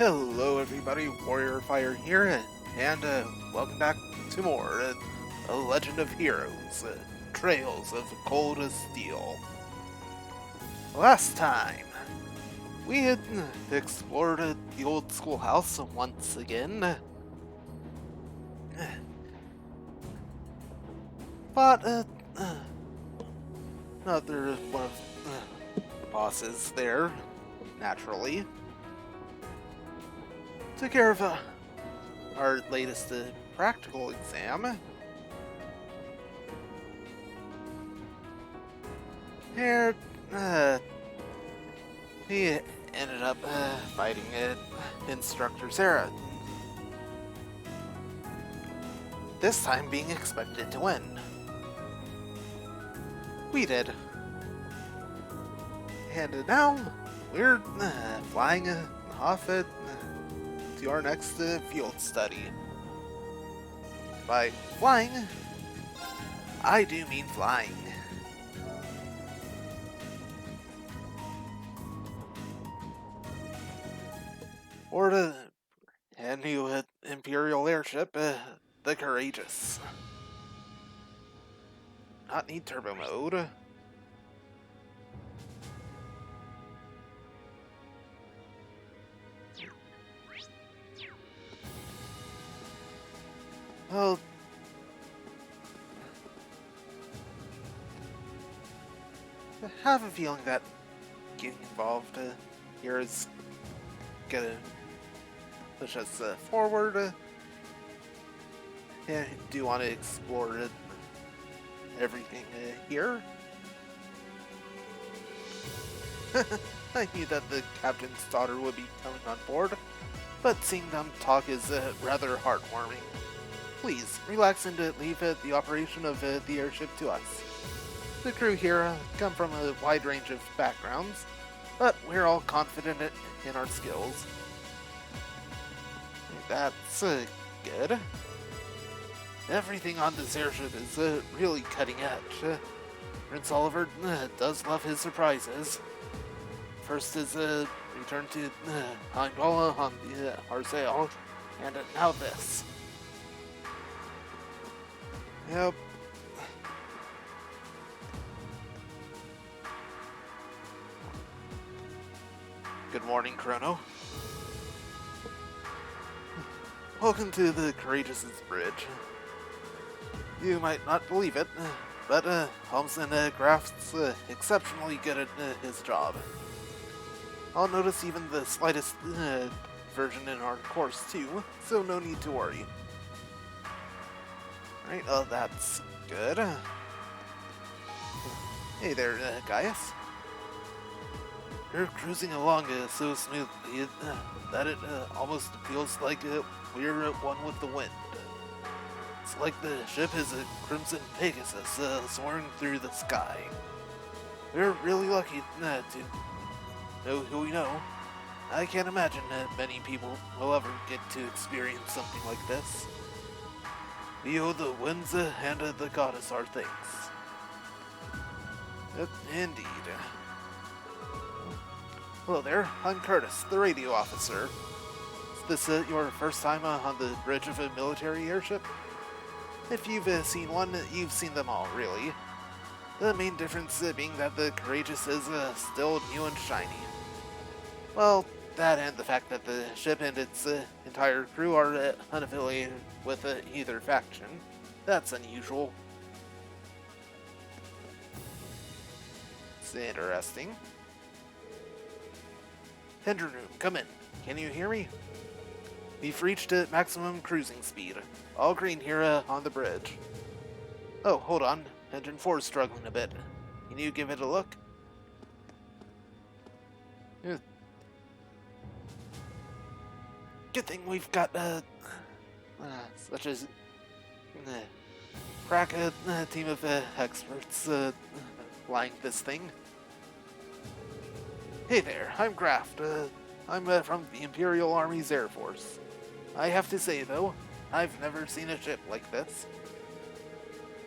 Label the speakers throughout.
Speaker 1: Hello everybody, Warrior Fire here, and welcome back to more A Legend of Heroes, Trails of Cold Steel. Last time, we had explored the old schoolhouse once again, fought another one of the bosses there, naturally. Took care of our latest practical exam. Here, he ended up fighting Instructor Sarah. This time being expected to win. We did. And now, we're flying off to our next field study. By flying, I do mean flying. Or to a new Imperial airship, the Courageous. Not need turbo mode. Well, I have a feeling that getting involved here is gonna push us forward. Yeah, I do want to explore everything here. I knew that the captain's daughter would be coming on board, but seeing them talk is rather heartwarming. Please, relax and leave the operation of the airship to us. The crew here come from a wide range of backgrounds, but we're all confident in our skills. That's good. Everything on this airship is really cutting edge. Prince Oliver does love his surprises. First is return to Angola on the Arsail, and now this. Yep. Good morning, Chrono. Welcome to the Courageous' bridge. You might not believe it, but Holmeston Graft's exceptionally good at his job. I'll notice even the slightest version in our course too, so no need to worry. Right, that's good. Hey there, Gaius. You're cruising along so smoothly that it almost feels like we're at one with the wind. It's like the ship is a crimson Pegasus soaring through the sky. We're really lucky to know who we know. I can't imagine many people will ever get to experience something like this. We owe the winds and the goddess our thanks. Indeed. Hello there, I'm Curtis, the radio officer. Is this your first time on the bridge of a military airship? If you've seen one, you've seen them all, really. The main difference being that the Courageous is still new and shiny. Well, that and the fact that the ship and its entire crew are unaffiliated with either faction. That's unusual. It's interesting. Engine room, come in. Can you hear me? We've reached maximum cruising speed. All green here on the bridge. Oh, hold on. Engine 4 is struggling a bit. Can you give it a look? Good thing we've got such a crack team of experts flying this thing. Hey there, I'm Graft. I'm from the Imperial Army's Air Force. I have to say, though, I've never seen a ship like this.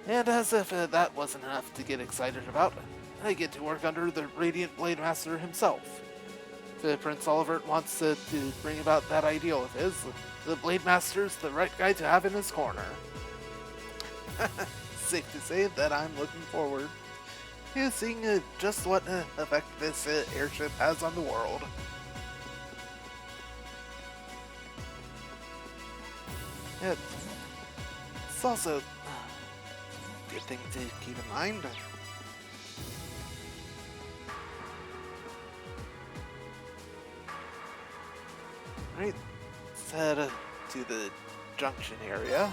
Speaker 1: And as if that wasn't enough to get excited about, I get to work under the Radiant Blade Master himself. Prince Oliver wants to bring about that ideal of his, the Blade Master's the right guy to have in his corner. Safe to say that I'm looking forward to seeing just what effect this airship has on the world. It's also a good thing to keep in mind. Right, let's head to the junction area.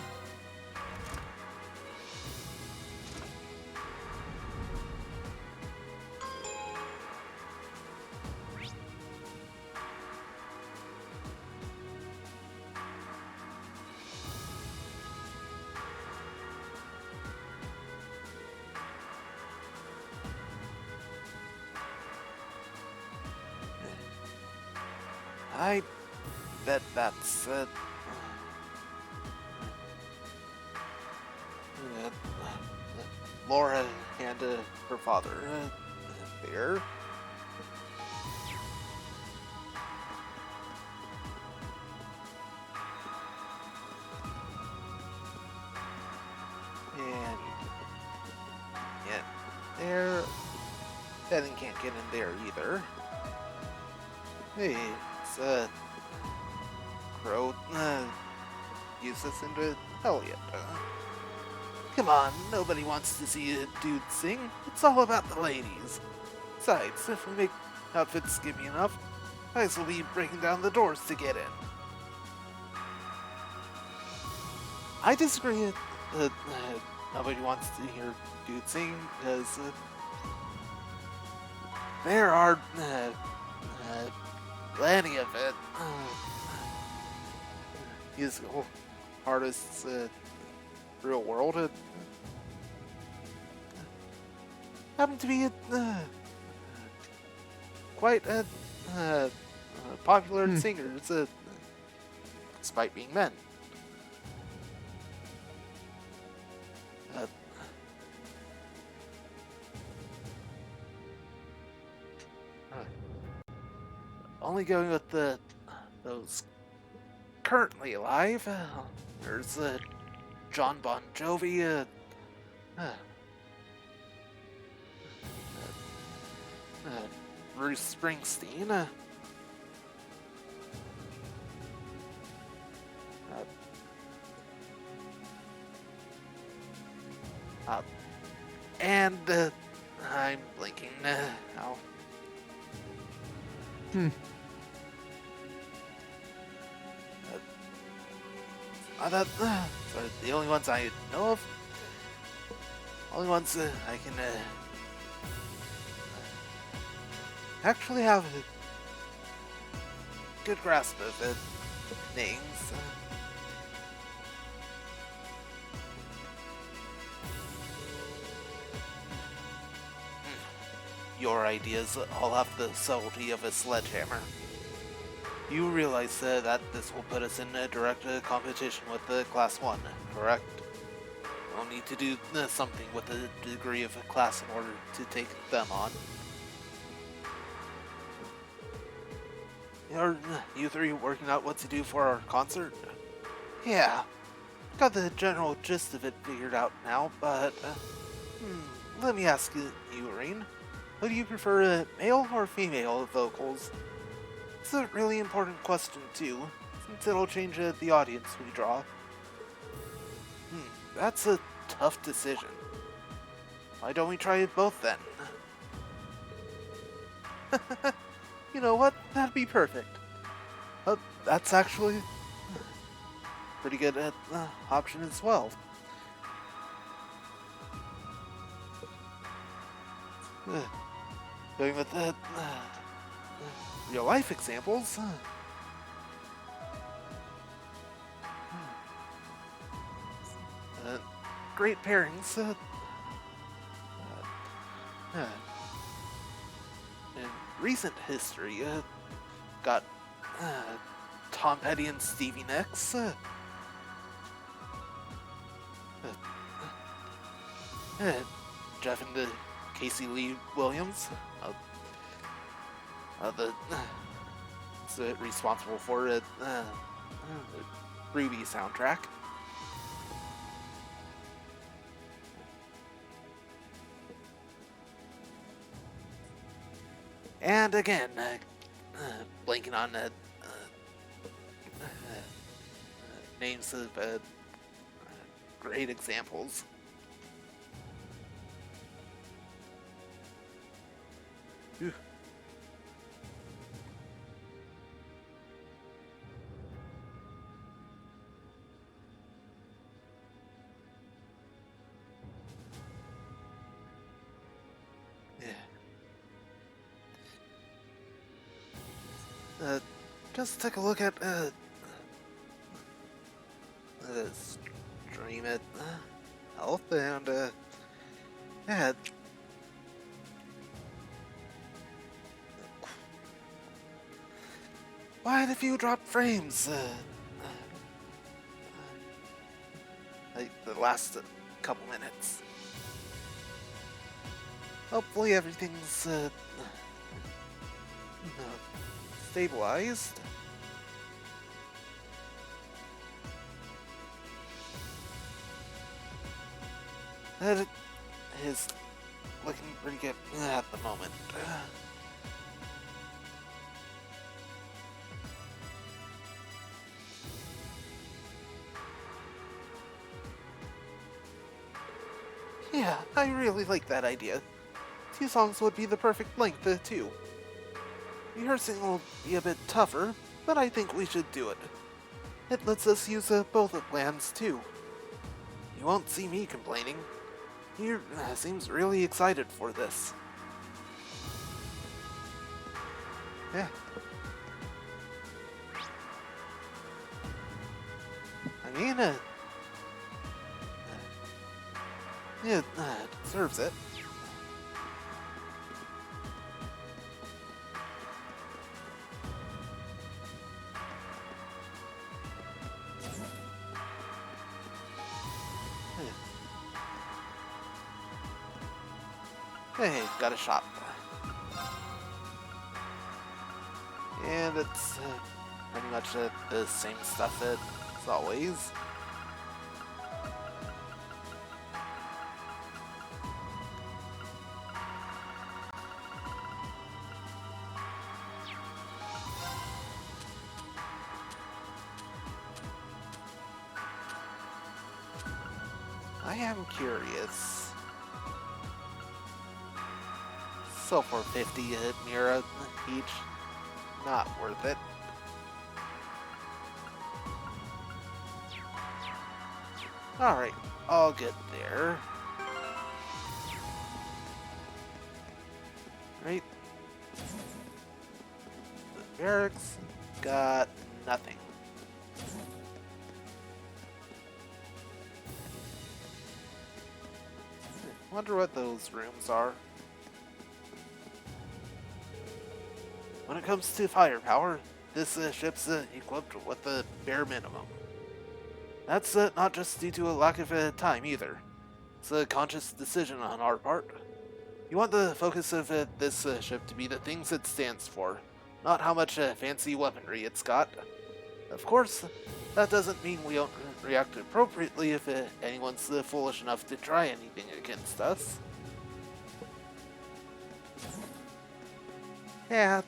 Speaker 1: I bet that's Laura and her father there. And yeah, there. Evan can't get in there either. Hey, it's Crow use this into Elliot. Come on, nobody wants to see a dude sing. It's all about the ladies. Besides, if we make outfits skimpy enough, guys will be breaking down the doors to get in. I disagree. Nobody wants to hear dude sing because there are plenty of it. Musical artists, real world, happen to be quite popular singers, despite being men. Only going with those currently alive. There's John Bon Jovi, Bruce Springsteen, and I'm blinking now. Are the only ones I know of. Only ones I can actually have a good grasp of names. Your ideas all have the subtlety of a sledgehammer. You realize that this will put us in a direct competition with the Class 1, correct? We'll need to do something with a degree of class in order to take them on. Are you three working out what to do for our concert? Yeah, got the general gist of it figured out now, but let me ask you, Irene, would you prefer male or female vocals? It's a really important question too, since it'll change the audience we draw. That's a tough decision. Why don't we try it both then? You know what? That'd be perfect. That's actually pretty good option as well. Going with the real life examples. Great pairings. In recent history, got Tom Petty and Stevie Nicks. Jeff and Casey Lee Williams. The it's responsible for Ruby soundtrack. And again, blanking on names of great examples. Whew. Just take a look at stream it health and yeah. Why the few drop frames? Like the last couple minutes. Hopefully everything's stabilized. It is looking pretty good at the moment. Yeah, I really like that idea. 2 songs would be the perfect length, too. Rehearsing will be a bit tougher, but I think we should do it. It lets us use both of plans, too. You won't see me complaining. He seems really excited for this. Yeah. I mean, it deserves it. Hey, got a shot. And it's pretty much the same stuff as always. I am curious. So for 50 Mira each, not worth it. Alright, I'll get there. Right. The barracks got nothing. Wonder what those rooms are. When it comes to firepower, this ship's equipped with the bare minimum. That's not just due to a lack of time either. It's a conscious decision on our part. You want the focus of this ship to be the things it stands for, not how much fancy weaponry it's got. Of course, that doesn't mean we don't react appropriately if anyone's foolish enough to try anything against us. Yeah.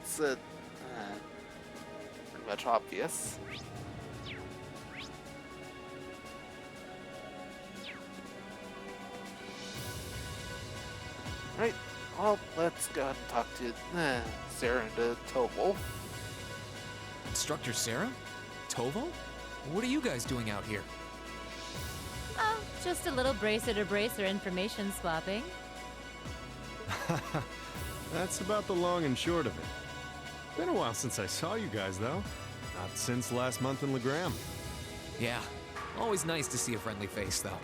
Speaker 1: It's pretty much obvious. Right, well, let's go ahead and talk to Sarah and Toval.
Speaker 2: Instructor Sarah? Toval? What are you guys doing out here?
Speaker 3: Oh, just a little bracer-to-bracer information swapping.
Speaker 4: That's about the long and short of it. Been a while since I saw you guys, though. Not since last month in Legram.
Speaker 2: Yeah, always nice to see a friendly face, though.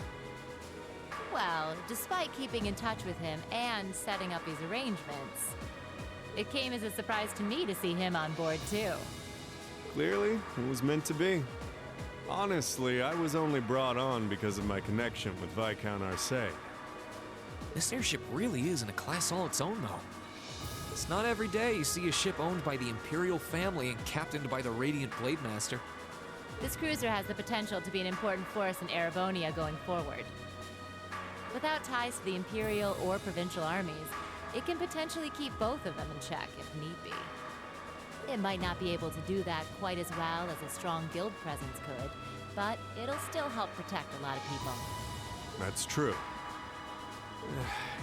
Speaker 3: Well, despite keeping in touch with him and setting up his arrangements, it came as a surprise to me to see him on board, too.
Speaker 4: Clearly, it was meant to be. Honestly, I was only brought on because of my connection with Viscount Arcee.
Speaker 2: This airship really is in a class all its own, though. It's not every day you see a ship owned by the Imperial family and captained by the Radiant Blade Master.
Speaker 3: This cruiser has the potential to be an important force in Erebonia going forward. Without ties to the Imperial or Provincial armies, it can potentially keep both of them in check if need be. It might not be able to do that quite as well as a strong guild presence could, but it'll still help protect a lot of people.
Speaker 4: That's true.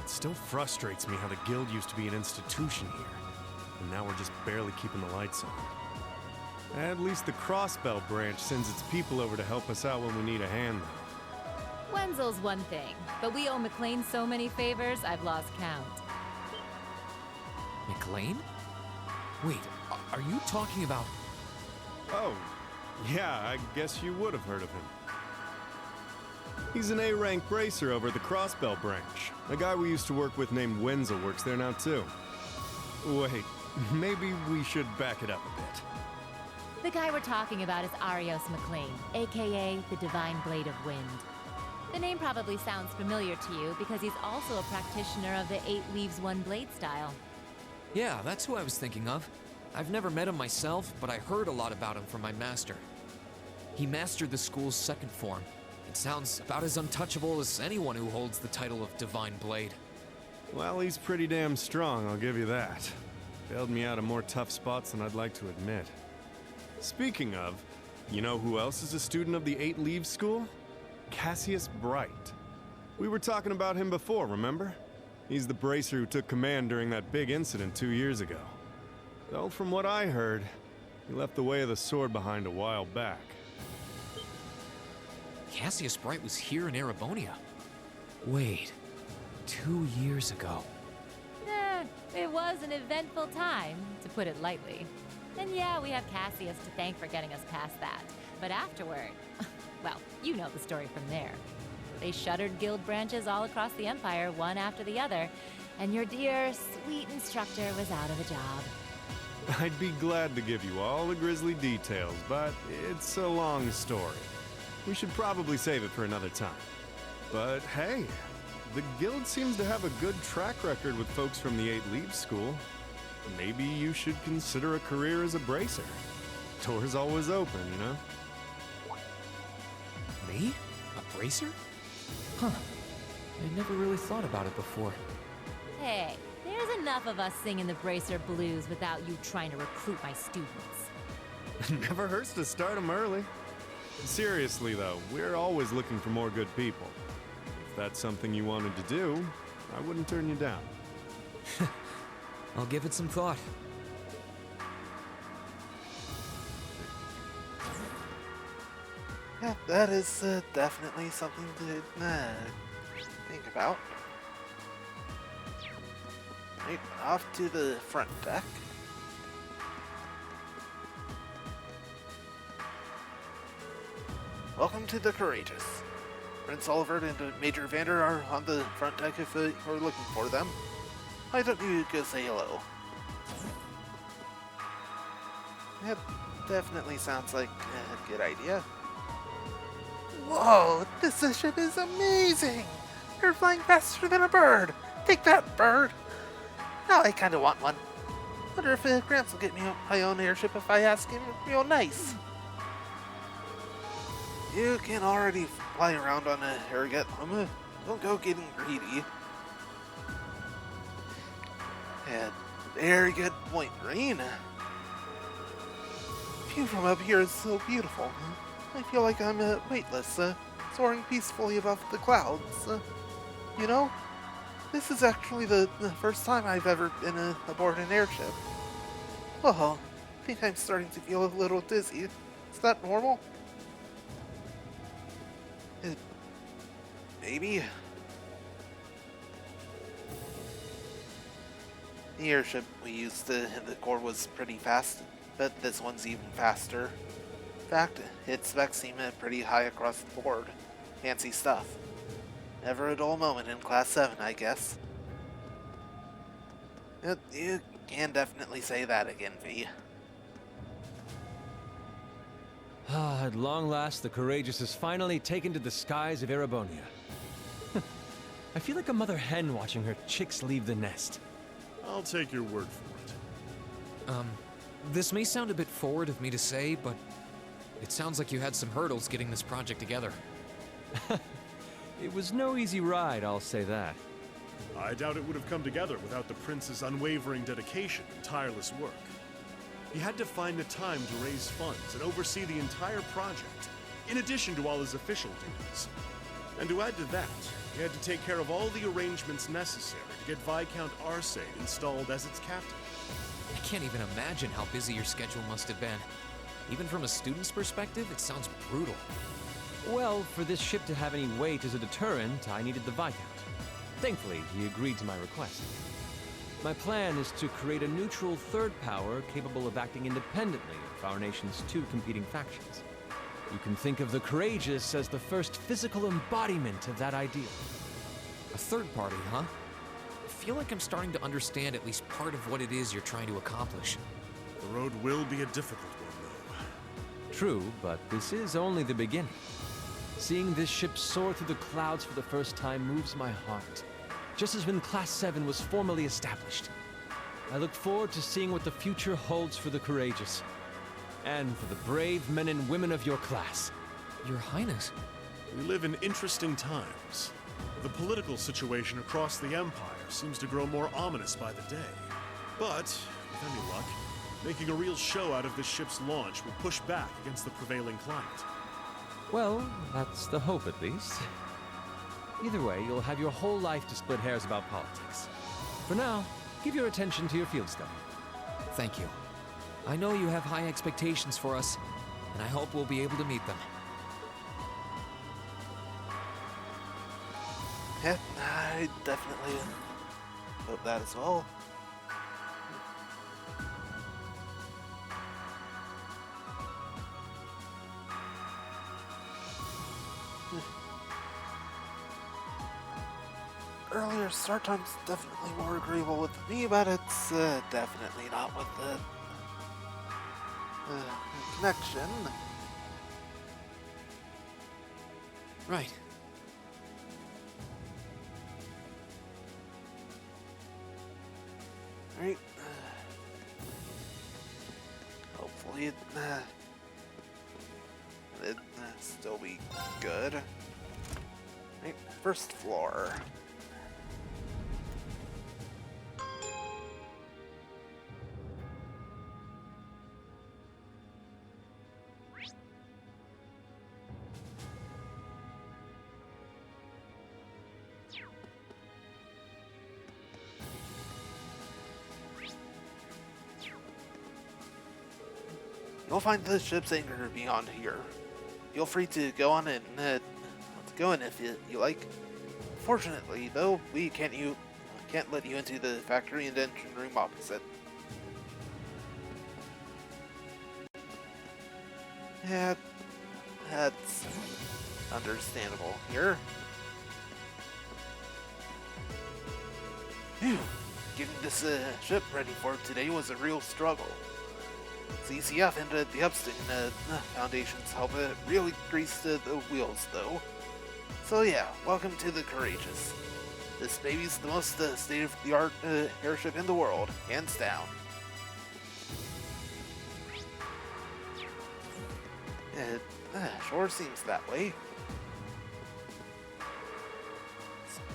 Speaker 4: It still frustrates me how the guild used to be an institution here, and now we're just barely keeping the lights on. At least the Crossbell branch sends its people over to help us out when we need a hand, though.
Speaker 3: Wenzel's one thing, but we owe McLean so many favors, I've lost count.
Speaker 2: McLean? Wait, are you talking about...
Speaker 4: Oh, yeah, I guess you would have heard of him. He's an A-rank bracer over at the Crossbell branch. A guy we used to work with named Wenzel works there now, too. Wait, maybe we should back it up a bit.
Speaker 3: The guy we're talking about is Arios McLean, aka the Divine Blade of Wind. The name probably sounds familiar to you because he's also a practitioner of the 8 Leaves One Blade style.
Speaker 2: Yeah, that's who I was thinking of. I've never met him myself, but I heard a lot about him from my master. He mastered the school's second form. It sounds about as untouchable as anyone who holds the title of Divine Blade.
Speaker 4: Well, he's pretty damn strong, I'll give you that. Bailed me out of more tough spots than I'd like to admit. Speaking of, you know who else is a student of the 8 Leaves School? Cassius Bright. We were talking about him before, remember? He's the bracer who took command during that big incident 2 years ago. Though from what I heard, he left the way of the sword behind a while back.
Speaker 2: Cassius Bright was here in Erebonia. Wait, 2 years ago.
Speaker 3: It was an eventful time, to put it lightly. And yeah, we have Cassius to thank for getting us past that. But afterward, well, you know the story from there. They shuttered guild branches all across the Empire, one after the other, and your dear, sweet instructor was out of a job.
Speaker 4: I'd be glad to give you all the grisly details, but it's a long story. We should probably save it for another time. But hey, the guild seems to have a good track record with folks from the 8 Leaves School. Maybe you should consider a career as a bracer. Door's always open, you know?
Speaker 2: Me? A bracer? Huh. I never really thought about it before.
Speaker 3: Hey, there's enough of us singing the bracer blues without you trying to recruit my students.
Speaker 4: Never hurts to start them early. Seriously, though, we're always looking for more good people. If that's something you wanted to do, I wouldn't turn you down.
Speaker 2: I'll give it some thought.
Speaker 1: Yeah, that is definitely something to think about. Right, off to the front deck. Welcome to the Courageous. Prince Oliver and Major Vander are on the front deck if you're looking for them. Why don't you go say hello? That definitely sounds like a good idea. Whoa, this ship is amazing! You're flying faster than a bird! Take that, bird! Now I kinda want one. Wonder if Gramps will get me my own airship if I ask him real nice. You can already fly around on a AIRDATE. Don't go getting greedy. And very good point, Rain. View from up here is so beautiful. I feel like I'm weightless, soaring peacefully above the clouds. You know, this is actually the first time I've ever been aboard an airship. Oh, I think I'm starting to feel a little dizzy. Is that normal? Maybe. The airship we used in the Corps was pretty fast, but this one's even faster. In fact, its specs seem pretty high across the board. Fancy stuff. Never a dull moment in Class 7, I guess. You can definitely say that again, V.
Speaker 5: At long last, the Courageous has finally taken to the skies of Erebonia. I feel like a mother hen watching her chicks leave the nest.
Speaker 4: I'll take your word for it.
Speaker 2: This may sound a bit forward of me to say, but it sounds like you had some hurdles getting this project together.
Speaker 5: It was no easy ride, I'll say that.
Speaker 4: I doubt it would have come together without the prince's unwavering dedication and tireless work. He had to find the time to raise funds and oversee the entire project, in addition to all his official duties. And to add to that, he had to take care of all the arrangements necessary to get Viscount AIRDATE installed as its captain.
Speaker 2: I can't even imagine how busy your schedule must have been. Even from a student's perspective, it sounds brutal.
Speaker 5: Well, for this ship to have any weight as a deterrent, I needed the Viscount. Thankfully, he agreed to my request. My plan is to create a neutral third power capable of acting independently of our nation's two competing factions. You can think of the Courageous as the first physical embodiment of that ideal.
Speaker 2: A third party, huh? I feel like I'm starting to understand at least part of what it is you're trying to accomplish.
Speaker 4: The road will be a difficult one, though.
Speaker 5: True, but this is only the beginning. Seeing this ship soar through the clouds for the first time moves my heart, just as when Class 7 was formally established. I look forward to seeing what the future holds for the Courageous, and for the brave men and women of your class.
Speaker 2: Your Highness.
Speaker 4: We live in interesting times. The political situation across the Empire seems to grow more ominous by the day. But, with any luck, making a real show out of this ship's launch will push back against the prevailing climate.
Speaker 5: Well, that's the hope at least. Either way, you'll have your whole life to split hairs about politics. For now, give your attention to your field study.
Speaker 2: Thank you. I know you have high expectations for us, and I hope we'll be able to meet them.
Speaker 1: Yeah, I definitely hope that as well. Earlier start time's definitely more agreeable with me, but it's definitely not with the connection.
Speaker 2: Right.
Speaker 1: Right. Hopefully it still be good. Right, first floor. You'll find the ship's anchor beyond here. Feel free to go on in, go in if you like. Fortunately, though, we can't let you into the factory and engine room opposite. Yeah, that's understandable here. Phew, getting this ship ready for today was a real struggle. CCF and the Epstein Foundations help really grease the wheels, though. So yeah, welcome to the Courageous. This baby's the most state-of-the-art airship in the world, hands down. It sure seems that way.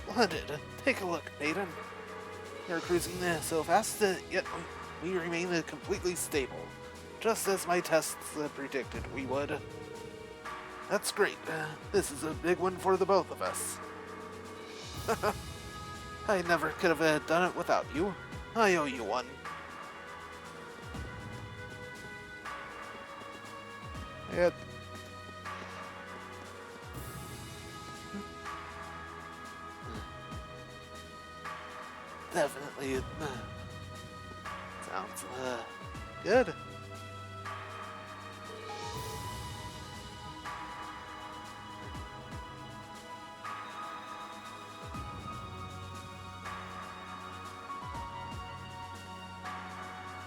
Speaker 1: Splendid. Take a look, maiden. You're cruising so fast, yet we remain completely stable. Just as my tests predicted we would. That's great. This is a big one for the both of us. I never could have done it without you. I owe you one. It... Definitely sounds good.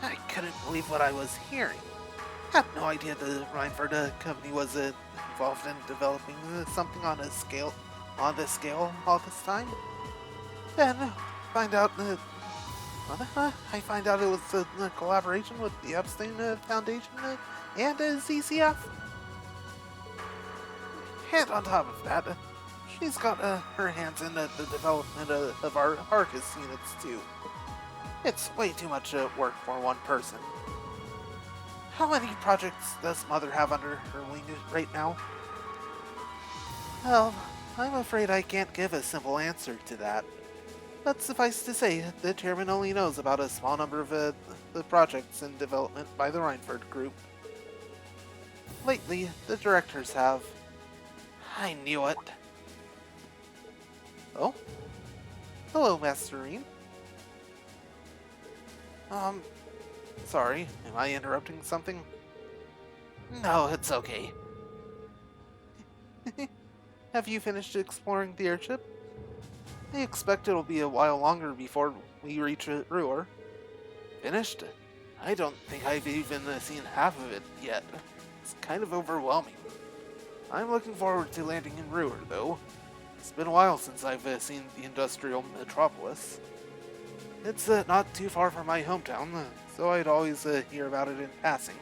Speaker 1: I couldn't believe what I was hearing. Had no idea the Reinford company was involved in developing something on this scale all this time. Then find out I find out it was a collaboration with the Epstein Foundation and ZCF. And on top of that, she's got her hands in the development of our Arcus units too. It's way too much work for one person. How many projects does Mother have under her wing right now? Well, I'm afraid I can't give a simple answer to that. But suffice to say, the chairman only knows about a small number of the projects in development by the Reinford Group. Lately, the directors have. I knew it. Oh? Hello, Masterine. Sorry, am I interrupting something? No, it's okay. Have you finished exploring the airship? I expect it'll be a while longer before we reach Ruhr. Finished? I don't think I've even seen half of it yet. It's kind of overwhelming. I'm looking forward to landing in Ruhr, though. It's been a while since I've seen the industrial metropolis. It's not too far from my hometown, so I'd always hear about it in passing.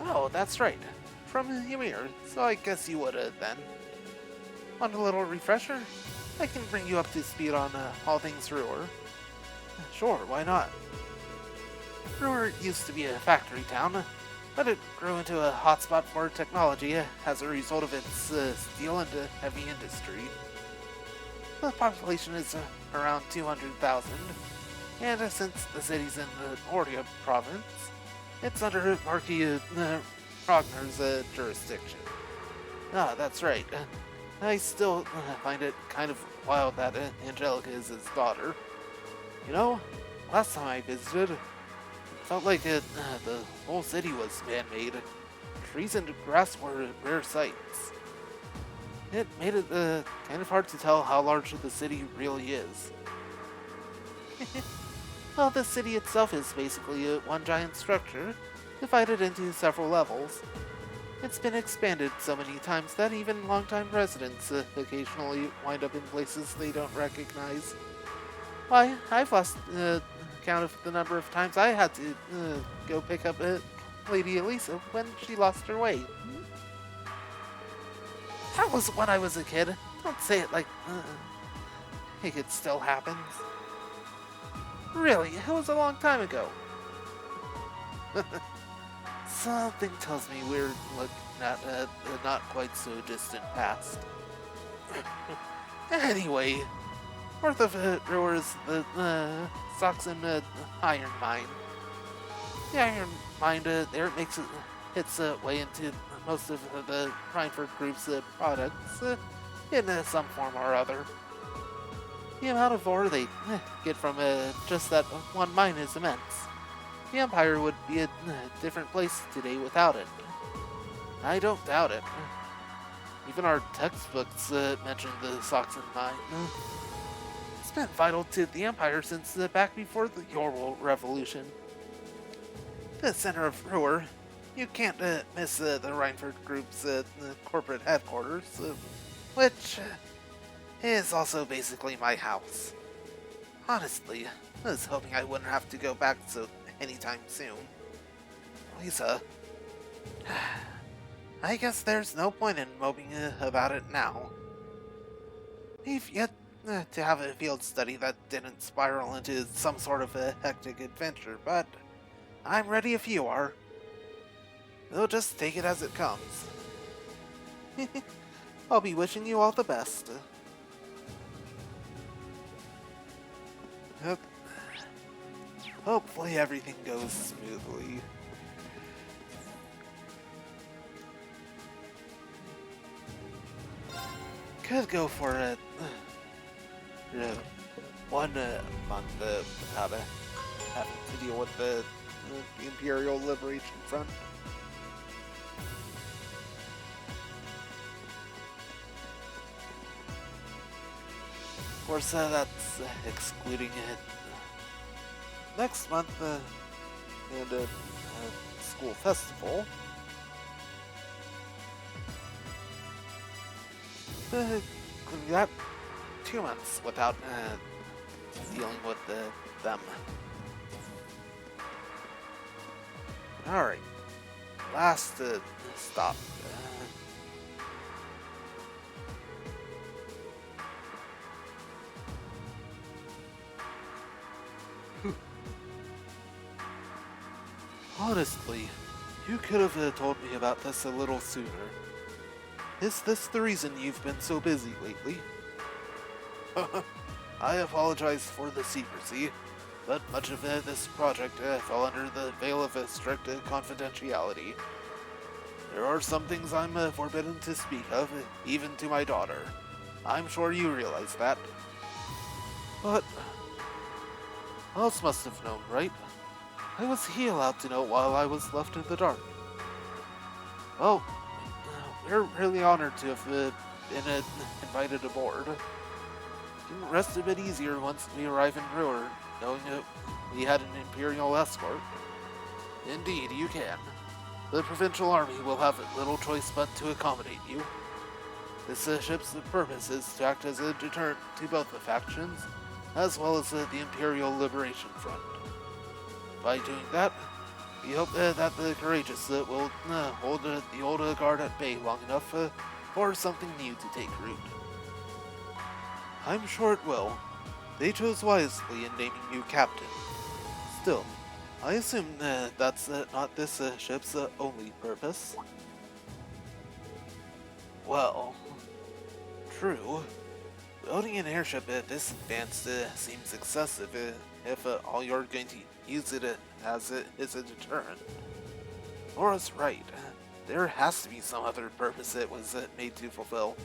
Speaker 1: Oh, that's right. From Ymir, so I guess you would then. Want a little refresher? I can bring you up to speed on all things Ruhr. Sure, why not? Ruhr used to be a factory town, but it grew into a hotspot for technology as a result of its steel and heavy industry. The population is around 200,000, and since the city's in the Ordia province, it's under Marquis Ragner's jurisdiction. Ah, that's right. I still find it kind of wild that Angelica is his daughter. You know, last time I visited, it felt like the whole city was man-made. Trees and grass were rare sights. It made it kind of hard to tell how large the city really is. Well, the city itself is basically one giant structure, divided into several levels. It's been expanded so many times that even longtime residents occasionally wind up in places they don't recognize. Why, I've lost count of the number of times I had to go pick up Lady Elisa when she lost her way. That was when I was a kid. Don't say it like it still happens. Really, it was a long time ago. Something tells me we're looking at a not quite so distant past. Anyway, north of Ruhr is the Saxon iron mine. The iron mine there makes its way into most of the Reinford Group's products in some form or other. The amount of ore they get from just that one mine is immense. The Empire would be a different place today without it. I don't doubt it. Even our textbooks mention the Saxon mine. It's been vital to the Empire since back before the Yorwell Revolution. The center of Ruhr, you can't miss the Reinford Group's corporate headquarters, which is also basically my house. Honestly, I was hoping I wouldn't have to go back so anytime soon. Lisa, I guess there's no point in moping about it now. We've yet to have a field study that didn't spiral into some sort of a hectic adventure, but I'm ready if you are. We'll just take it as it comes. I'll be wishing you all the best. Hopefully everything goes smoothly. Could go for 1 month without having to deal with the Imperial Liberation Front. Of course, that's excluding next month and a school festival. That 2 months without dealing with them. Alright, last stop. Honestly, you could have told me about this a little sooner. Is this the reason you've been so busy lately? I apologize for the secrecy, but much of this project fell under the veil of strict confidentiality. There are some things I'm forbidden to speak of, even to my daughter. I'm sure you realize that. But Miles must have known, right? How was he allowed to know while I was left in the dark? Well, we're really honored to have been invited aboard. Can rest a bit easier once we arrive in Brewer, knowing we had an Imperial escort. Indeed, you can. The Provincial Army will have little choice but to accommodate you. This ship's purpose is to act as a deterrent to both the factions, as well as the Imperial Liberation Front. By doing that, we hope that the courageous will hold the old guard at bay long enough for something new to take root. I'm sure it will. They chose wisely in naming you captain. Still, I assume that's not this ship's only purpose. Well, true. Owning an airship this advanced seems excessive if all you're going to use it as is a deterrent. Laura's right. There has to be some other purpose it was made to fulfill.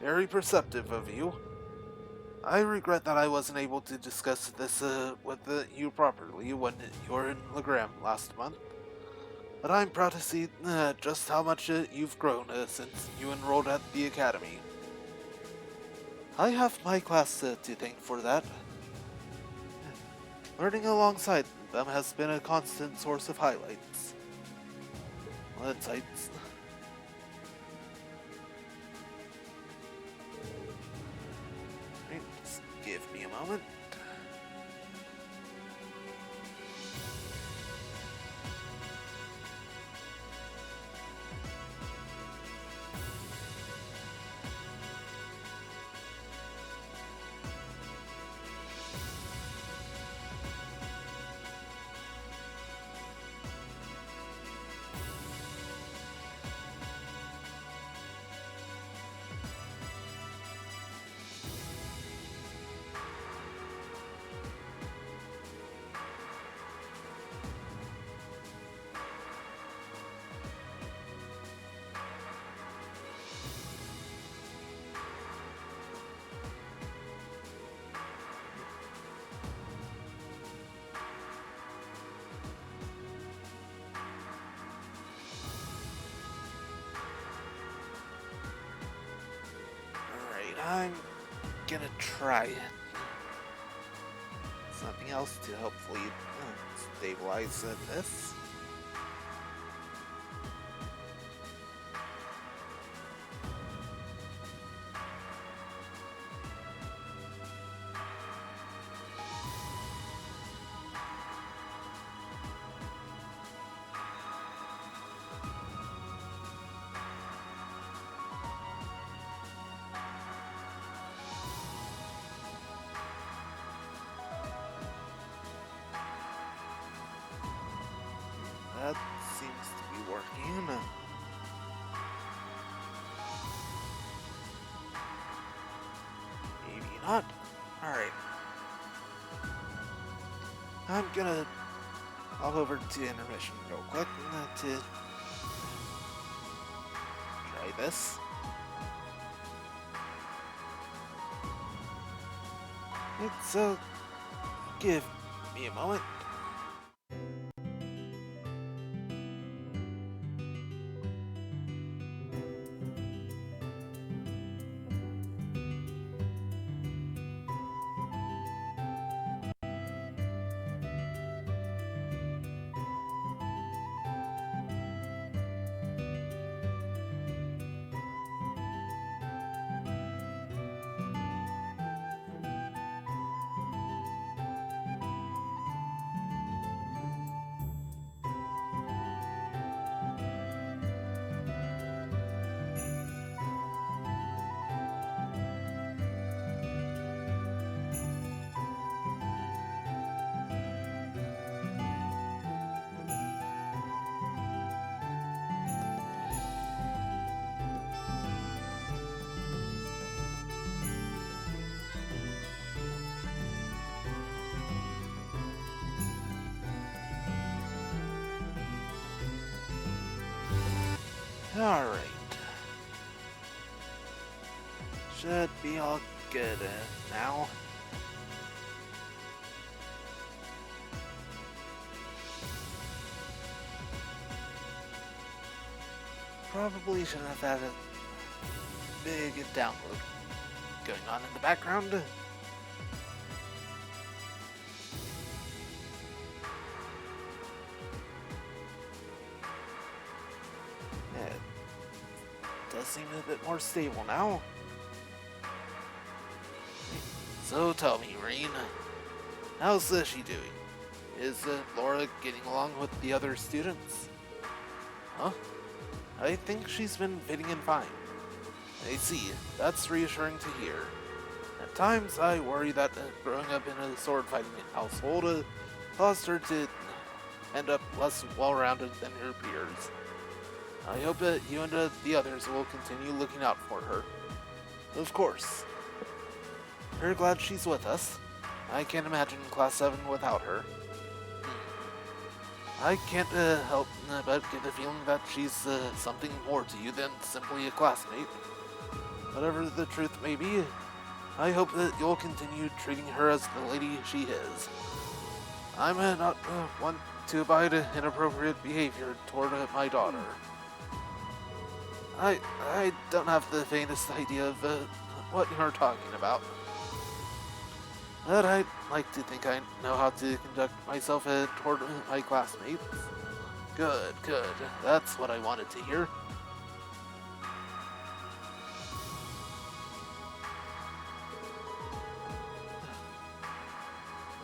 Speaker 1: Very perceptive of you. I regret that I wasn't able to discuss this with you properly when you were in Legram last month. But I'm proud to see just how much you've grown since you enrolled at the Academy. I have my class to thank for that. Learning alongside them has been a constant source of highlights. Insights. Just give me a moment. I'm gonna try it. Something else to hopefully stabilize this. That seems to be working. Maybe not. Alright. I'm gonna hop over to intermission real quick to try this. It's give me a moment. Alright. Should be all good now. Probably shouldn't have had a big download going on in the background. Yeah, it does seem a bit more stable now. So tell me, Rain, how's she doing? Is Laura getting along with the other students? Huh? I think she's been fitting in fine. I see. That's reassuring to hear. At times, I worry that growing up in a sword-fighting household caused her to end up less well-rounded than her peers. I hope that you and the others will continue looking out for her. Of course. We're glad she's with us. I can't imagine Class 7 without her. I can't help but get the feeling that she's something more to you than simply a classmate. Whatever the truth may be, I hope that you'll continue treating her as the lady she is. I'm not one to abide inappropriate behavior toward my daughter. I don't have the faintest idea of what you're talking about. But I'd like to think I know how to conduct myself toward my classmates. Good, good. That's what I wanted to hear.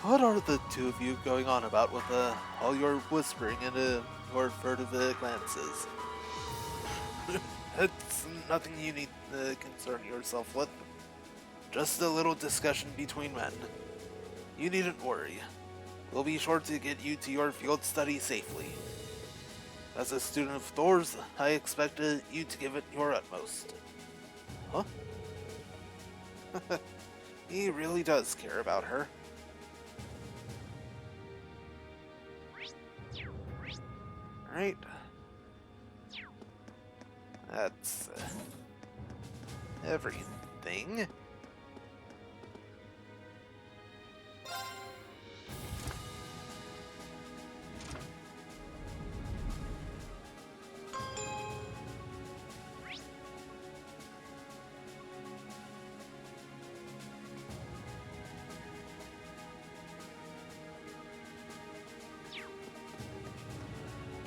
Speaker 1: What are the two of you going on about with all your whispering and your furtive glances? It's nothing you need to concern yourself with. Just a little discussion between men. You needn't worry. We'll be sure to get you to your field study safely. As a student of Thor's, I expect you to give it your utmost. Huh? He really does care about her. Right. That's everything.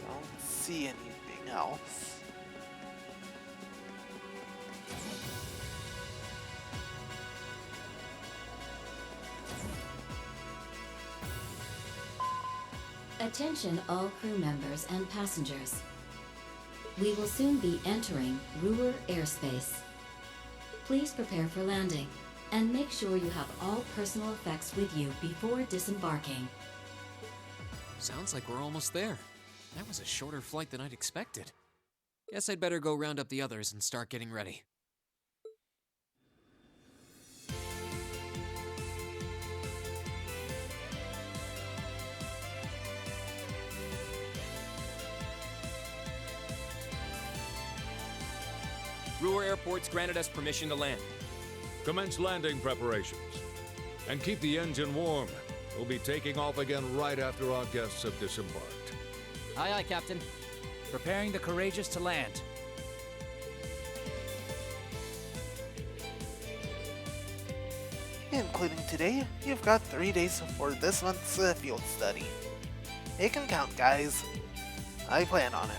Speaker 1: Don't see anything else.
Speaker 6: Attention all crew members and passengers. We will soon be entering Ruhr airspace. Please prepare for landing, and make sure you have all personal effects with you before disembarking.
Speaker 2: Sounds like we're almost there. That was a shorter flight than I'd expected. Guess I'd better go round up the others and start getting ready.
Speaker 7: Ruhr Airport's granted us permission to land.
Speaker 8: Commence landing preparations. And keep the engine warm. We'll be taking off again right after our guests have disembarked.
Speaker 9: Aye, aye, Captain. Preparing the Courageous to land.
Speaker 1: Including today, you've got 3 days for this month's field study. It can count, guys. I plan on it.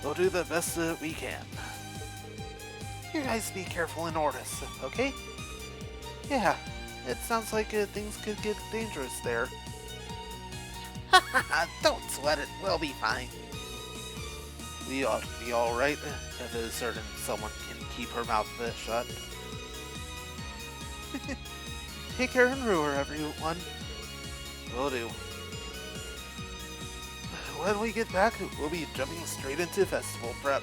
Speaker 1: We'll do the best we can. You guys be careful in Ordis, okay? Yeah, it sounds like things could get dangerous there. Haha, don't sweat it, we'll be fine. We ought to be alright if a certain someone can keep her mouth shut. Take care in Ruhr, everyone. Will do. When we get back, we'll be jumping straight into festival prep.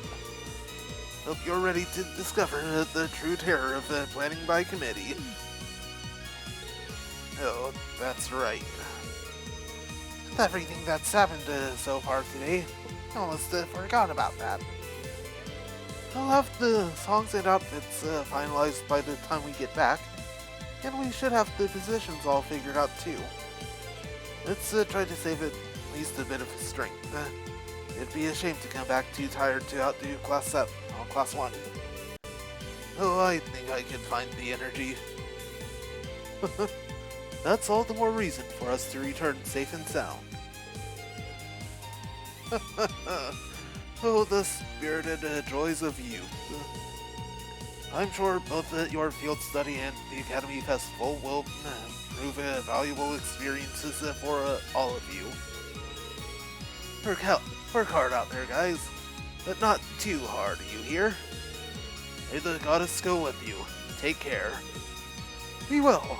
Speaker 1: Hope you're ready to discover the true terror of the planning by committee. Oh, that's right. With everything that's happened so far today, I almost forgot about that. I'll have the songs and outfits finalized by the time we get back, and we should have the positions all figured out too. Let's try to save at least a bit of strength. It'd be a shame to come back too tired to outdo Class 7 on Class 1. Oh, I think I can find the energy. That's all the more reason for us to return safe and sound. Oh, the spirited joys of youth. I'm sure both your field study and the Academy Festival will prove valuable experiences for all of you. Work hard out there, guys, but not too hard, you hear? May the goddess go with you. Take care. We will.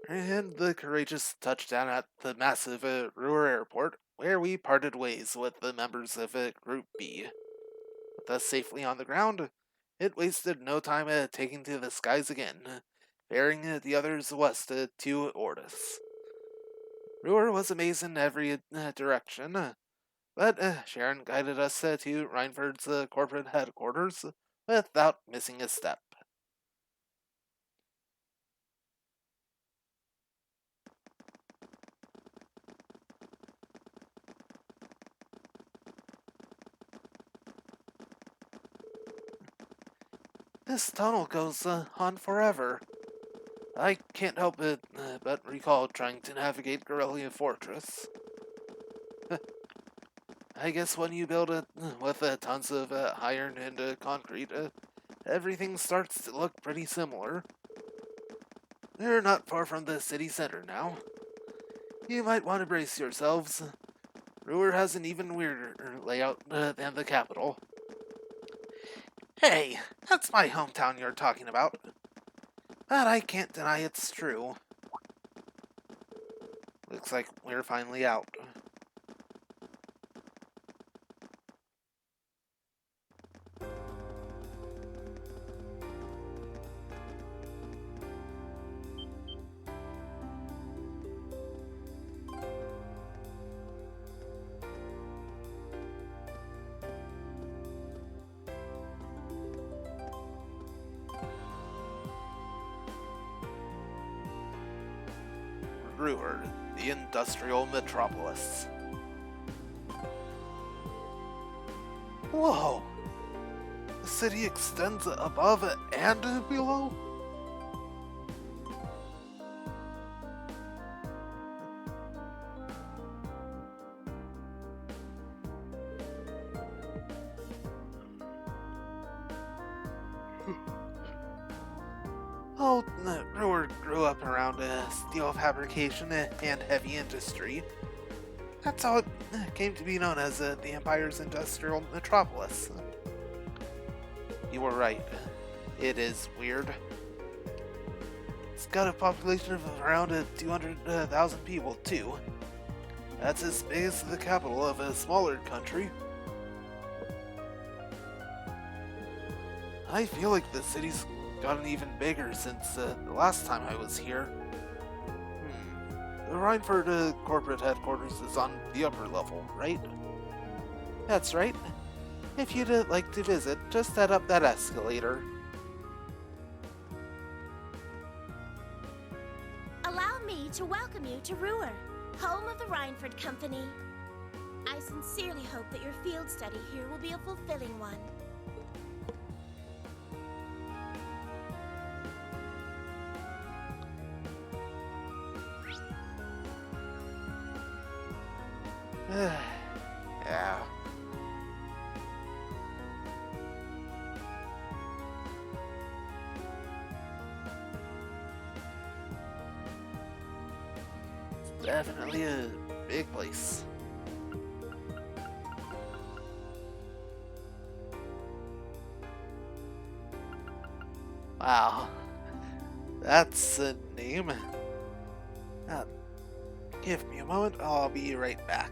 Speaker 1: And the courageous touched down at the massive Ruhr airport, where we parted ways with the members of Group B. With us safely on the ground, it wasted no time taking to the skies again, bearing the others west to Ordis. Ruhr was a maze in every direction, but Sharon guided us to Reinford's corporate headquarters without missing a step. This tunnel goes on forever. I can't help it but recall trying to navigate Guerrilla Fortress. I guess when you build it with tons of iron and concrete, everything starts to look pretty similar. We're not far from the city center now. You might want to brace yourselves. Ruhr has an even weirder layout than the capital. Hey, that's my hometown you're talking about. But I can't deny it's true. Looks like we're finally out. Ruhr, the industrial metropolis. Whoa! The city extends above and below? Oh, Ruhr grew up around steel fabrication and heavy industry. That's how it came to be known as the Empire's industrial metropolis. You were right. It is weird. It's got a population of around 200,000 people, too. That's as big as the capital of a smaller country. I feel like the city's gotten even bigger since the last time I was here. The Reinford corporate headquarters is on the upper level, right? That's right. If you'd like to visit, just head up that escalator.
Speaker 10: Allow me to welcome you to Ruhr, home of the Reinford Company. I sincerely hope that your field study here will be a fulfilling one.
Speaker 1: Yeah. It's definitely a big place. Wow. That's a name. Give me a moment, I'll be right back.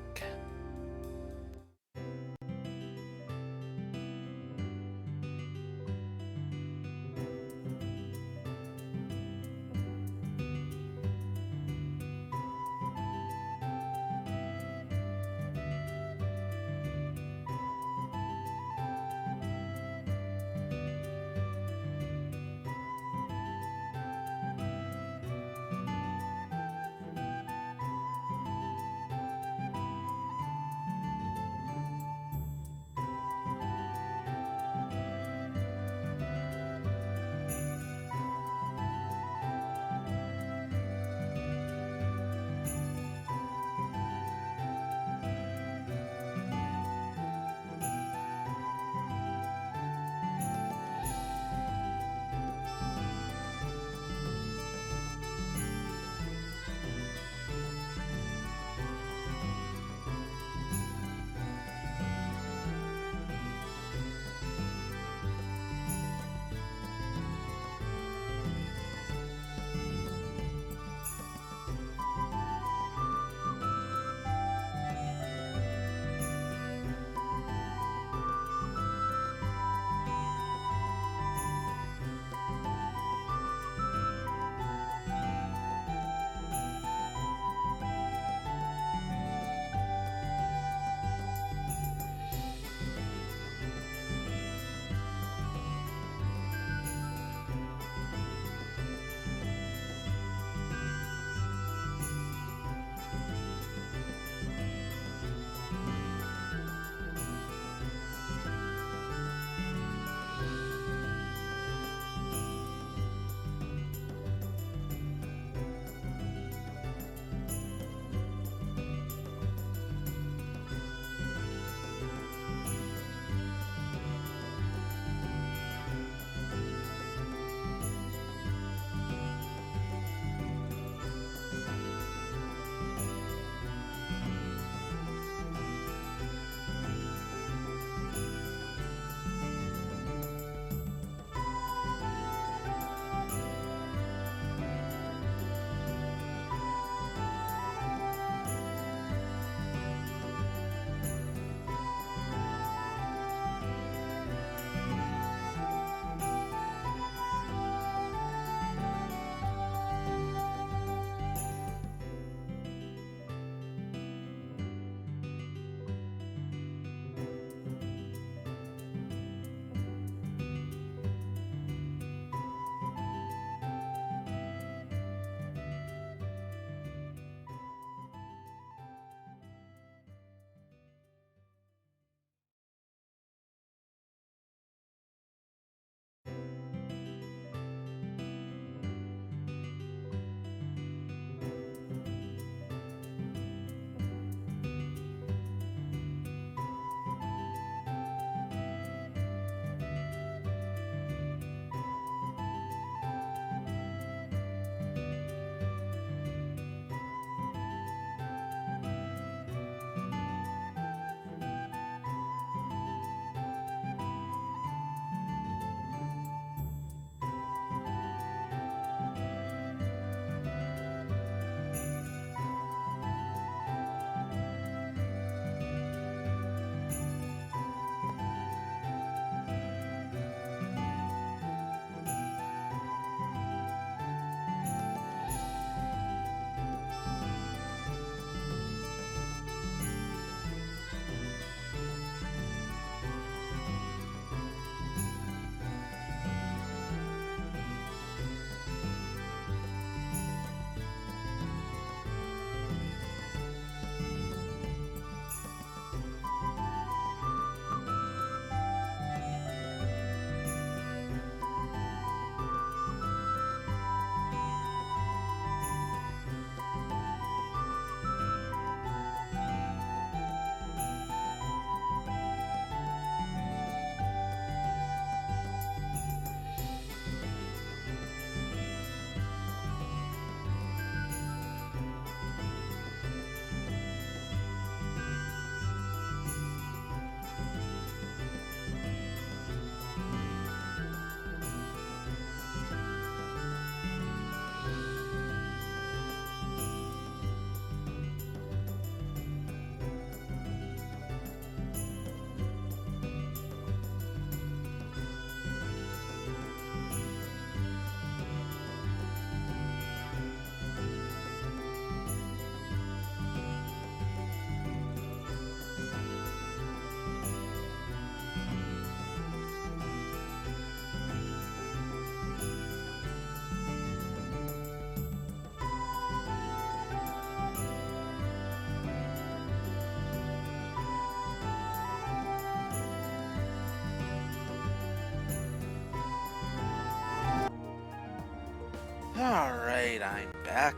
Speaker 1: Alright, I'm back.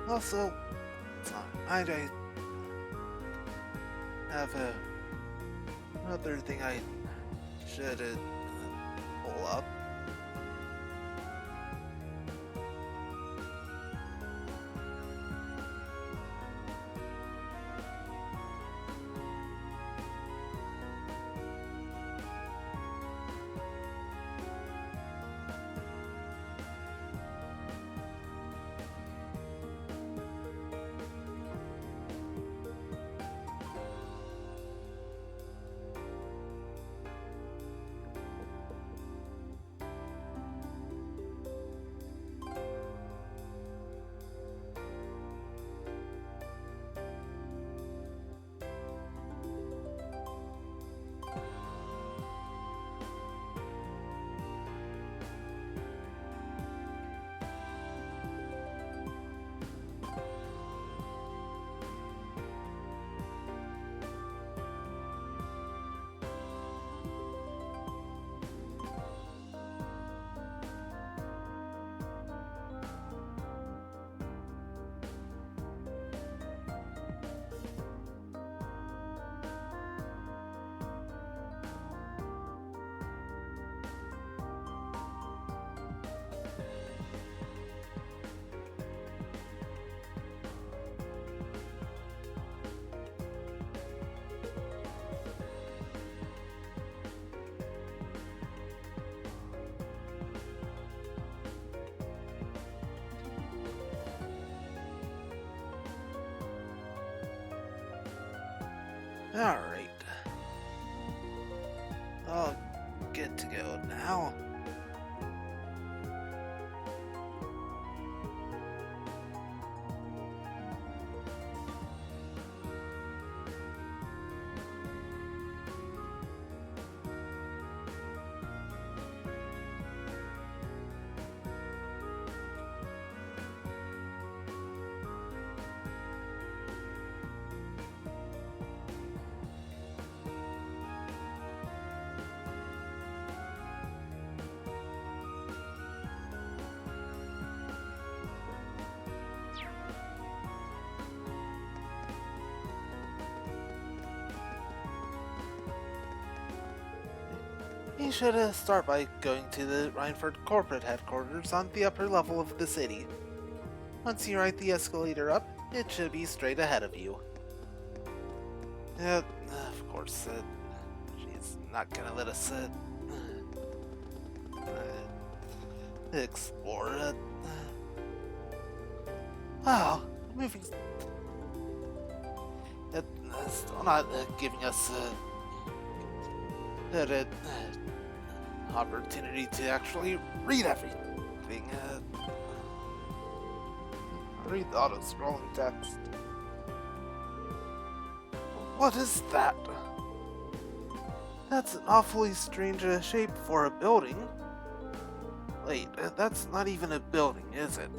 Speaker 1: Also, I have another thing I should pull up. Alright. All good to go now. You should start by going to the Rhineford corporate headquarters on the upper level of the city. Once you ride the escalator up, it should be straight ahead of you. Of course, she's not gonna let us explore it. Wow, moving. Still not giving us an opportunity to actually read everything. Read the auto-scrolling text. What is that? That's an awfully strange shape for a building. Wait, that's not even a building, is it?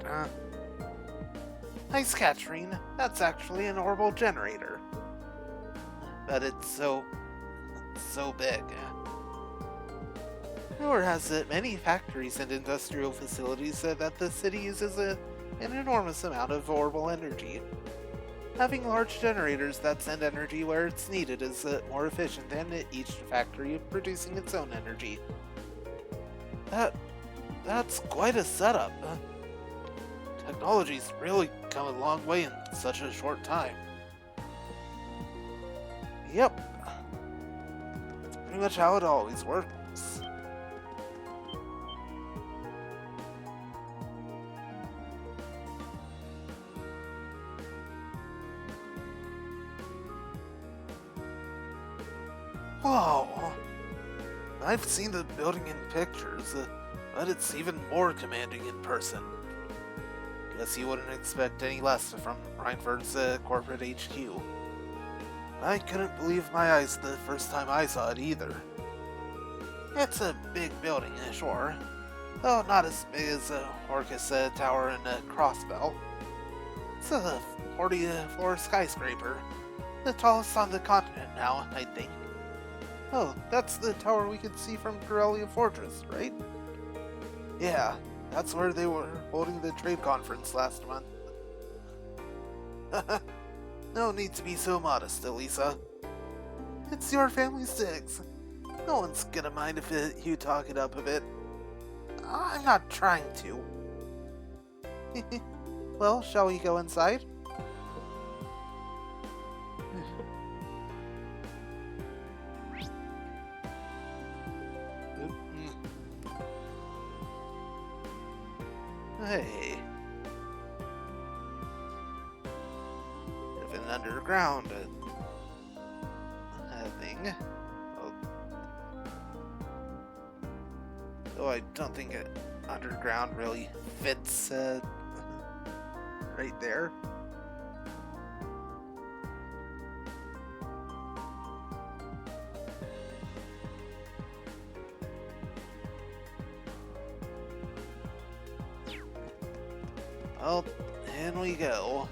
Speaker 1: Nice catch, Reen. That's actually an orbital generator. But it's so big. Newer has many factories and industrial facilities that the city uses an enormous amount of orbital energy. Having large generators that send energy where it's needed is more efficient than each factory producing its own energy. That's quite a setup. Technology's really come a long way in such a short time. Yep. It's pretty much how it always works. Whoa! I've seen the building in pictures, but it's even more commanding in person. Guess you wouldn't expect any less from Rhineford's corporate HQ. I couldn't believe my eyes the first time I saw it either. It's a big building, sure, though not as big as Orcus Tower and Crossbell. It's a 40-floor skyscraper, The tallest on the continent now, I think. Oh, that's the tower we could see from Corellia Fortress, right? Yeah, that's where they were holding the trade conference last month. No need to be so modest, Elisa. It's your family's digs. No one's gonna mind if you talk it up a bit. I'm not trying to. Well, shall we go inside? Hey. If an underground thing. Though I don't think underground really fits right there. Well, in we go.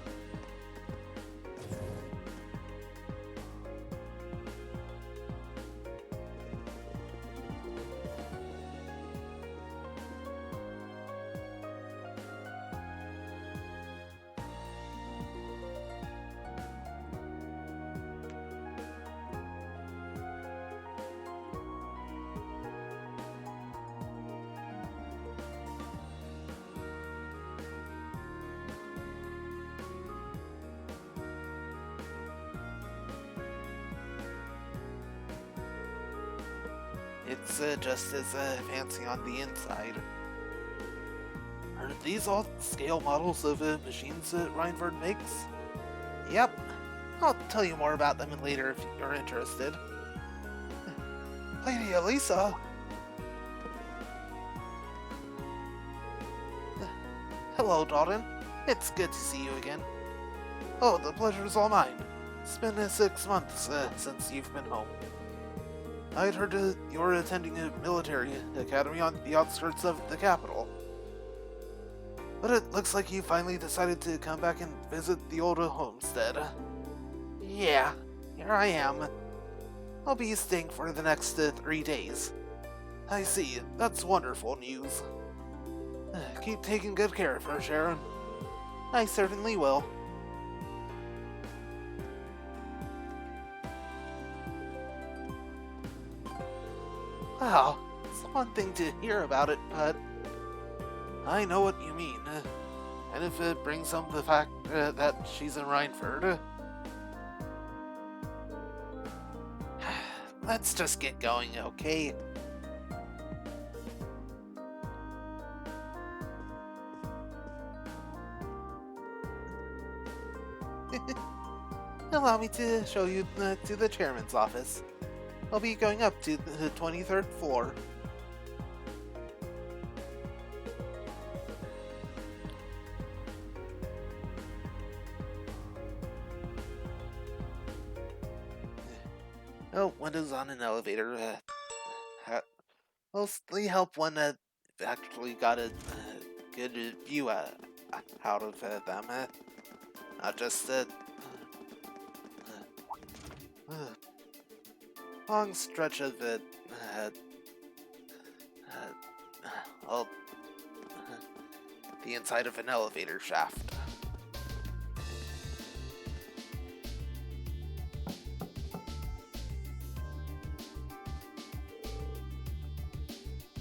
Speaker 1: It's just as fancy on the inside. Are these all scale models of machines that Reinford makes? Yep. I'll tell you more about them later if you're interested. Lady Elisa! Hello, Dalton. It's good to see you again. Oh, the pleasure's all mine. It's been 6 months since you've been home. I'd heard you're attending a military academy on the outskirts of the capital. But it looks like you finally decided to come back and visit the old homestead. Yeah, here I am. I'll be staying for the next 3 days. I see, that's wonderful news. Keep taking good care of her, Sharon. I certainly will. Wow, it's one thing to hear about it, but I know what you mean. And if it brings up the fact that she's in Reinford, let's just get going, okay? Allow me to show you to the chairman's office. I'll be going up to the 23rd floor. Oh, windows on an elevator. Mostly help when actually got a good view out of them. Not just long stretch of it. Well, the inside of an elevator shaft.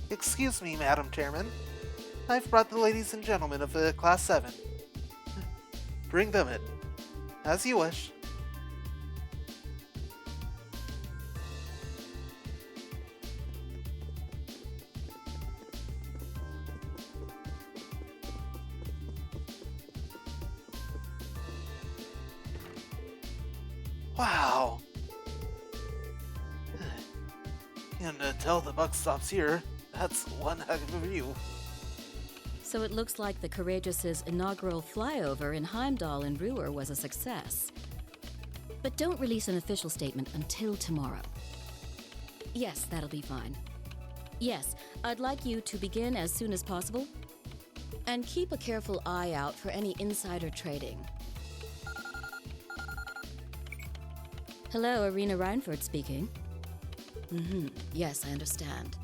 Speaker 1: Excuse me, Madam Chairman. I've brought the ladies and gentlemen of Class 7. Bring them in. As you wish. Wow. Can tell the buck stops here. That's one heck of a view.
Speaker 6: So it looks like the Courageous' inaugural flyover in Heimdall and Ruhr was a success. But don't release an official statement until tomorrow. Yes, that'll be fine. Yes, I'd like you to begin as soon as possible. And keep a careful eye out for any insider trading. Hello, Irina Reinford speaking. Yes, I understand.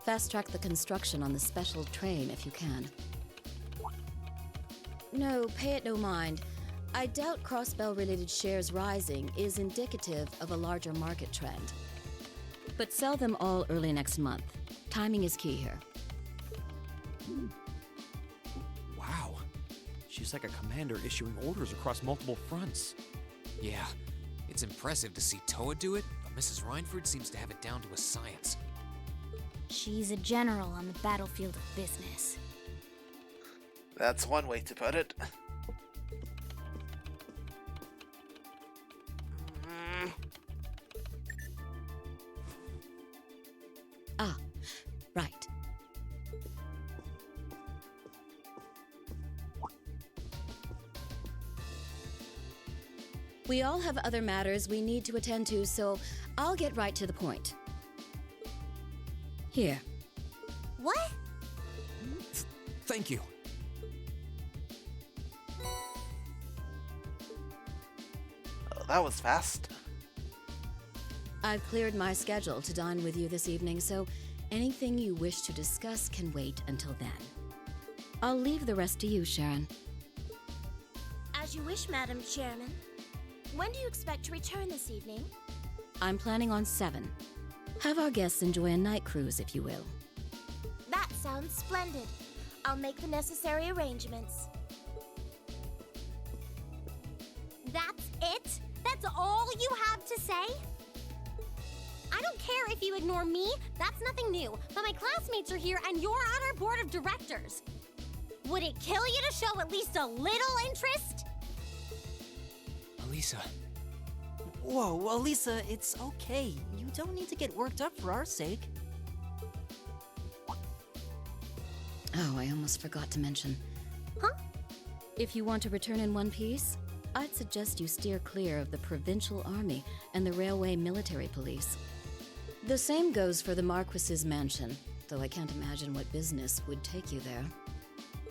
Speaker 6: Fast-track the construction on the special train if you can. No, pay it no mind. I doubt Crossbell-related shares rising is indicative of a larger market trend. But sell them all early next month. Timing is key here.
Speaker 2: Wow. She's like a commander issuing orders across multiple fronts. Yeah, it's impressive to see Toa do it, but Mrs. Reinford seems to have it down to a science.
Speaker 10: She's a general on the battlefield of business.
Speaker 1: That's one way to put it.
Speaker 6: Ah, right. We all have other matters we need to attend to, so I'll get right to the point. Here.
Speaker 10: What?
Speaker 2: Thank you.
Speaker 1: Oh, that was fast.
Speaker 6: I've cleared my schedule to dine with you this evening, so anything you wish to discuss can wait until then. I'll leave the rest to you, Sharon.
Speaker 10: As you wish, Madam Chairman. When do you expect to return this evening?
Speaker 6: I'm planning on 7. Have our guests enjoy a night cruise, if you will.
Speaker 10: That sounds splendid. I'll make the necessary arrangements.
Speaker 11: That's it? That's all you have to say? I don't care if you ignore me, that's nothing new, but my classmates are here and you're on our board of directors. Would it kill you to show at least a little interest?
Speaker 2: Elisa.
Speaker 12: Whoa, Elisa, it's okay. You don't need to get worked up for our sake.
Speaker 6: Oh, I almost forgot to mention.
Speaker 11: Huh?
Speaker 6: If you want to return in one piece, I'd suggest you steer clear of the Provincial Army and the Railway Military Police. The same goes for the Marquis's mansion, though I can't imagine what business would take you there.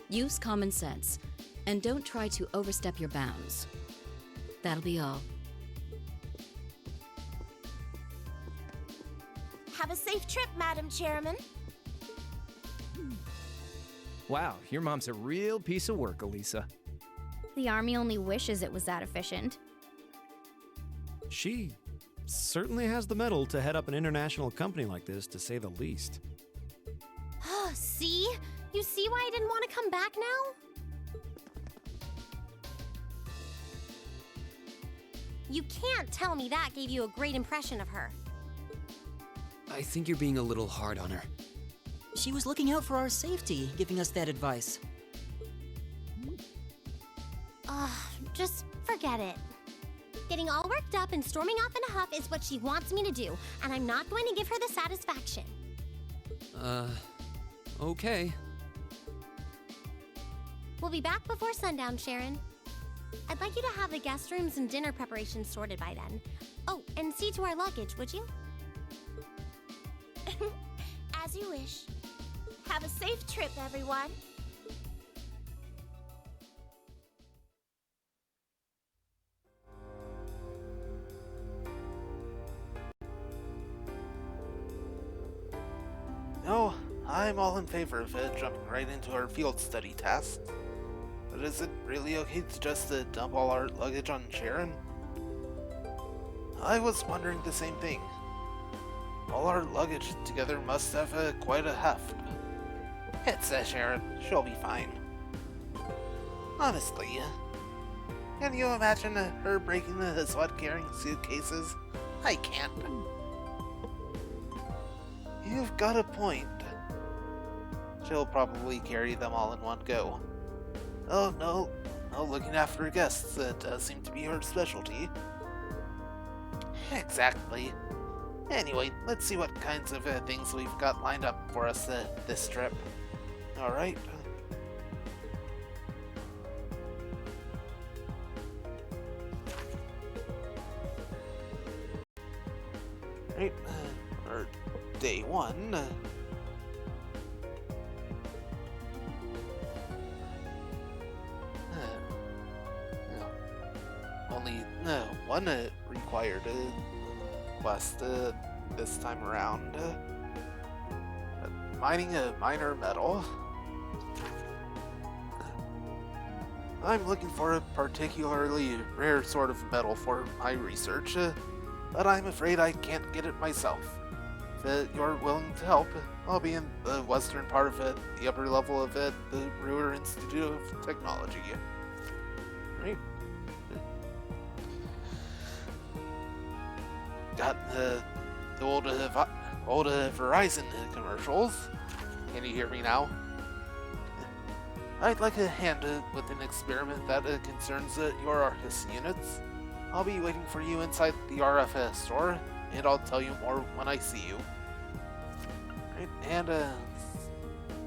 Speaker 6: Use common sense, and don't try to overstep your bounds. That'll be all.
Speaker 10: Have a safe trip, Madam Chairman.
Speaker 5: Wow, your mom's a real piece of work, Elisa.
Speaker 11: The Army only wishes it was that efficient.
Speaker 4: She certainly has the mettle to head up an international company like this, to say the least.
Speaker 11: See? You see why I didn't want to come back now? You can't tell me that gave you a great impression of her.
Speaker 2: I think you're being a little hard on her.
Speaker 12: She was looking out for our safety, giving us that advice.
Speaker 11: Just forget it. Getting all worked up and storming off in a huff is what she wants me to do, and I'm not going to give her the satisfaction.
Speaker 2: Okay.
Speaker 11: We'll be back before sundown, Sharon. I'd like you to have the guest rooms and dinner preparations sorted by then. Oh, and see to our luggage, would you?
Speaker 10: As you wish. Have a safe trip, everyone.
Speaker 1: No, I'm all in favor of jumping right into our field study tasks. But is it really okay to just dump all our luggage on Sharon? I was wondering the same thing. All our luggage together must have quite a heft. It's Sharon. She'll be fine. Honestly, can you imagine her breaking the sweat-carrying suitcases? I can't. You've got a point. She'll probably carry them all in one go. Oh no, looking after guests does seem to be her specialty. Exactly. Anyway, let's see what kinds of things we've got lined up for us this trip. Alright. Right, or day 1. only one required quest this time around. Mining a minor metal. I'm looking for a particularly rare sort of metal for my research, but I'm afraid I can't get it myself. If you're willing to help, I'll be in the western part of the upper level of the Ruhr Institute of Technology. Right? Got the old Verizon commercials. Can you hear me now? I'd like a hand with an experiment that concerns your Arcus units. I'll be waiting for you inside the RFS store, and I'll tell you more when I see you. Right, and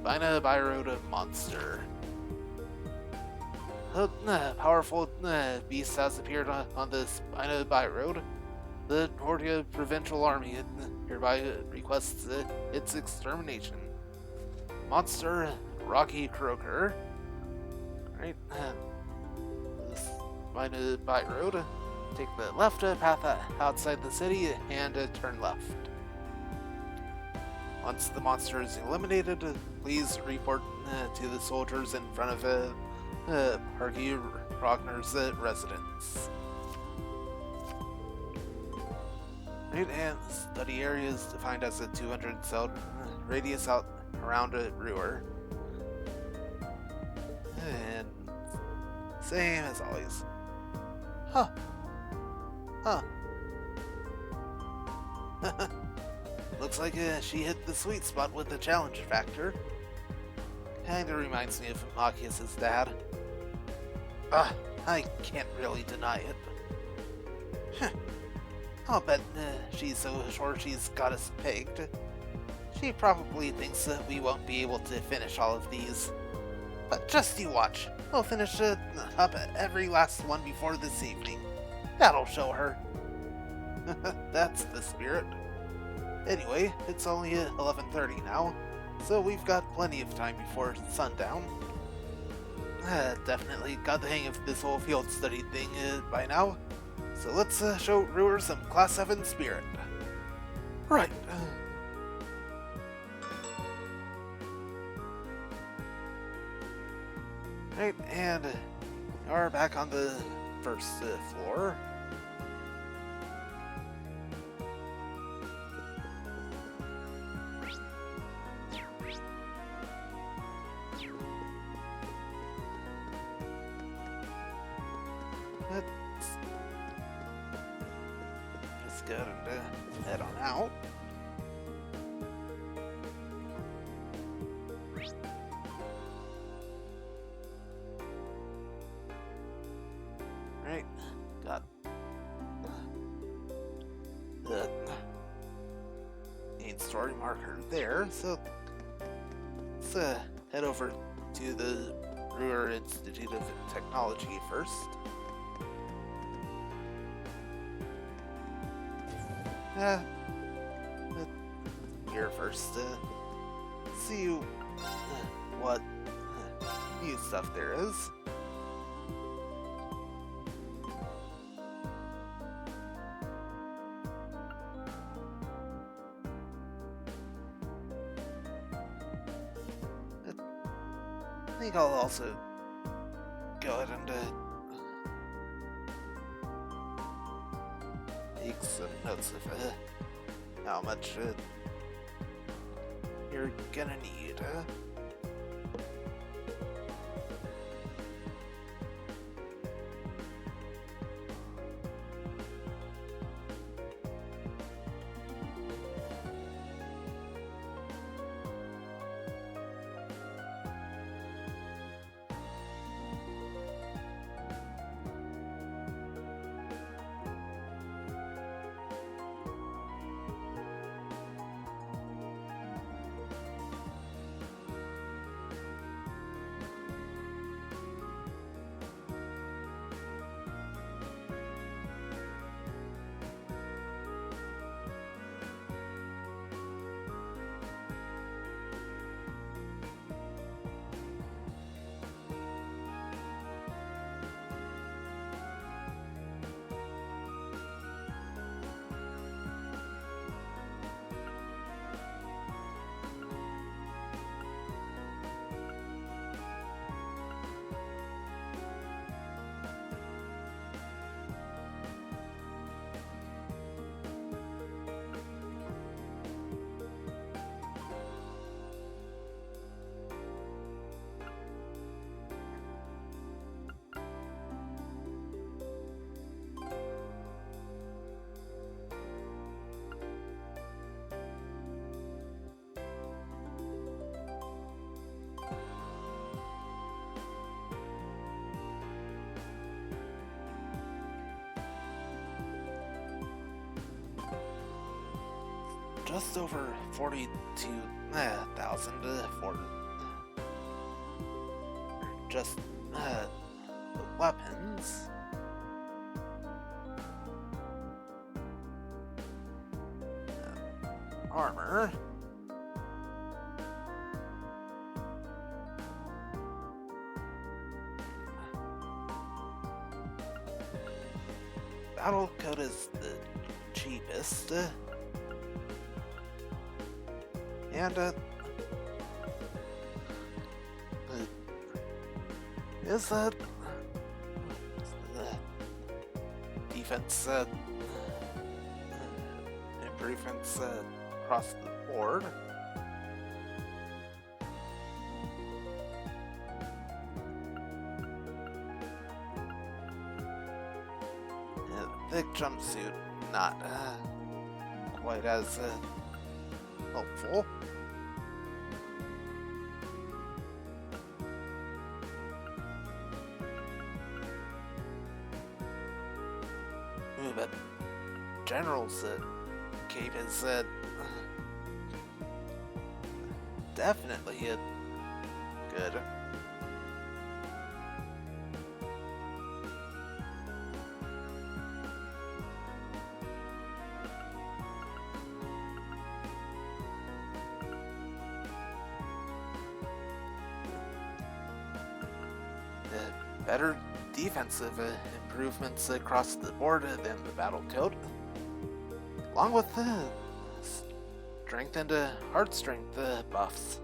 Speaker 1: find a Byroad monster. A powerful beast has appeared on this Byroad. The Nordia Provincial Army hereby requests its extermination. Monster Rocky Croaker. Right, this Byroad. Take the left path outside the city and turn left. Once the monster is eliminated, please report to the soldiers in front of Harky Rockner's residence. Right, and study area is defined as a 200 cell radius out around Ruhr. And same as always. Huh. Looks like she hit the sweet spot with the challenge factor. Kinda reminds me of Machias's dad. I can't really deny it. I'll bet she's so sure she's got us pegged. She probably thinks that we won't be able to finish all of these. But just you watch. We'll finish up every last one before this evening. That'll show her. That's the spirit. Anyway, it's only 11:30 now, so we've got plenty of time before sundown. Definitely got the hang of this whole field study thing by now, so let's show Ruhr some Class 7 spirit. Right. Right, and we're back on the first floor. Let's go and head on out. Right, got the main story marker there, so let's head over to the Ruhr Institute of Technology first. Here first, see what new stuff there is. I think I'll also go ahead and take some notes of how much you're gonna need. just over 42,000 for just the weapons. Armor. Battle coat is the cheapest. And is the defense improvements across the board. Thick jumpsuit, not quite as helpful. Ooh, but General's cape is definitely good. Better defensive improvements across the board than the battle code, along with strength and heart strength buffs.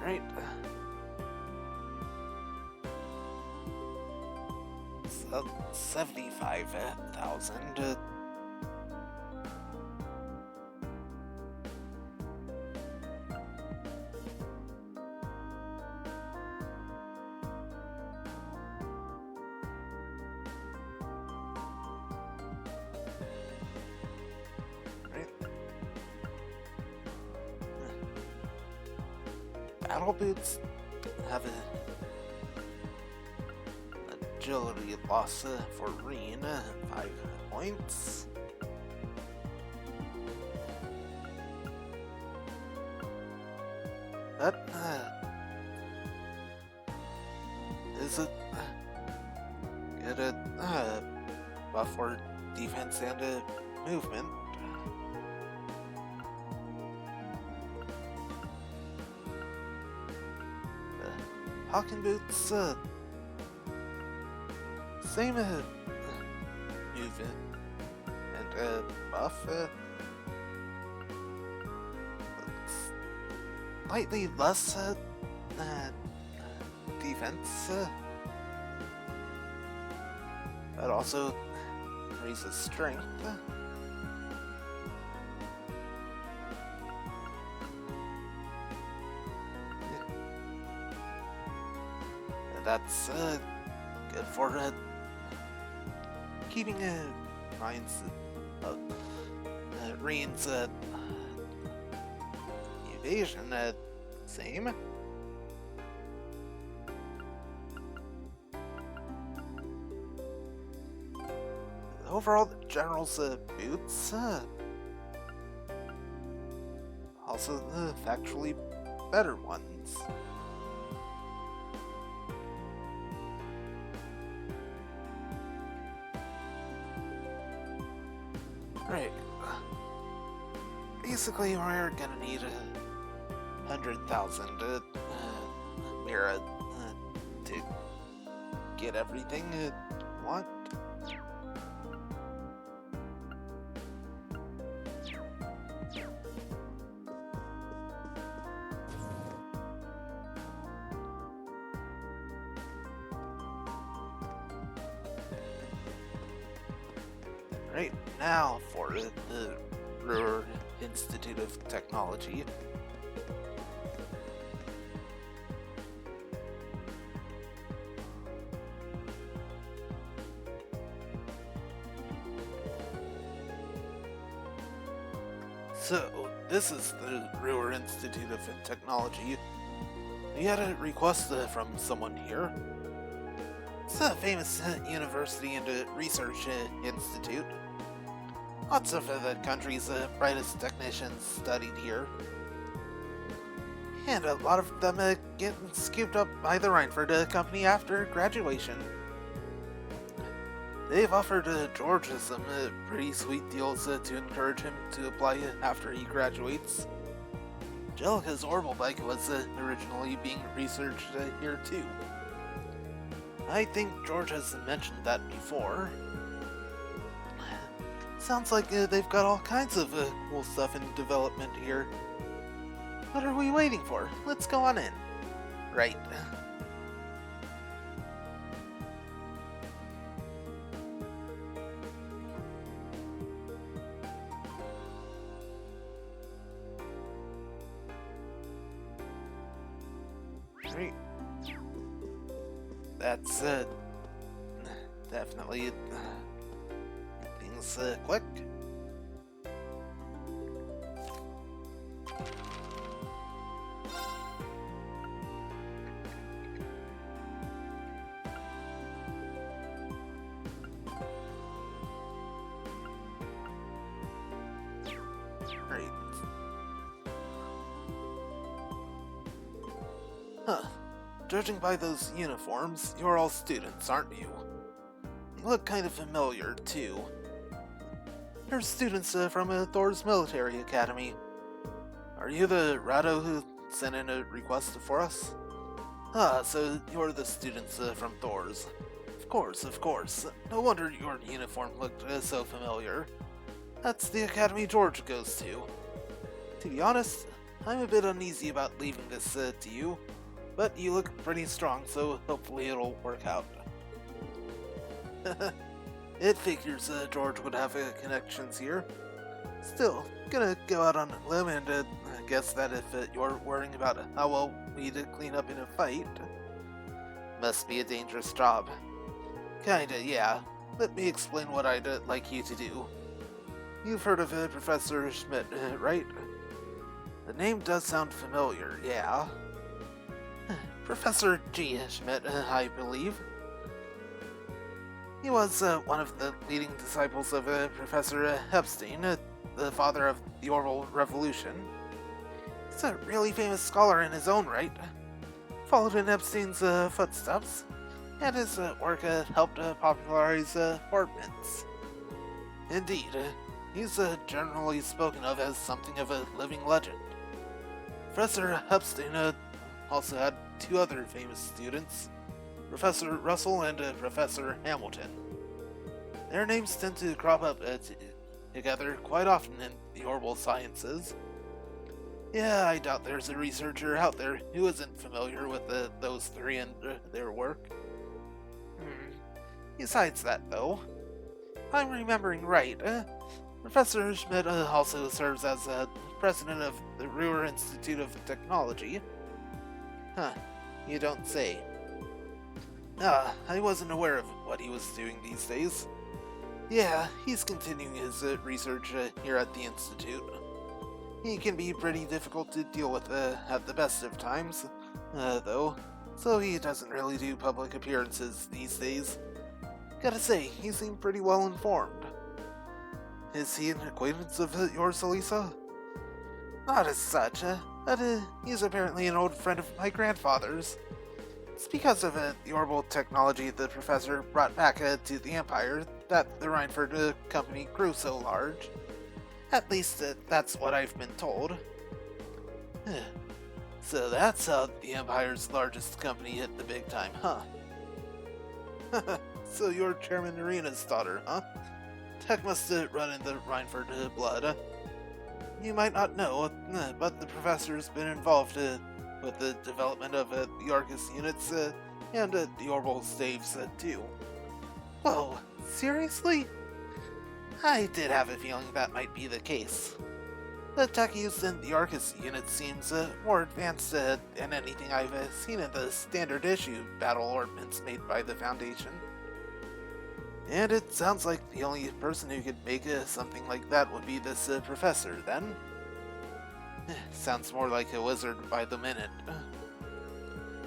Speaker 1: Right. So 75,000. Battle boots have an agility loss for Reen, 5 points. That is a good buff for defense and movement. Hawking boots, same movement and buff, slightly less defense, but also raises strength. That's good for keeping minds Reen's evasion same. Overall, the General's boots also the factually better ones. Right. Basically, we're gonna need 100,000 Mira to get everything we want. Right now for the Ruhr Institute of Technology. So, this is the Ruhr Institute of Technology. We had a request from someone here. It's a famous university and research institute. Lots of the country's brightest technicians studied here. And a lot of them getting scooped up by the Reinford company after graduation. They've offered George some pretty sweet deals to encourage him to apply after he graduates. Jellica's orbital bike was originally being researched here too. I think George has mentioned that before. Sounds like they've got all kinds of cool stuff in development here. What are we waiting for? Let's go on in. Right. Right. That's definitely things quick. Right. Huh. Judging by those uniforms, you're all students, aren't you? You look kind of familiar, too. You're students from Thor's military academy. Are you the Rado who sent in a request for us? Ah, so you're the students from Thor's. Of course. No wonder your uniform looked so familiar. That's the academy George goes to. To be honest, I'm a bit uneasy about leaving this to you. But you look pretty strong, so hopefully it'll work out. It figures George would have connections here. Still, gonna go out on a limb and guess that if you're worrying about how well we'd clean up in a fight, must be a dangerous job. Kinda, yeah. Let me explain what I'd like you to do. You've heard of Professor Schmidt, right? The name does sound familiar, yeah. Professor G. Schmidt, I believe. He was one of the leading disciples of Professor Epstein, the father of the Orbital Revolution. He's a really famous scholar in his own right. Followed in Epstein's footsteps, and his work helped popularize orbits. Indeed, he's generally spoken of as something of a living legend. Professor Epstein also had two other famous students, Professor Russell and Professor Hamilton. Their names tend to crop up together quite often in the orbital sciences. Yeah, I doubt there's a researcher out there who isn't familiar with those three and their work. Besides that, though, if I'm remembering right, Professor Schmidt also serves as president of the Ruhr Institute of Technology. Huh, you don't say. I wasn't aware of what he was doing these days. Yeah, he's continuing his research here at the Institute. He can be pretty difficult to deal with at the best of times, though, so he doesn't really do public appearances these days. Gotta say, he seemed pretty well informed. Is he an acquaintance of yours, Elisa? Not as such, but he's apparently an old friend of my grandfather's. It's because of the orbital technology the professor brought back to the Empire that the Reinford company grew so large. At least, that's what I've been told. So that's how the Empire's largest company hit the big time, huh? So you're Chairman Arena's daughter, huh? Tech must run in the Reinford blood. You might not know, but the professor's been involved with the development of the Arcus units and the orbital staves too. Whoa, seriously? I did have a feeling that might be the case. The tech used in the Arcus unit seems more advanced than anything I've seen in the standard issue battle ordnance made by the Foundation. And it sounds like the only person who could make something like that would be this professor, then? Sounds more like a wizard by the minute.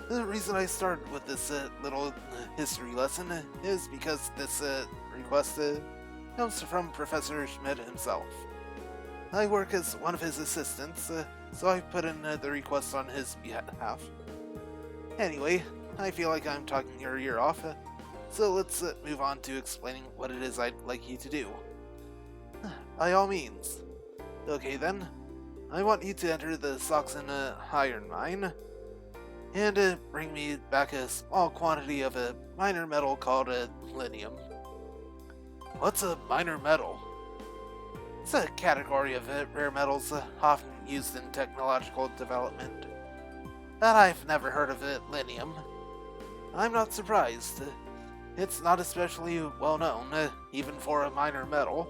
Speaker 1: The reason I started with this little history lesson is because this request comes from Professor Schmidt himself. I work as one of his assistants, so I put in the request on his behalf. Anyway, I feel like I'm talking your ear off, so let's move on to explaining what it is I'd like you to do. By all means. Okay then, I want you to enter the Saxon iron mine, and bring me back a small quantity of a minor metal called linium. What's a minor metal? It's a category of rare metals often used in technological development. But I've never heard of linium. I'm not surprised. It's not especially well known, even for a minor metal.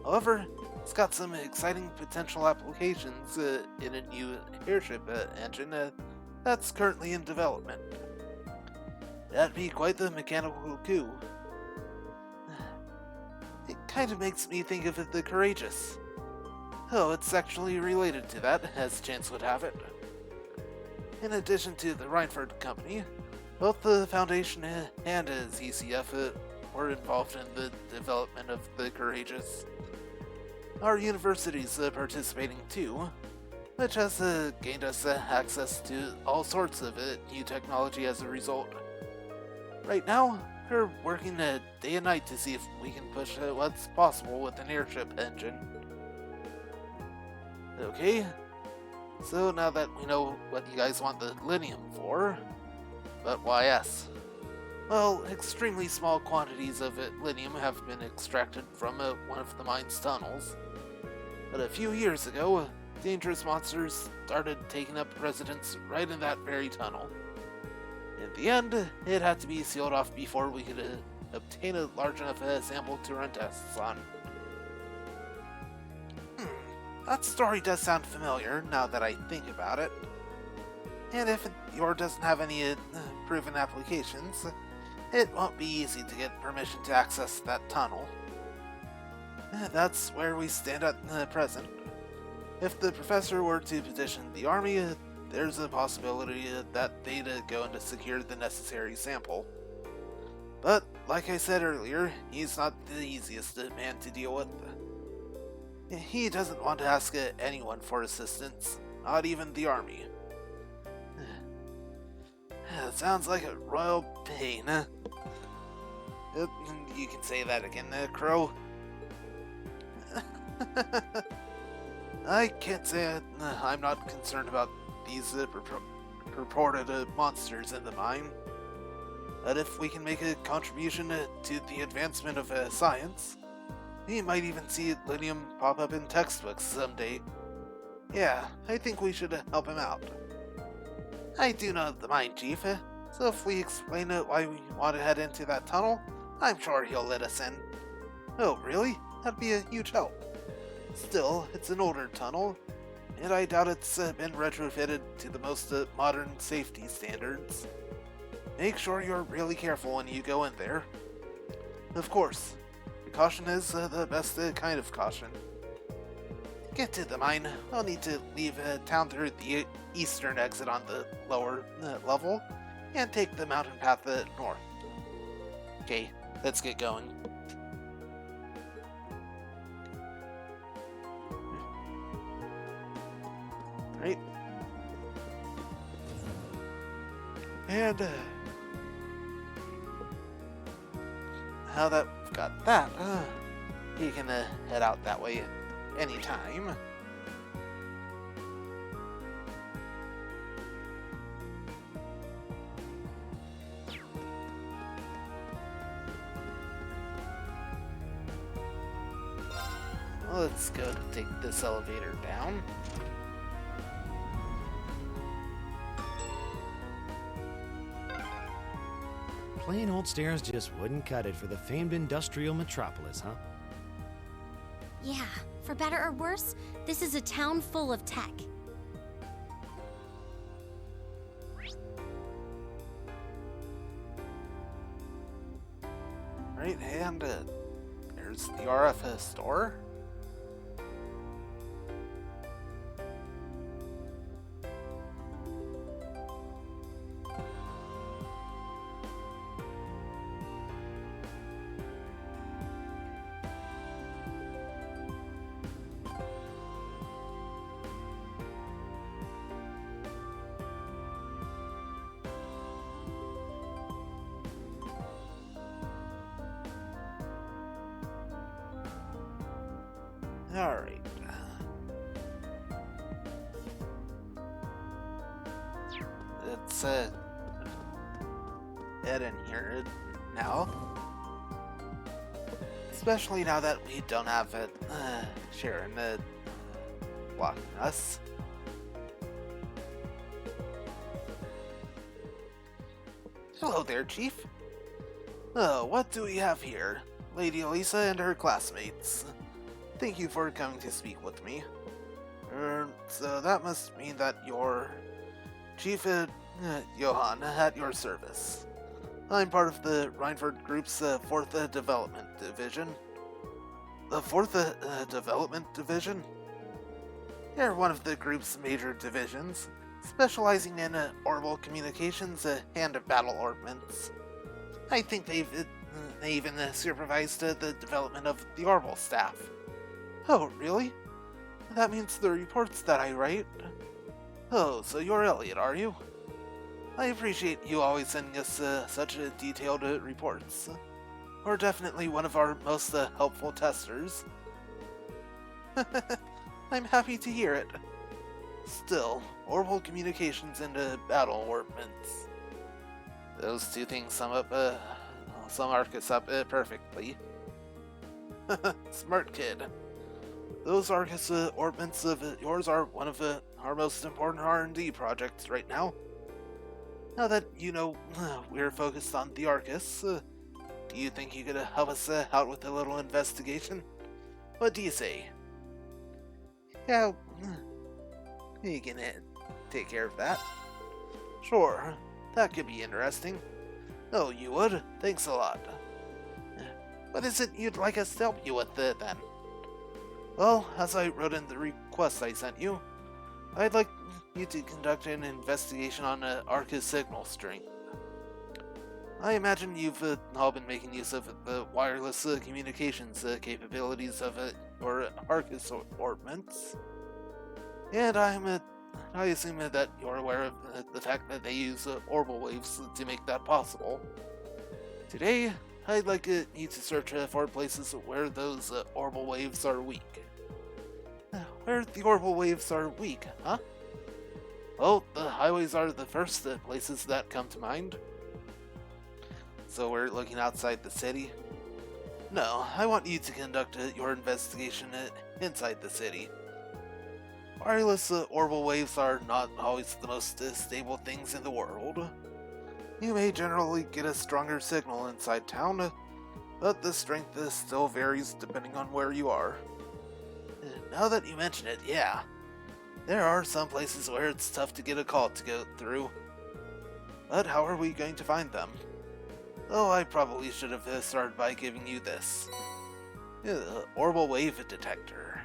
Speaker 1: However, it's got some exciting potential applications in a new airship engine that's currently in development. That'd be quite the mechanical coup. It kind of makes me think of the Courageous. Oh, it's actually related to that, as chance would have it. In addition to the Reinford Company, both the Foundation and ZCF were involved in the development of the Courageous. Our university's participating too, which has gained us access to all sorts of new technology as a result. Right now, we're working day and night to see if we can push what's possible with an airship engine. Okay, so now that we know what you guys want the linium for, but why S? Well, extremely small quantities of linium have been extracted from one of the mine's tunnels. But a few years ago, dangerous monsters started taking up residence right in that very tunnel. In the end, it had to be sealed off before we could obtain a large enough sample to run tests on. That story does sound familiar, now that I think about it. And if yours doesn't have any proven applications, it won't be easy to get permission to access that tunnel. That's where we stand at present. If the professor were to petition the army, there's a possibility that they'd go in to secure the necessary sample. But, like I said earlier, he's not the easiest man to deal with. He doesn't want to ask anyone for assistance, not even the army. Sounds like a royal pain. You can say that again, Crow. I can't say I'm not concerned about these purported monsters in the mine. But if we can make a contribution to the advancement of science, we might even see linium pop up in textbooks someday. Yeah, I think we should help him out. I do know the mine chief, so if we explain why we want to head into that tunnel, I'm sure he'll let us in. Oh, really? That'd be a huge help. Still, it's an older tunnel, and I doubt it's been retrofitted to the most modern safety standards. Make sure you're really careful when you go in there. Of course, caution is the best kind of caution. To get to the mine, we'll need to leave town through the eastern exit on the lower level, and take the mountain path north. Okay, let's get going. Right. And now that we've got that, you can head out that way anytime. Let's go take this elevator down.
Speaker 13: Plain old stairs just wouldn't cut it for the famed industrial metropolis, huh?
Speaker 11: Yeah, for better or worse, this is a town full of tech.
Speaker 1: Right, and there's the RF store. Alright. Let's head in here now. Especially now that we don't have Sharon blocking us. Hello there, Chief. What do we have here? Lady Elisa and her classmates. Thank you for coming to speak with me. So that must mean that you're Chief Johann at your service. I'm part of the Reinford Group's 4th Development Division. The 4th Development Division? You're one of the group's major divisions, specializing in orbital communications and battle ordnance. I think they even supervised the development of the orbital staff. Oh, really? That means the reports that I write. Oh, so you're Elliot, are you? I appreciate you always sending us such detailed reports. You're definitely one of our most helpful testers. I'm happy to hear it. Still, orbital communications and battle ordnance. Those two things sum Arcus up perfectly. Smart kid. Those Arcus ordnance of yours are one of our most important R&D projects right now. Now that you know we're focused on the Arcus, do you think you could help us out with a little investigation? What do you say? Yeah, you can take care of that. Sure, that could be interesting. Oh, you would? Thanks a lot. What is it you'd like us to help you with then? Well, as I wrote in the request I sent you, I'd like you to conduct an investigation on Arcus signal strength. I imagine you've all been making use of the wireless communications capabilities of your Arcus ordnance. And I assume that you're aware of the fact that they use orbital waves to make that possible. Today, I'd like you to search for places where those orbital waves are weak. Where the orbital waves are weak, huh? Well, the highways are the first places that come to mind. So we're looking outside the city? No, I want you to conduct your investigation inside the city. Wireless orbital waves are not always the most stable things in the world. You may generally get a stronger signal inside town, but the strength still varies depending on where you are. Now that you mention it, yeah. There are some places where it's tough to get a call to go through. But how are we going to find them? Oh, I probably should have started by giving you this. Orbital wave detector.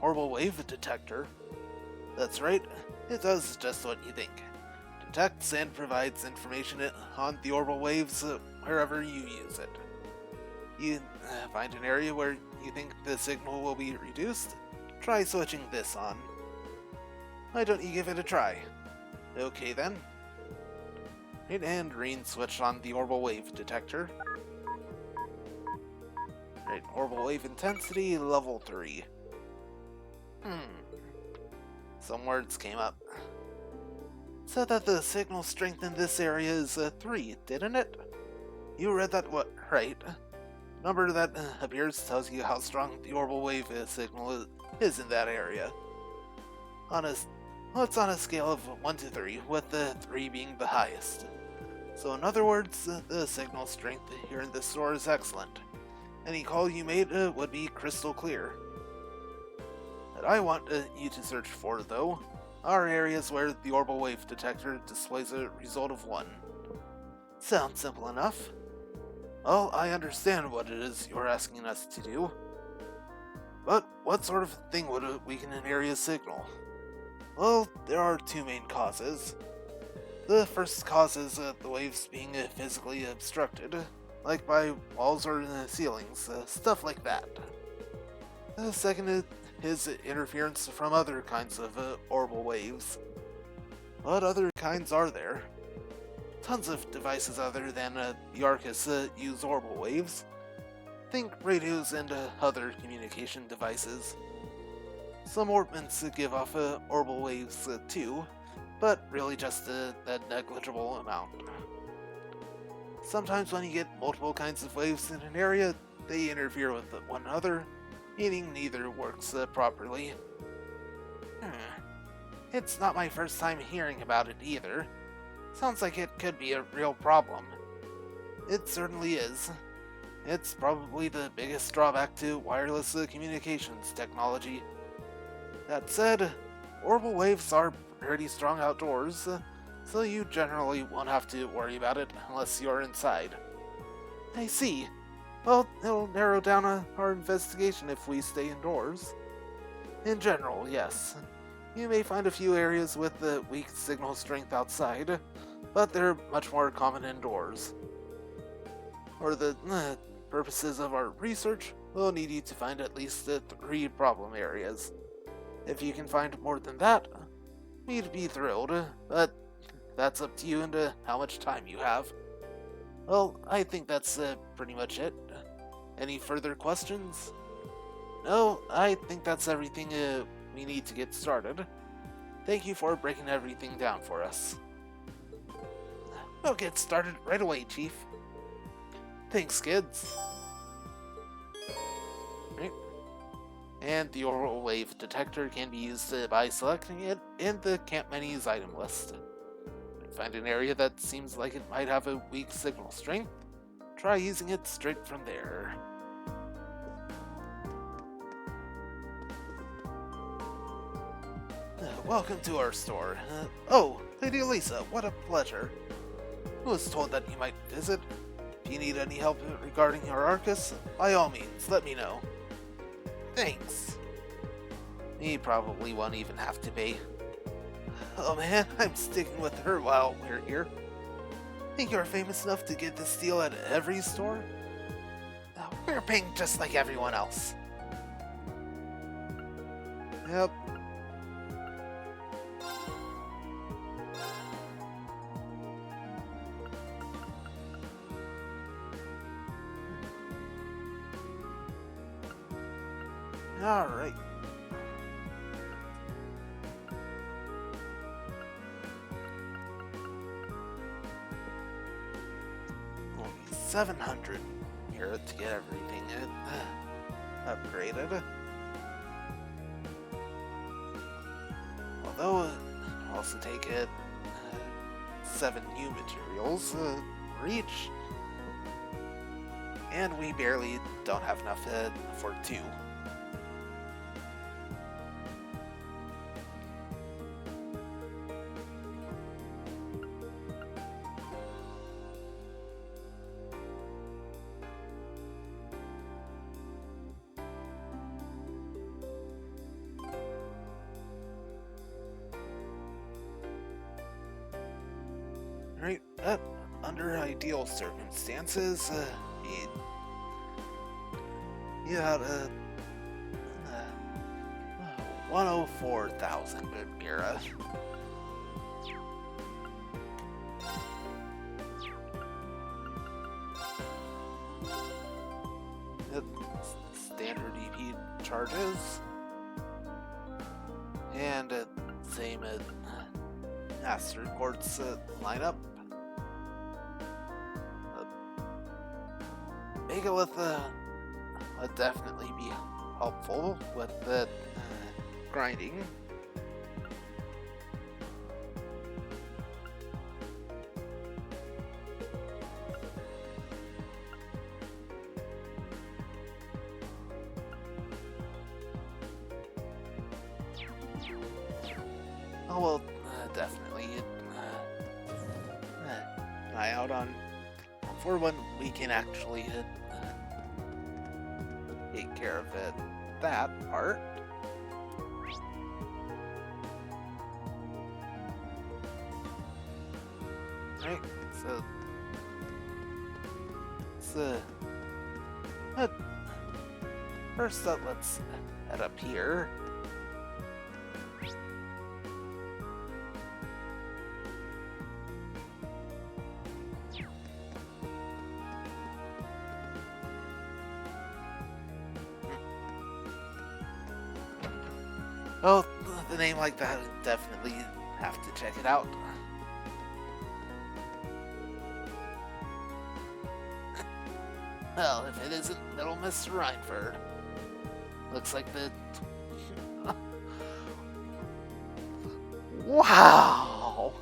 Speaker 1: Orbital wave detector? That's right, it does just what you think. Detects and provides information on the orbital waves wherever you use it. You find an area where you think the signal will be reduced? Try switching this on. Why don't you give it a try? Okay then. Right, and Reen switched on the orbital wave detector. Right, orbital wave intensity level 3. Some words came up. Said that the signal strength in this area is 3, didn't it? You read that right? The number that appears tells you how strong the orbital wave signal is in that area. It's on a scale of 1 to 3, with 3 being the highest. So in other words, the signal strength here in this store is excellent. Any call you made would be crystal clear. What I want you to search for, though, are areas where the orbital wave detector displays a result of 1. Sounds simple enough. Well, I understand what it is you're asking us to do. But what sort of thing would weaken an area's signal? Well, there are two main causes. The first cause is the waves being physically obstructed, like by walls or ceilings, stuff like that. The second is interference from other kinds of orbital waves. What other kinds are there? Tons of devices other than the Arcus use orbital waves. Think radios and other communication devices. Some orbments give off orbital waves too, but really just a negligible amount. Sometimes when you get multiple kinds of waves in an area, they interfere with one another, meaning neither works properly. It's not my first time hearing about it either. Sounds like it could be a real problem. It certainly is. It's probably the biggest drawback to wireless communications technology. That said, orbital waves are pretty strong outdoors, so you generally won't have to worry about it unless you're inside. I see. Well, it'll narrow down our investigation if we stay indoors. In general, yes. You may find a few areas with the weak signal strength outside, but they're much more common indoors. For the purposes of our research, we'll need you to find at least 3 problem areas. If you can find more than that, we'd be thrilled, but that's up to you and how much time you have. Well, I think that's pretty much it. Any further questions? No, I think that's everything we need to get started. Thank you for breaking everything down for us. We'll get started right away, Chief. Thanks, kids. Right. And the orbital wave detector can be used by selecting it in the camp menu's item list. Find an area that seems like it might have a weak signal strength, try using it straight from there. Welcome to our store. Oh, Lady Elisa, what a pleasure. I was told that you might visit. If you need any help regarding your Arcus, by all means, let me know. Thanks. You probably won't even have to pay. Oh man, I'm sticking with her while we're here. Think you're famous enough to get this deal at every store? We're paying just like everyone else. Yep. Alright. Only 700 here to get everything upgraded. Although it'll also take 7 new materials for each. And we barely don't have enough for 2. Right, under ideal circumstances, you had 104,000 Mira. Standard EP charges, and same Master Quartz lineup. Megalith would definitely be helpful with the grinding. Oh, well, definitely eye out on for when we can actually take care of that part. Right, so first up, let's head up here. Well, the name like that, definitely have to check it out. Well, if it isn't Little Miss Rhineford. Looks like the... Wow!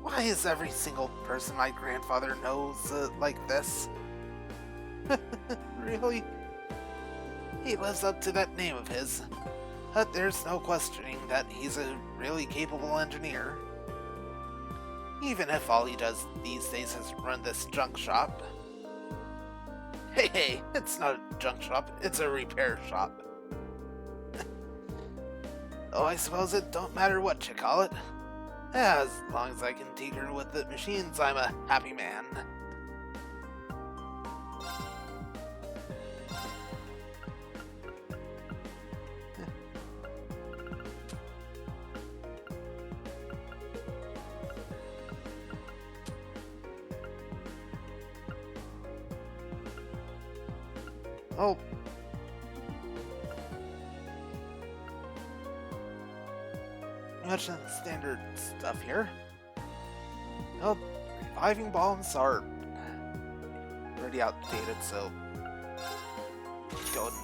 Speaker 1: Why is every single person my grandfather knows like this? Really? He lives up to that name of his. But there's no questioning that he's a really capable engineer. Even if all he does these days is run this junk shop. Hey, it's not a junk shop, it's a repair shop. Oh, I suppose it don't matter what you call it. As long as I can tinker with the machines, I'm a happy man. Oh. Much of the standard stuff here. Well, reviving bombs are already outdated, so go and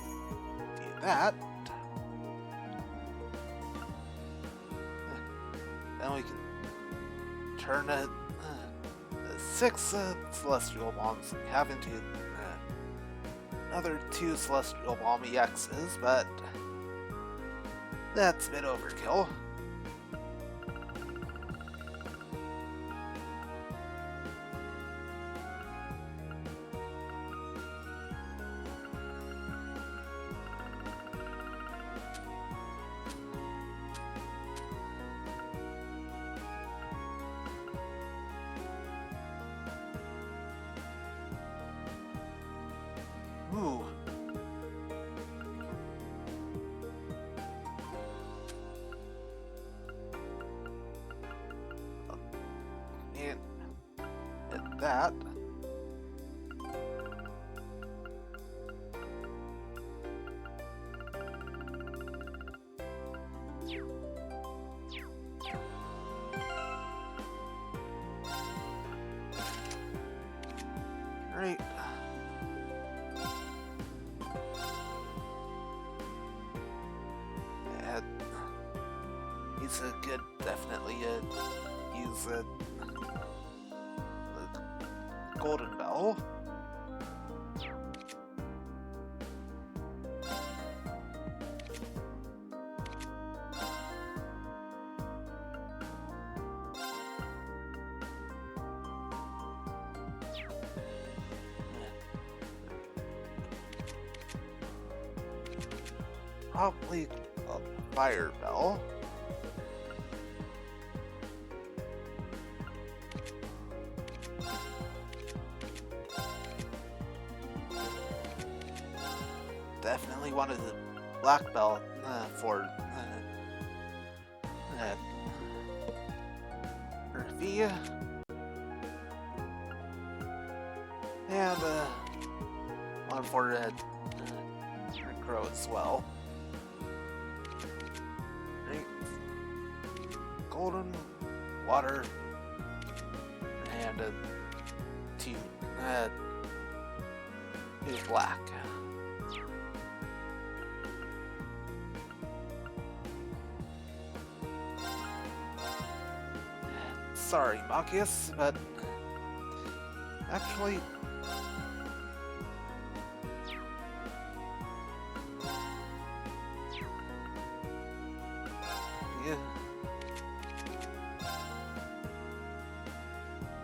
Speaker 1: do that. Then we can turn the 6 celestial bombs we have into another 2 celestial bomb EXs, but that's a bit overkill. Ooh. And that. Right. He's a good, definitely use the golden bell. Probably a fire bell. Definitely wanted the black belt for Earthia. And one for Crow as well. Right. Golden, water, and 2 black. Sorry, Marcus, but Actually, yeah.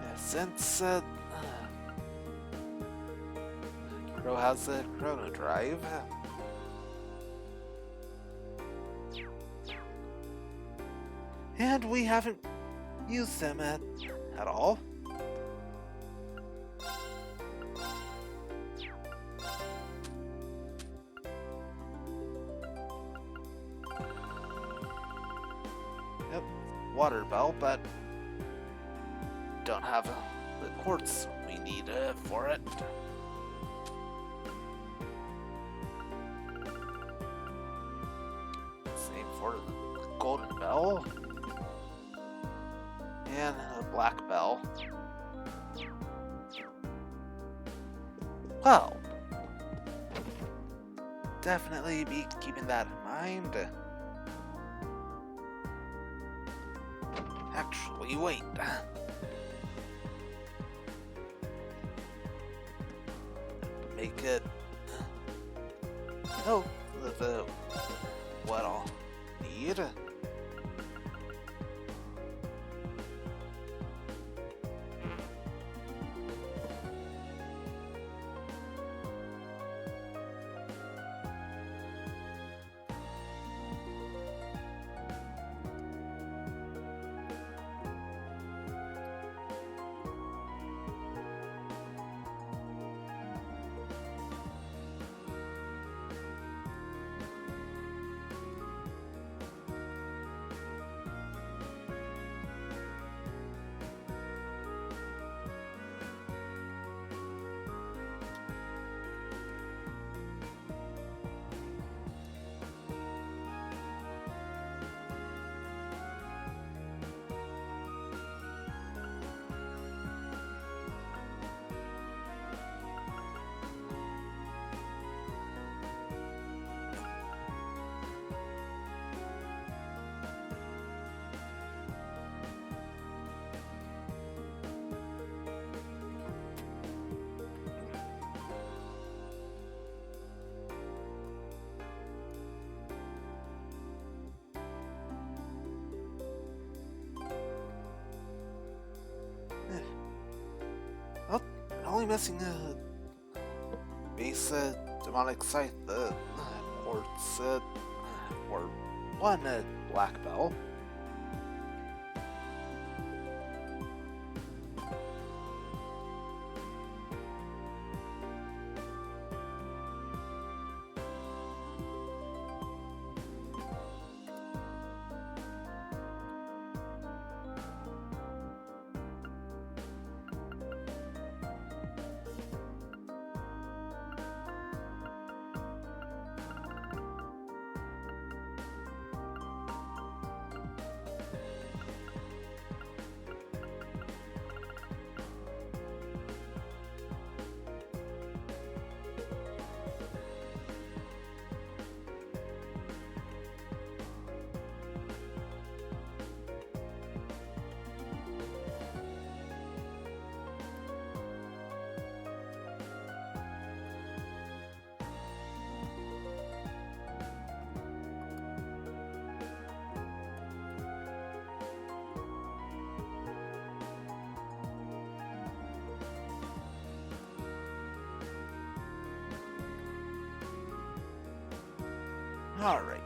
Speaker 1: Yeah, since Crow has a Chrono Drive, and we haven't used them at all. Yep, water bell, but don't have the quartz we need for it. Same for the golden bell and the black bell. Well, definitely be keeping that in mind. Actually, wait. Make it. Oh, the what I'll need. Well, only missing a base demonic scythe, quartz, or one black bell. All right.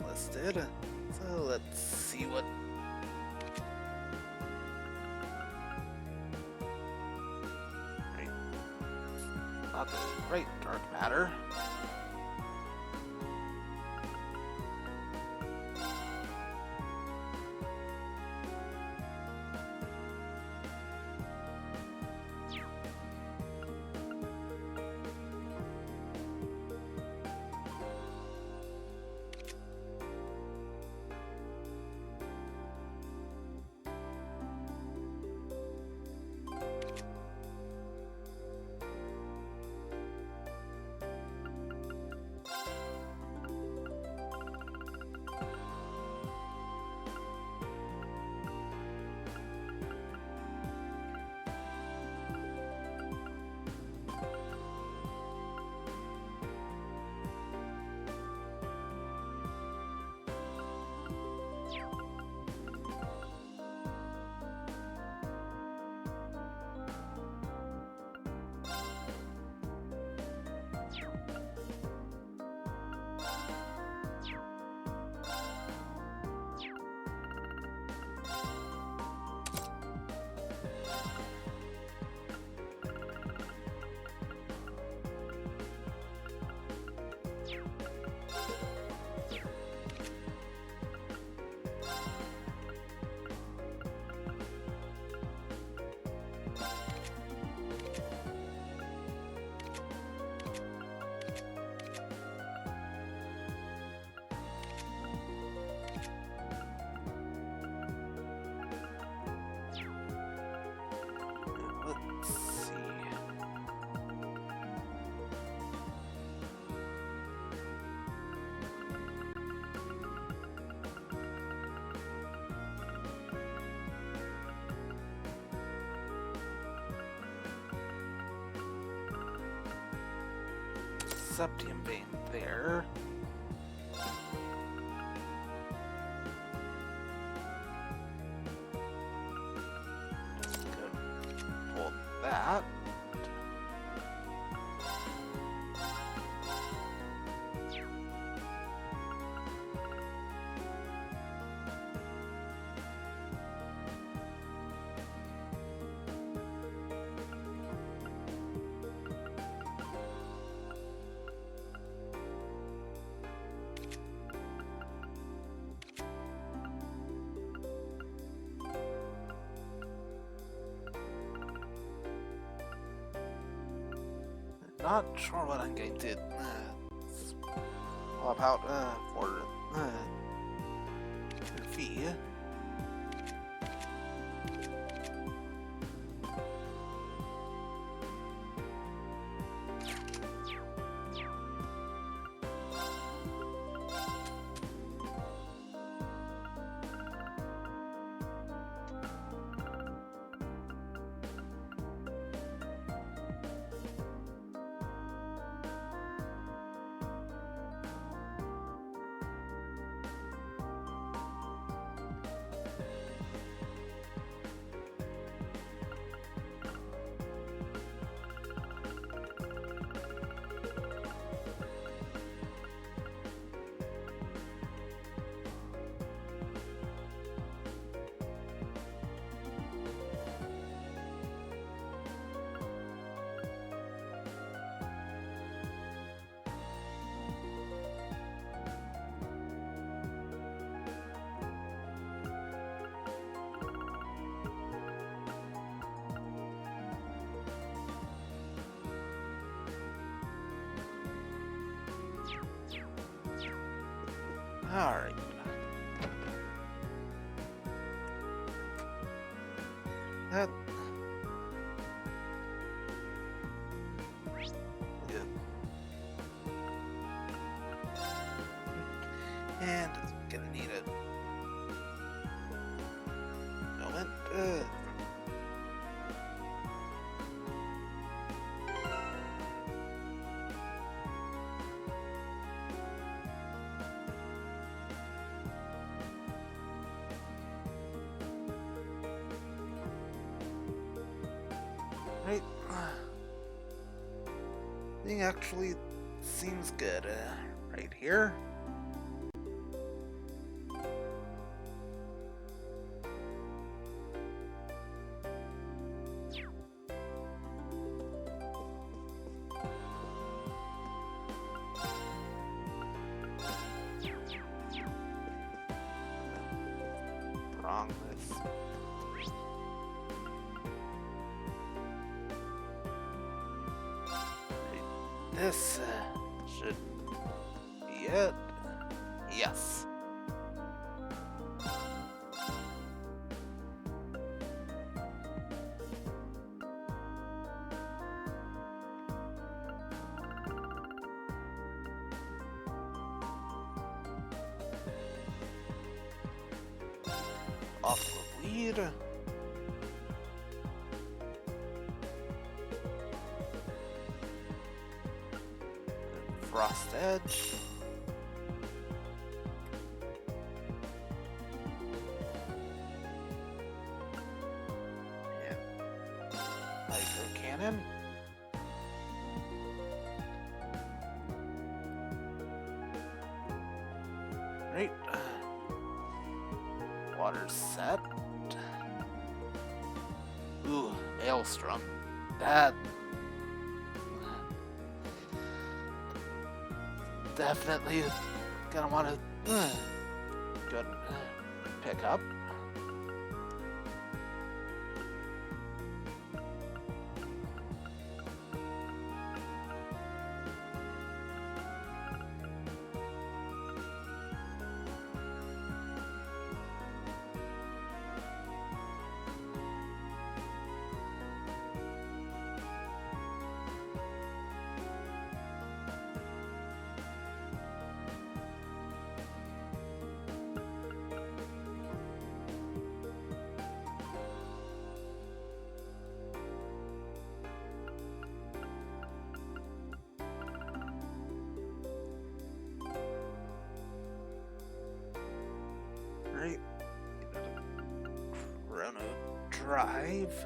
Speaker 1: Listed. So let's see what. Right. Not the right dark matter. septium vein there. Just gonna pull that. Not sure what I'm going to swap out for fee. Alright. That... Good. And gonna need it. Moment. Right. Thing actually seems good. Right here. Wrong this. This should be it. Yes. Off the lead. Frost Edge. Yeah. Hydro Cannon. Right. Water set. Ooh, Maelstrom. That definitely gonna want to go and pick up. don't know, drive?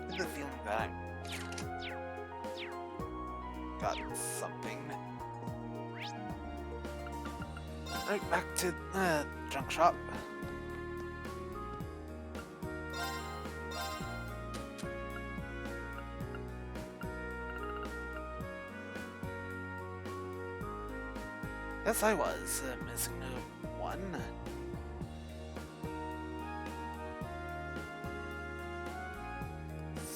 Speaker 1: I have the feeling that I got something. Right back to the junk shop. Yes, I was missing one.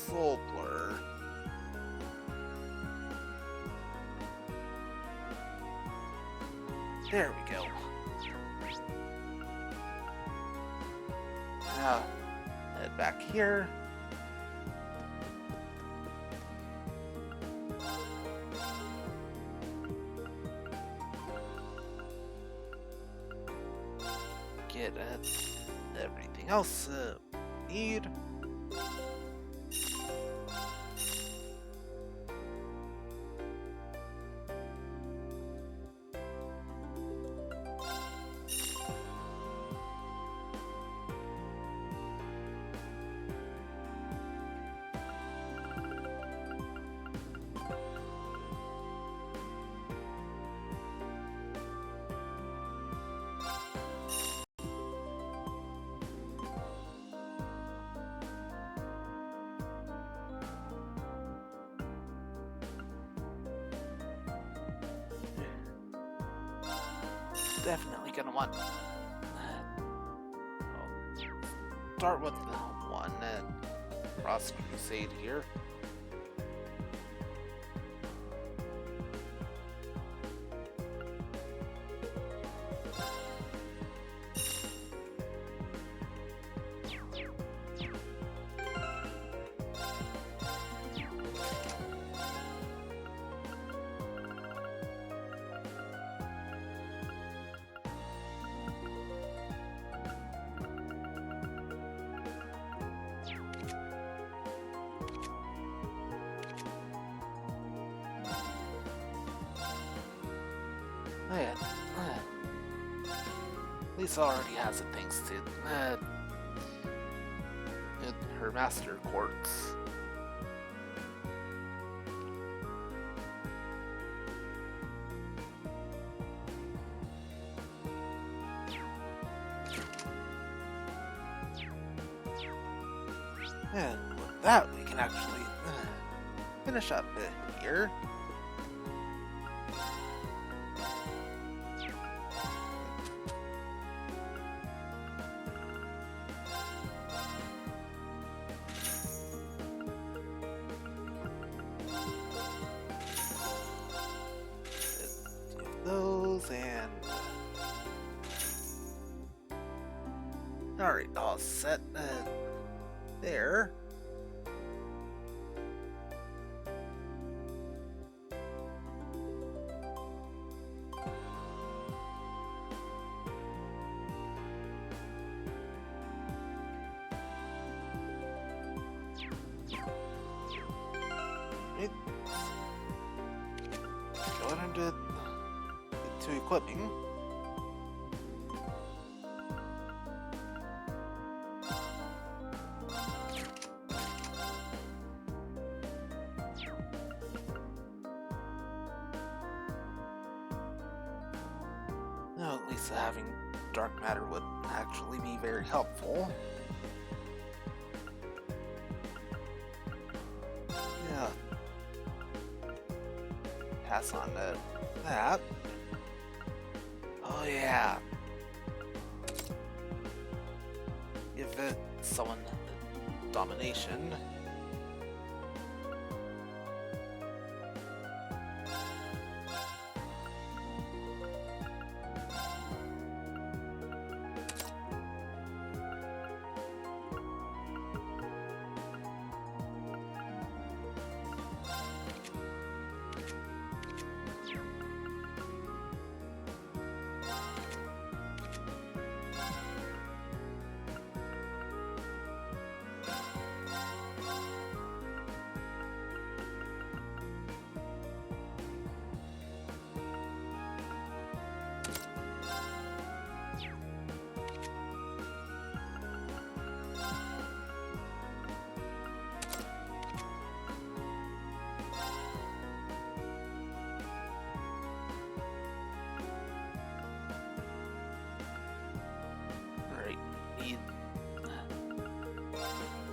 Speaker 1: Soul blur. There we go. Now, head back here. Get everything else need. Definitely gonna want start with the one at Cross Crusade here. Oh yeah. Lisa already has it thanks to her master quartz. And with that, we can actually finish up here. Those and alright, all set there. Right. Go ahead and get to equipping. No, at least having dark matter would actually be very helpful. Yeah. Pass on that. Oh yeah. Give someone domination.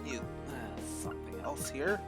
Speaker 1: Need something else here.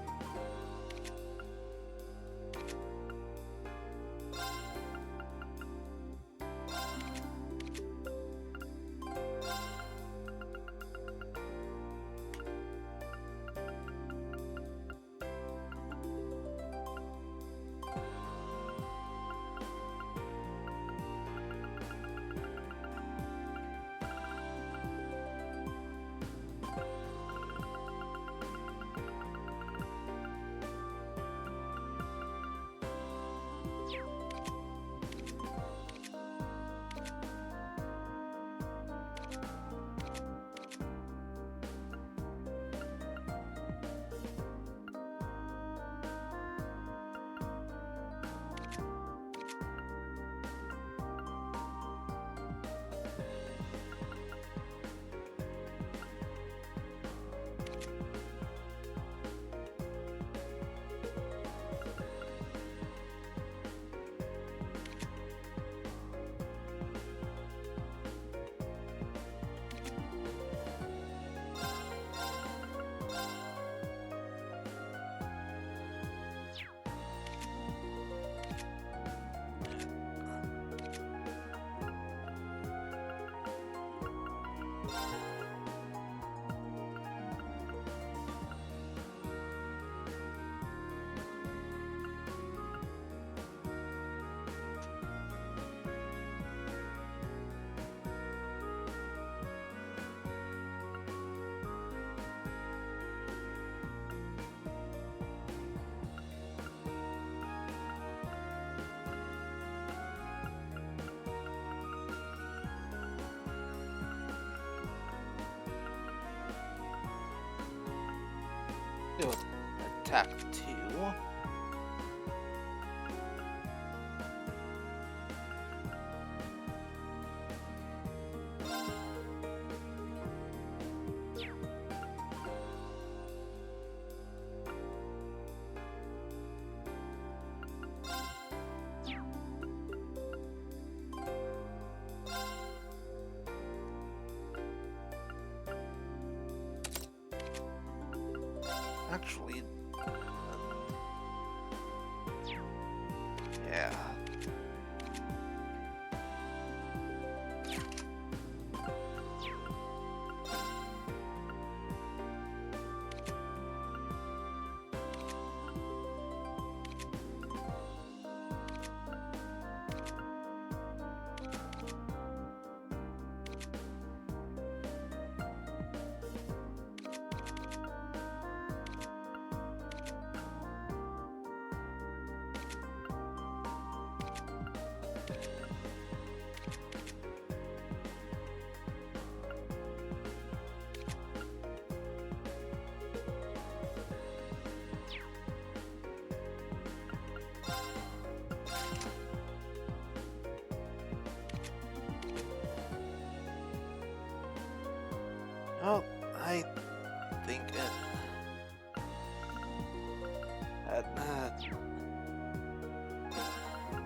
Speaker 1: Do attack 2. Actually, yeah. Well, I think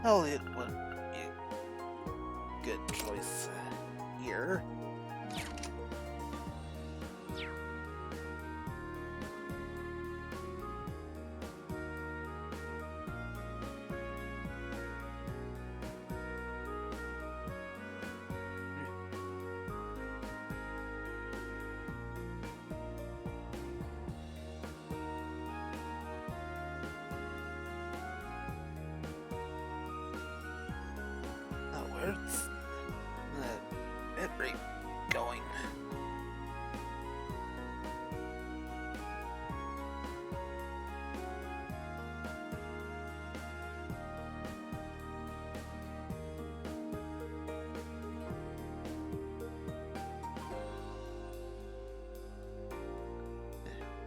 Speaker 1: Elliot would be a good choice here. monster. Where's the bit rate going?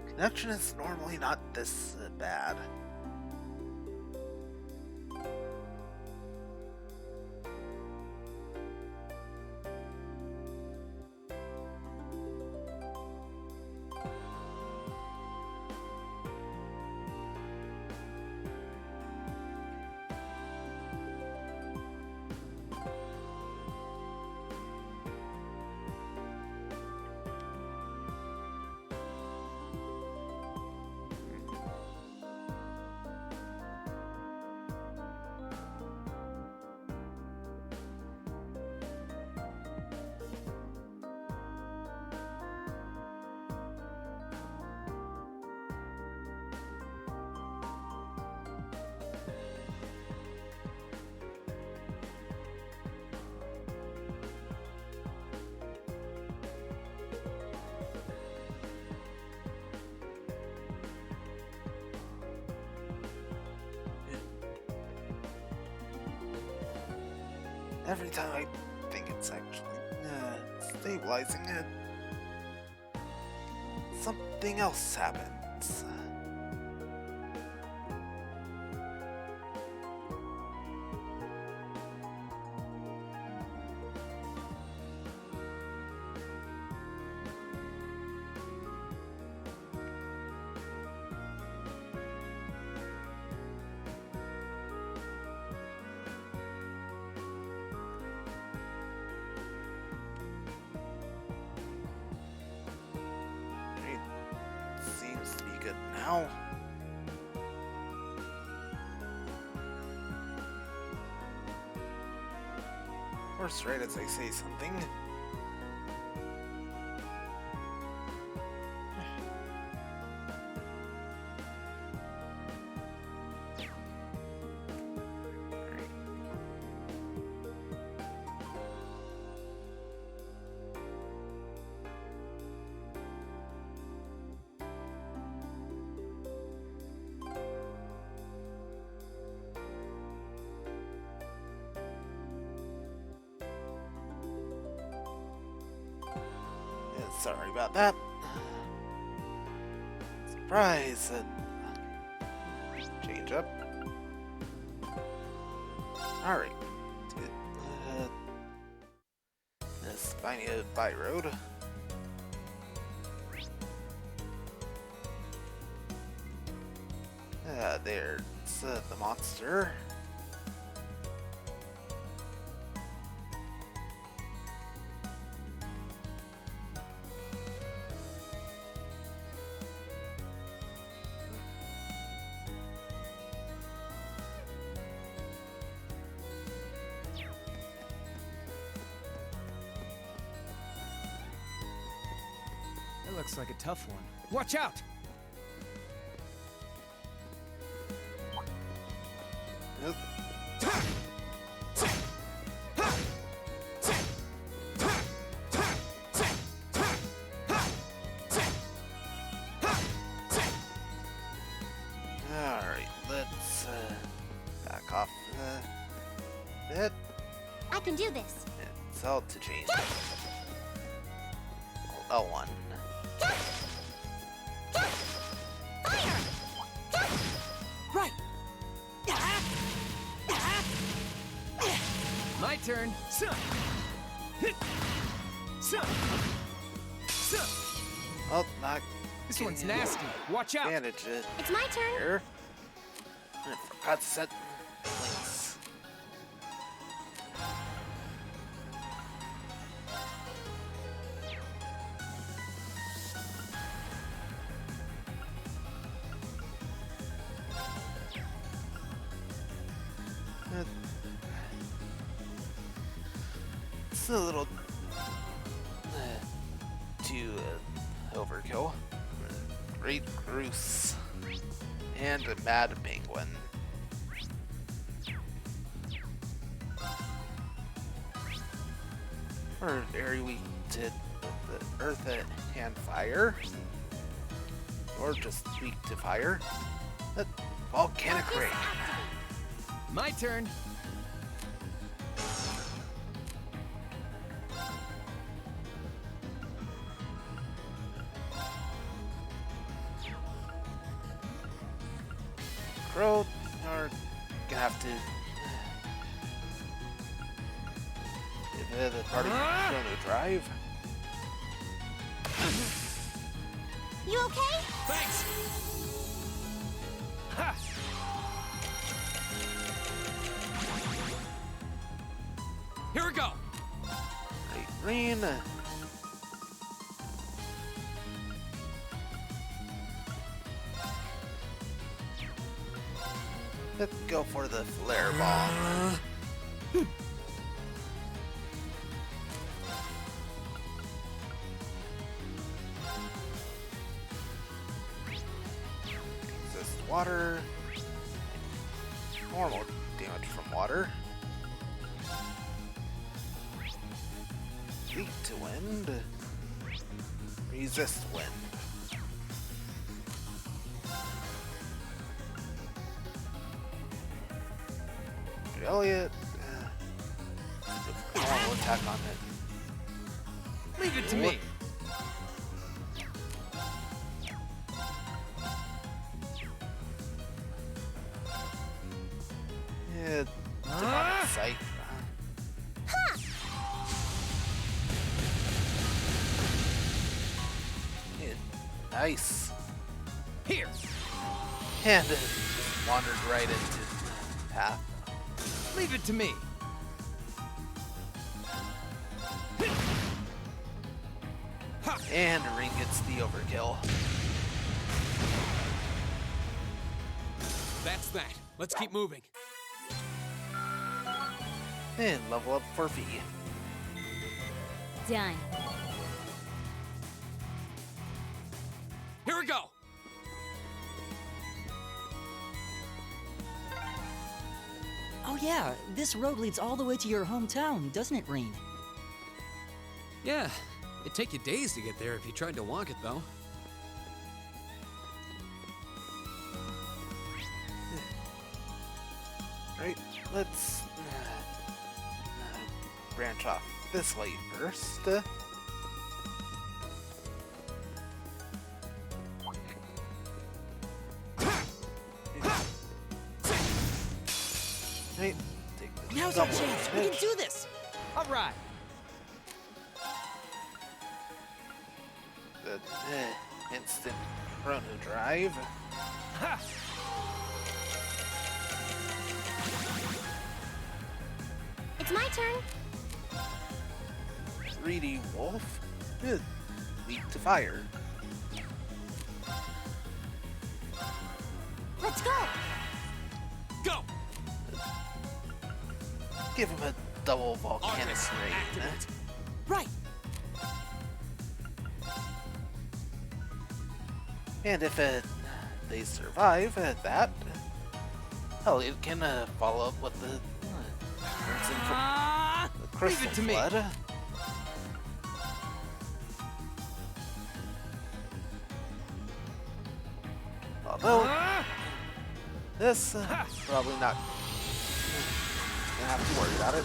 Speaker 1: Connection is normally not this bad. Every time I think it's actually stabilizing it, something else happens. Seems to be good now. Of course, right as I say something. Sorry about that. Surprise! Change up. Alright. This by road. There's the monster.
Speaker 9: That looks like a tough one. Watch out!
Speaker 1: Yep. Alright, let's back off a bit.
Speaker 11: I can do this.
Speaker 1: It's all to change. L1.
Speaker 9: Right! My turn.
Speaker 1: Oh, not.
Speaker 9: This one's nasty. Watch out!
Speaker 1: Manage it.
Speaker 11: It's my turn.
Speaker 1: Here. I forgot to set links. a little too overkill. Great Groose and a Mad Penguin. Or very weak to the earth and fire. Or just weak to fire. Volcanic rain.
Speaker 9: My turn.
Speaker 1: Crow are gonna have to give the party Chrono Drive.
Speaker 11: You okay?
Speaker 9: Thanks. Ha! Here we go.
Speaker 1: Right, rain. Let's go for the flare bomb. Resist water. Normal damage from water. Weak to wind. Resist wind. Elliot. Normal attack on it.
Speaker 9: Leave it to me.
Speaker 1: Yeah, demonic sight. Yeah, nice.
Speaker 9: Here.
Speaker 1: And it just wandered right into the path.
Speaker 9: Leave it to me.
Speaker 1: And Ring gets the overkill.
Speaker 2: That's that. Let's keep moving.
Speaker 1: And level up for V.
Speaker 3: Done.
Speaker 2: Here we go.
Speaker 12: Oh yeah, this road leads all the way to your hometown, doesn't it, Reen?
Speaker 2: Yeah, it'd take you days to get there if you tried to walk it, though.
Speaker 1: Right, let's branch off this way first. Right, take this
Speaker 12: Now's our
Speaker 1: double
Speaker 12: chance. We can
Speaker 1: damage.
Speaker 12: do this.
Speaker 9: All right.
Speaker 1: The instant Chrono Drive.
Speaker 9: Ha!
Speaker 11: It's my turn.
Speaker 1: Greedy Wolf. Weak to fire.
Speaker 11: Let's go.
Speaker 2: Go!
Speaker 1: Give him a double volcanic
Speaker 2: Arcus,
Speaker 1: rain.
Speaker 2: activate.
Speaker 12: Right.
Speaker 1: And if they survive that, Elliot can follow up with the Crystal
Speaker 9: Leave it to me.
Speaker 1: Flood. Although this probably not gonna have to worry about it.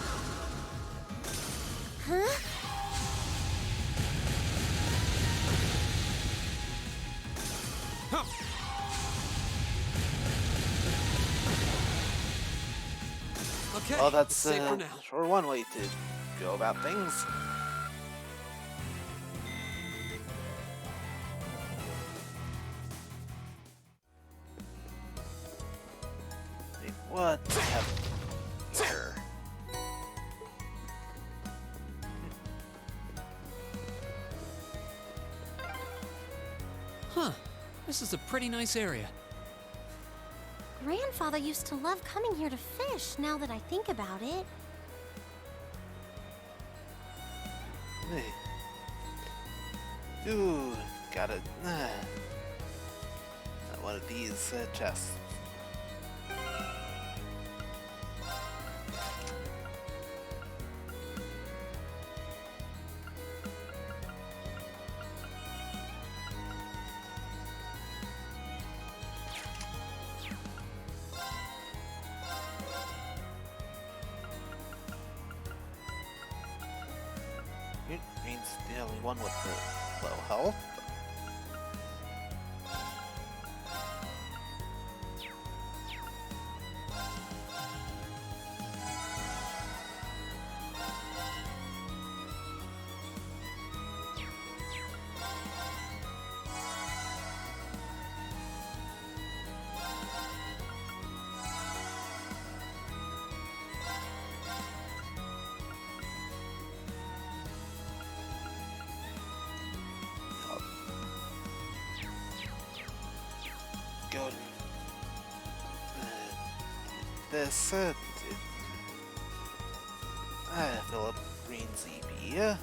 Speaker 11: Huh?
Speaker 2: Okay,
Speaker 1: Well, that's
Speaker 2: safe for now.
Speaker 1: sure one way to go about things. Wait, what happened here?
Speaker 2: Huh. This is a pretty nice area.
Speaker 11: Grandfather used to love coming here to fish, now that I think about it.
Speaker 1: Hey. Ooh, got it. One of these chests. It means the only one with the low health. Go to this fill up green ZB.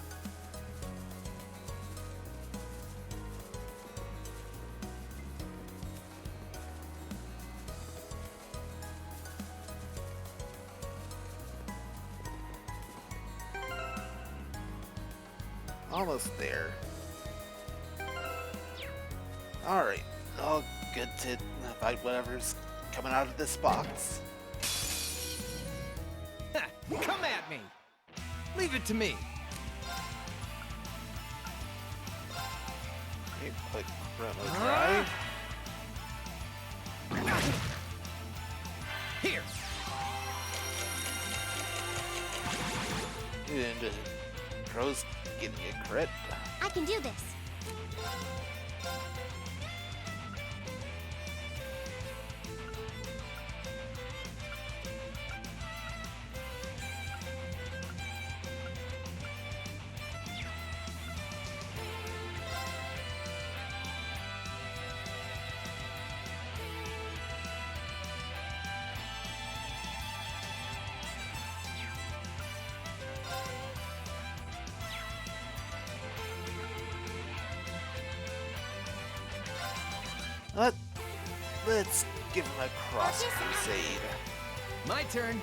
Speaker 1: Almost there. Alright, all good to fight whatever's coming out of this box.
Speaker 5: Come at me! Leave it to me!
Speaker 1: Okay, quick promo try.
Speaker 5: Here!
Speaker 1: And Crow's getting a crit.
Speaker 11: I can do this.
Speaker 1: Let's give him a cross crusade.
Speaker 5: My turn.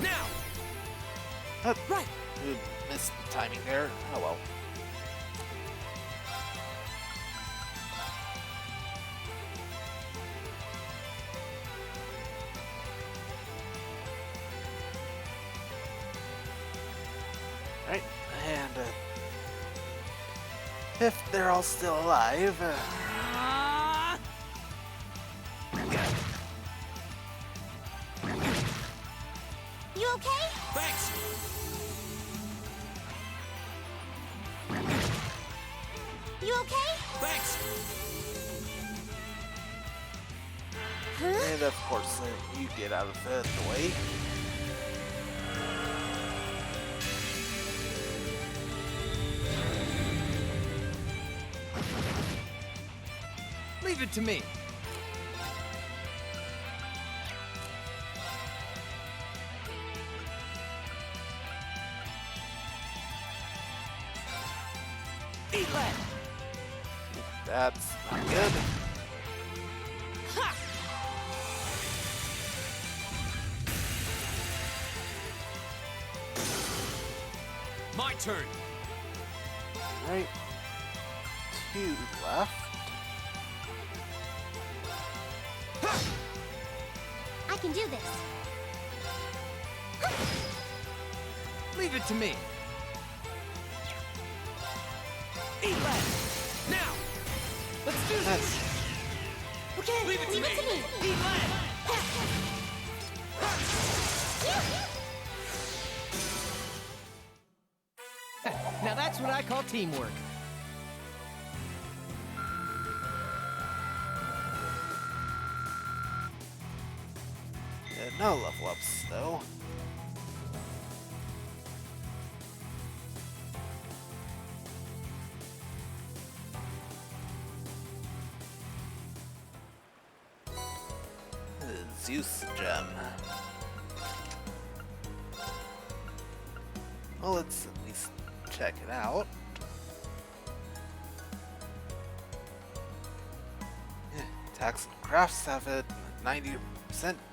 Speaker 5: Now!
Speaker 1: Right! Missed the timing there. Oh well. Right, and if they're all still alive,
Speaker 11: You okay?
Speaker 5: Thanks!
Speaker 11: You okay?
Speaker 5: Thanks!
Speaker 1: and of course you get out of the way.
Speaker 5: Leave it to me. Eat lead.
Speaker 1: That's not good.
Speaker 5: Ha! My turn.
Speaker 1: Right. 2 left.
Speaker 11: I can do this.
Speaker 5: Leave it to me. Eat lead. Now. Let's do this.
Speaker 11: Okay,
Speaker 5: Leave it to me. Eat lead. Now that's what I call teamwork.
Speaker 1: No level ups though. Zeus gem. Well, let's at least check it out. Yeah, attacks and crafts have a 90%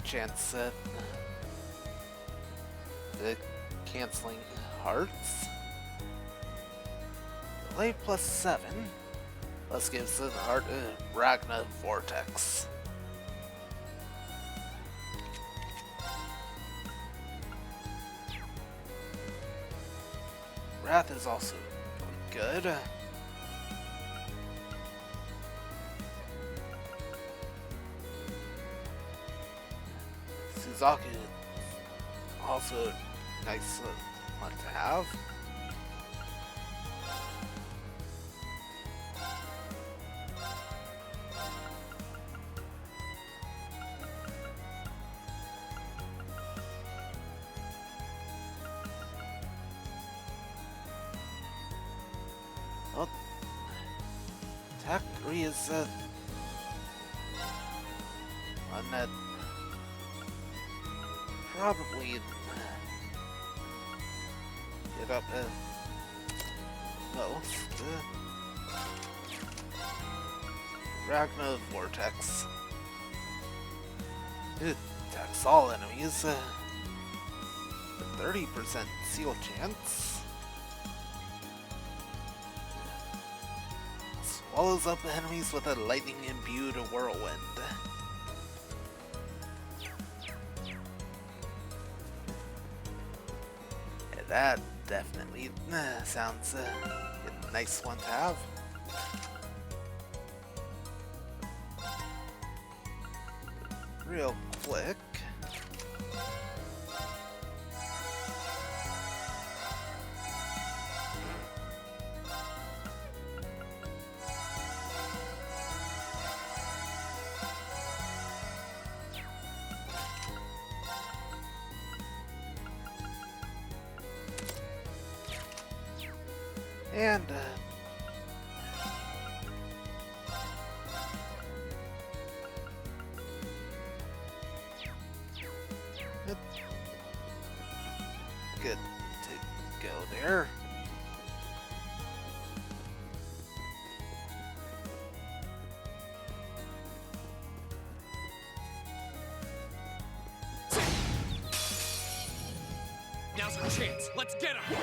Speaker 1: chance at canceling hearts. Delay +7. Plus gives the heart a Ragna Vortex. Wrath is also really good. Suzaku also a nice one to have. Well, attack 3 is one that probably give up most. Ragna Vortex. It attacks all enemies. 30% seal chance. Swallows up enemies with a lightning imbued whirlwind. Yeah, that definitely sounds a nice one to have. Real quick. And good to go there.
Speaker 7: Now's our chance. Let's get him.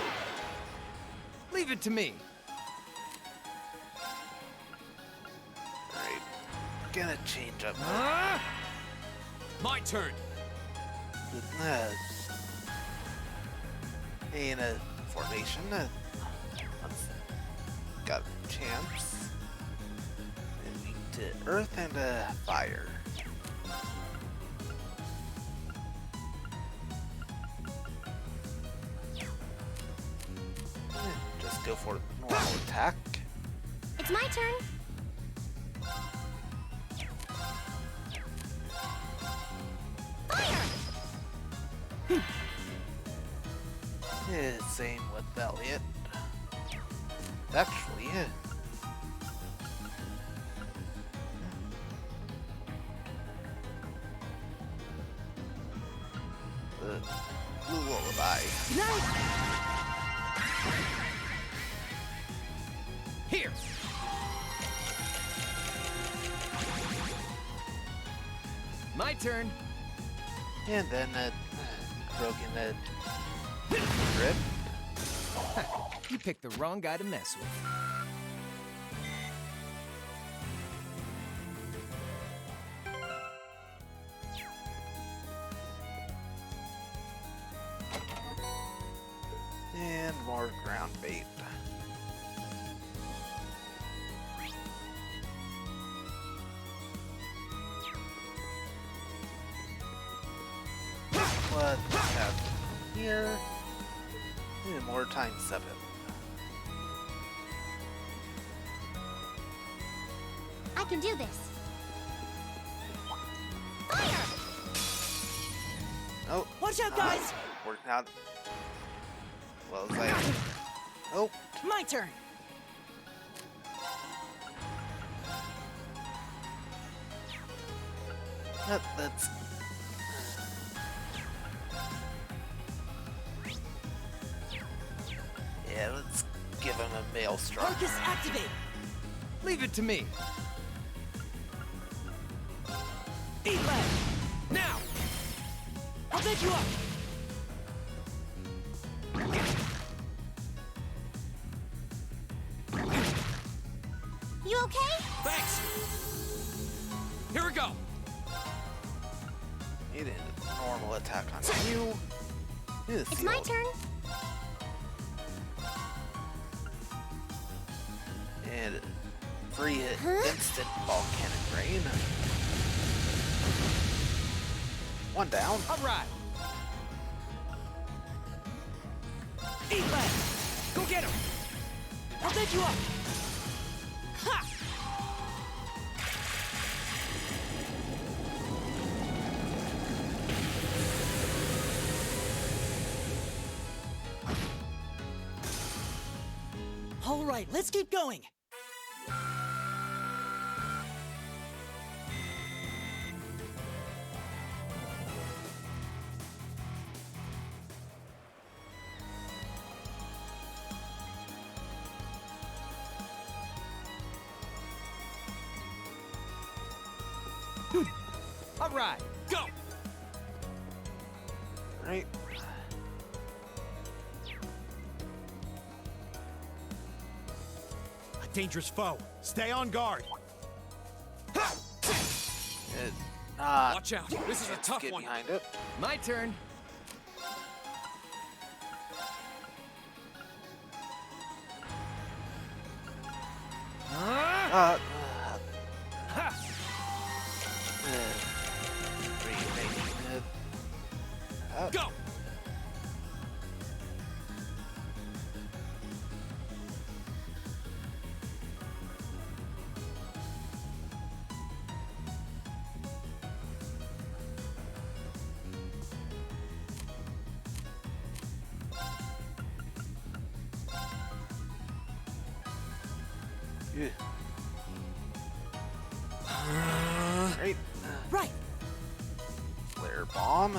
Speaker 5: Leave it to me.
Speaker 1: Alright, gonna change up.
Speaker 7: My turn.
Speaker 1: In a formation, got a chance. Moving to earth and fire. Just go for normal attack.
Speaker 11: It's my turn.
Speaker 1: Yeah, same with Elliot. Actually, yeah. The Blue Lullaby.
Speaker 5: Here. My turn.
Speaker 1: And then Krogan Rip.
Speaker 5: You picked the wrong guy to mess with.
Speaker 1: And more ground bait. What we have here? And more times 7.
Speaker 11: I can do this. Fire!
Speaker 1: Oh,
Speaker 12: Watch out, guys!
Speaker 1: Working out. Well, as I. Oh,
Speaker 12: My turn.
Speaker 1: that's Yeah, let's give him a maelstrom.
Speaker 12: Focus activate!
Speaker 5: Leave it to me.
Speaker 12: Eat lead!
Speaker 5: Now!
Speaker 12: I'll take you up!
Speaker 11: You okay?
Speaker 7: Thanks! Here we go!
Speaker 1: He did a normal attack on you.
Speaker 11: It's my turn.
Speaker 1: And free hit instant volcanic rain. One down.
Speaker 5: All right.
Speaker 12: Eat lead!
Speaker 5: Go get him!
Speaker 12: I'll take you up!
Speaker 5: Ha!
Speaker 12: All right, let's keep going.
Speaker 5: All right.
Speaker 7: Go!
Speaker 1: Right.
Speaker 13: A dangerous foe. Stay on guard.
Speaker 1: It,
Speaker 7: Watch out. This is a
Speaker 1: let's
Speaker 7: tough
Speaker 1: get
Speaker 7: one.
Speaker 1: behind it.
Speaker 5: My turn.
Speaker 1: Ha!
Speaker 7: Go!
Speaker 1: Yeah. Right.
Speaker 12: Right!
Speaker 1: Flare bomb.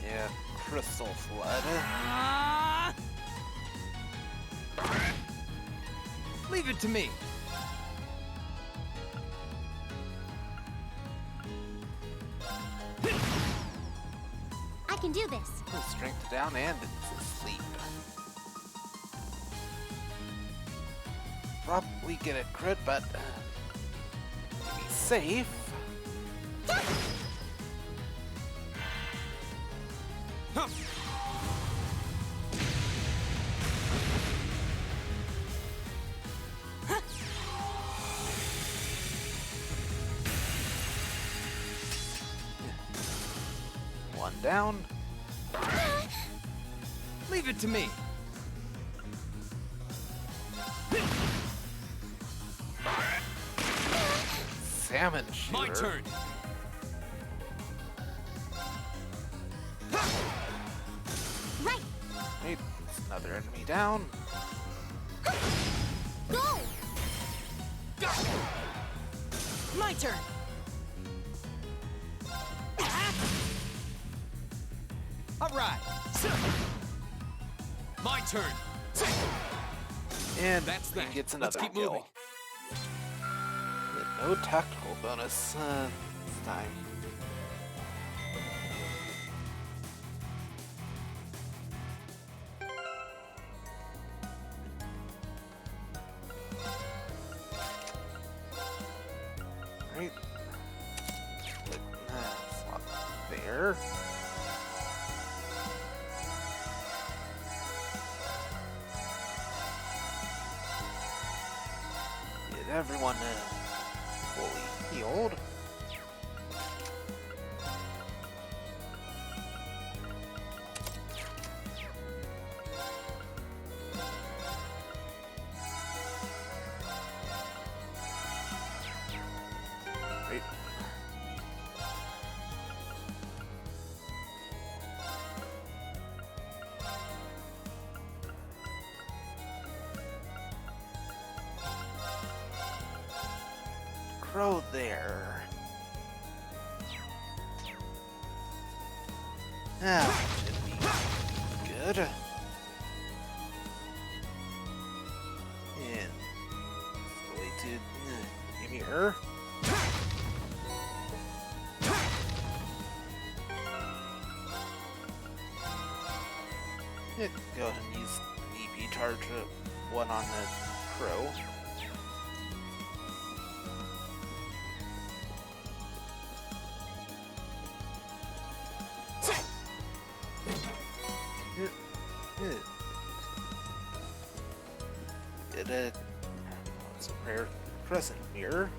Speaker 1: Yeah, crystal flood.
Speaker 5: Leave it to me.
Speaker 11: I can do this.
Speaker 1: Strength down and it's asleep. Probably get a crit, but to be safe. One down.
Speaker 5: Leave it to me.
Speaker 1: Salmon shooter.
Speaker 7: My turn!
Speaker 11: Right.
Speaker 1: Wait, it's another enemy down.
Speaker 11: Go!
Speaker 12: My turn!
Speaker 5: All right.
Speaker 7: My turn!
Speaker 1: And
Speaker 7: That's
Speaker 1: he
Speaker 7: that.
Speaker 1: gets
Speaker 7: Let's
Speaker 1: another
Speaker 7: keep
Speaker 1: kill.
Speaker 7: moving.
Speaker 1: With no tactical bonus this time. Right. Swap there. Get everyone fully healed. Right. crow there. That should be good. And the way to give me her. Yeah, go ahead and use EP charge one on the crow. Get a what's a rare crescent mirror.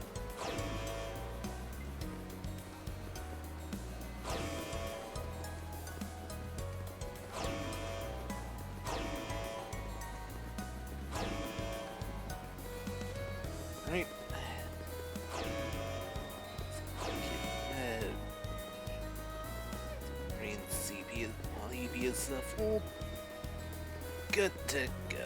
Speaker 1: Right. Green CP EP is full. Good to go.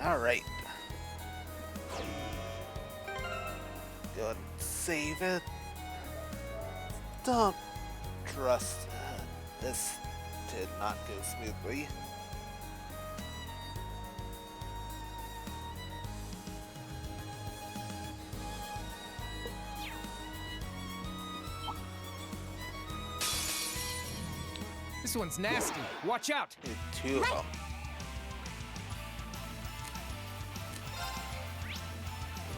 Speaker 1: All right. Go ahead and save it. Don't trust this did not go smoothly.
Speaker 9: This one's nasty. Watch out.
Speaker 1: Two of them.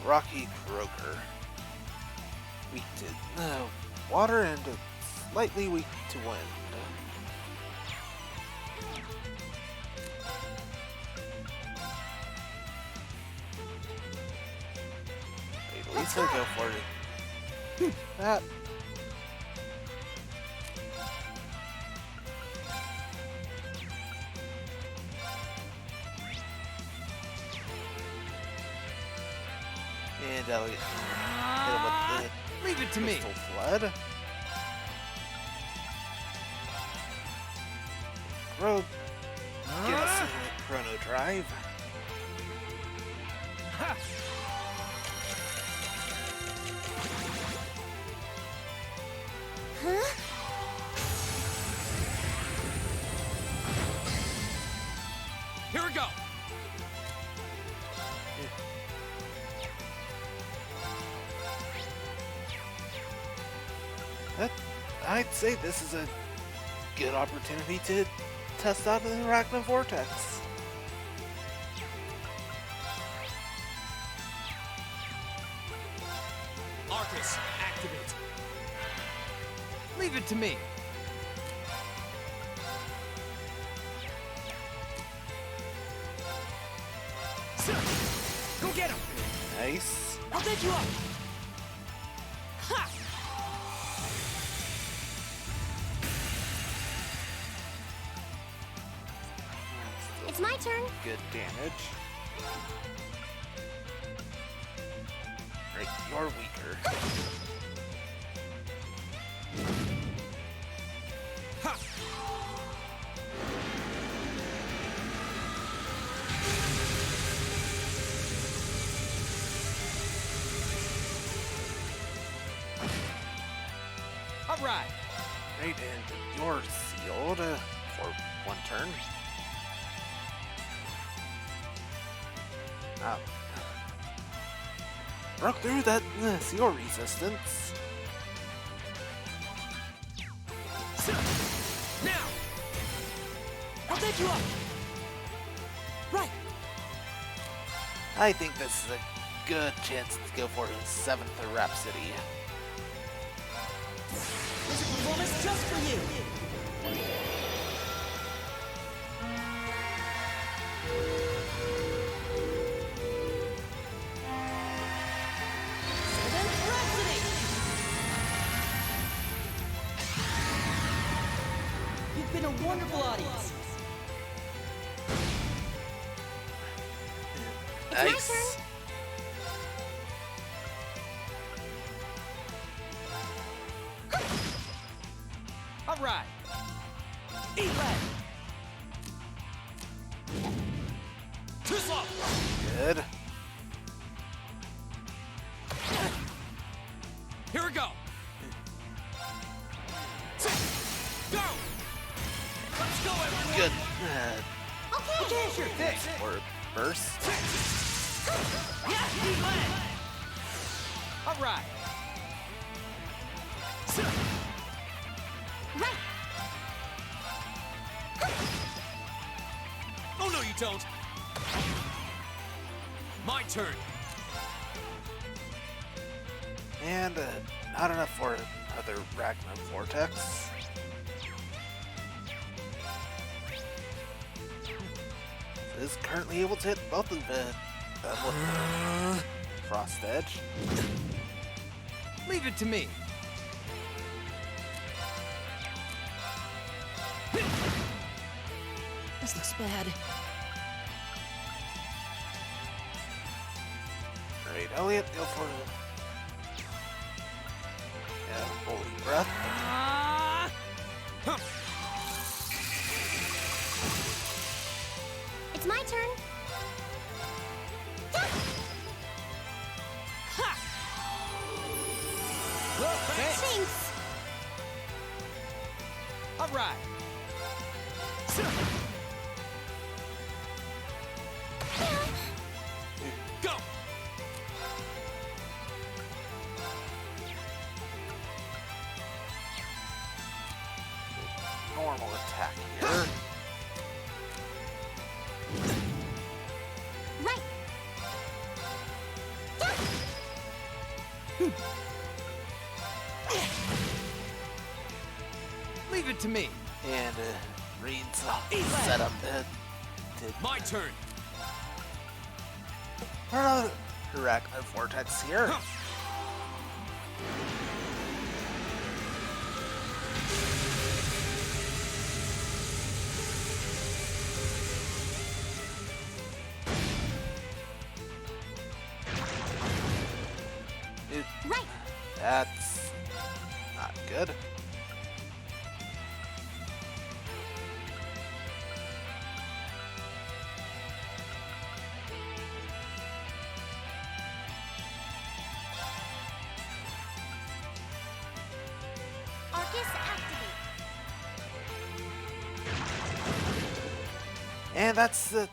Speaker 1: Rocky Croaker. Weak to water and slightly weak to wind. At least I go for it. That. And I'll hit him with the
Speaker 9: Leave it to me.
Speaker 1: Crystal Flood. Rogue, give us a Chrono Drive.
Speaker 9: Ha!
Speaker 11: Huh?
Speaker 7: Here we go.
Speaker 1: I'd say this is a good opportunity to test out the Arachno Vortex.
Speaker 7: Arcus, activate.
Speaker 9: Leave it to me. Go get him.
Speaker 1: Nice.
Speaker 9: I'll take you up. Ha!
Speaker 11: It's my turn.
Speaker 1: Good damage. Right, you're weaker.
Speaker 7: Ha!
Speaker 9: All right.
Speaker 1: Right, and you're sealed for one turn. Broke through that seal resistance.
Speaker 9: Now. I'll take you up. Right.
Speaker 1: I think this is a good chance to go for his 7th Rhapsody.
Speaker 12: There's a performance just for you. You've been a wonderful audience.
Speaker 1: Nice.
Speaker 9: All right. Eat lead. Too slow.
Speaker 1: Good.
Speaker 7: Here we go. Go. Let's go, everyone.
Speaker 1: Good.
Speaker 9: Okay, sure thing.
Speaker 1: Or burst.
Speaker 9: Yeah, eat lead. All right.
Speaker 11: Right.
Speaker 7: Oh, no, you don't. My turn.
Speaker 1: And not enough for another Ragnar Vortex. Is currently able to hit both of them with the Frost Edge.
Speaker 9: Leave it to me.
Speaker 12: This looks bad.
Speaker 1: Great, Elliot, go for it. Yeah, holy breath.
Speaker 11: It's my turn.
Speaker 9: Thanks.
Speaker 11: Thanks.
Speaker 9: All right.
Speaker 7: Go.
Speaker 1: Normal attack here.
Speaker 11: Right.
Speaker 9: Leave it to me.
Speaker 1: And Reed's set up to
Speaker 7: My turn.
Speaker 1: another Ragnar Vortex here. Dude,
Speaker 11: Right.
Speaker 1: that's not good.
Speaker 11: Arcus activate.
Speaker 1: And that's the...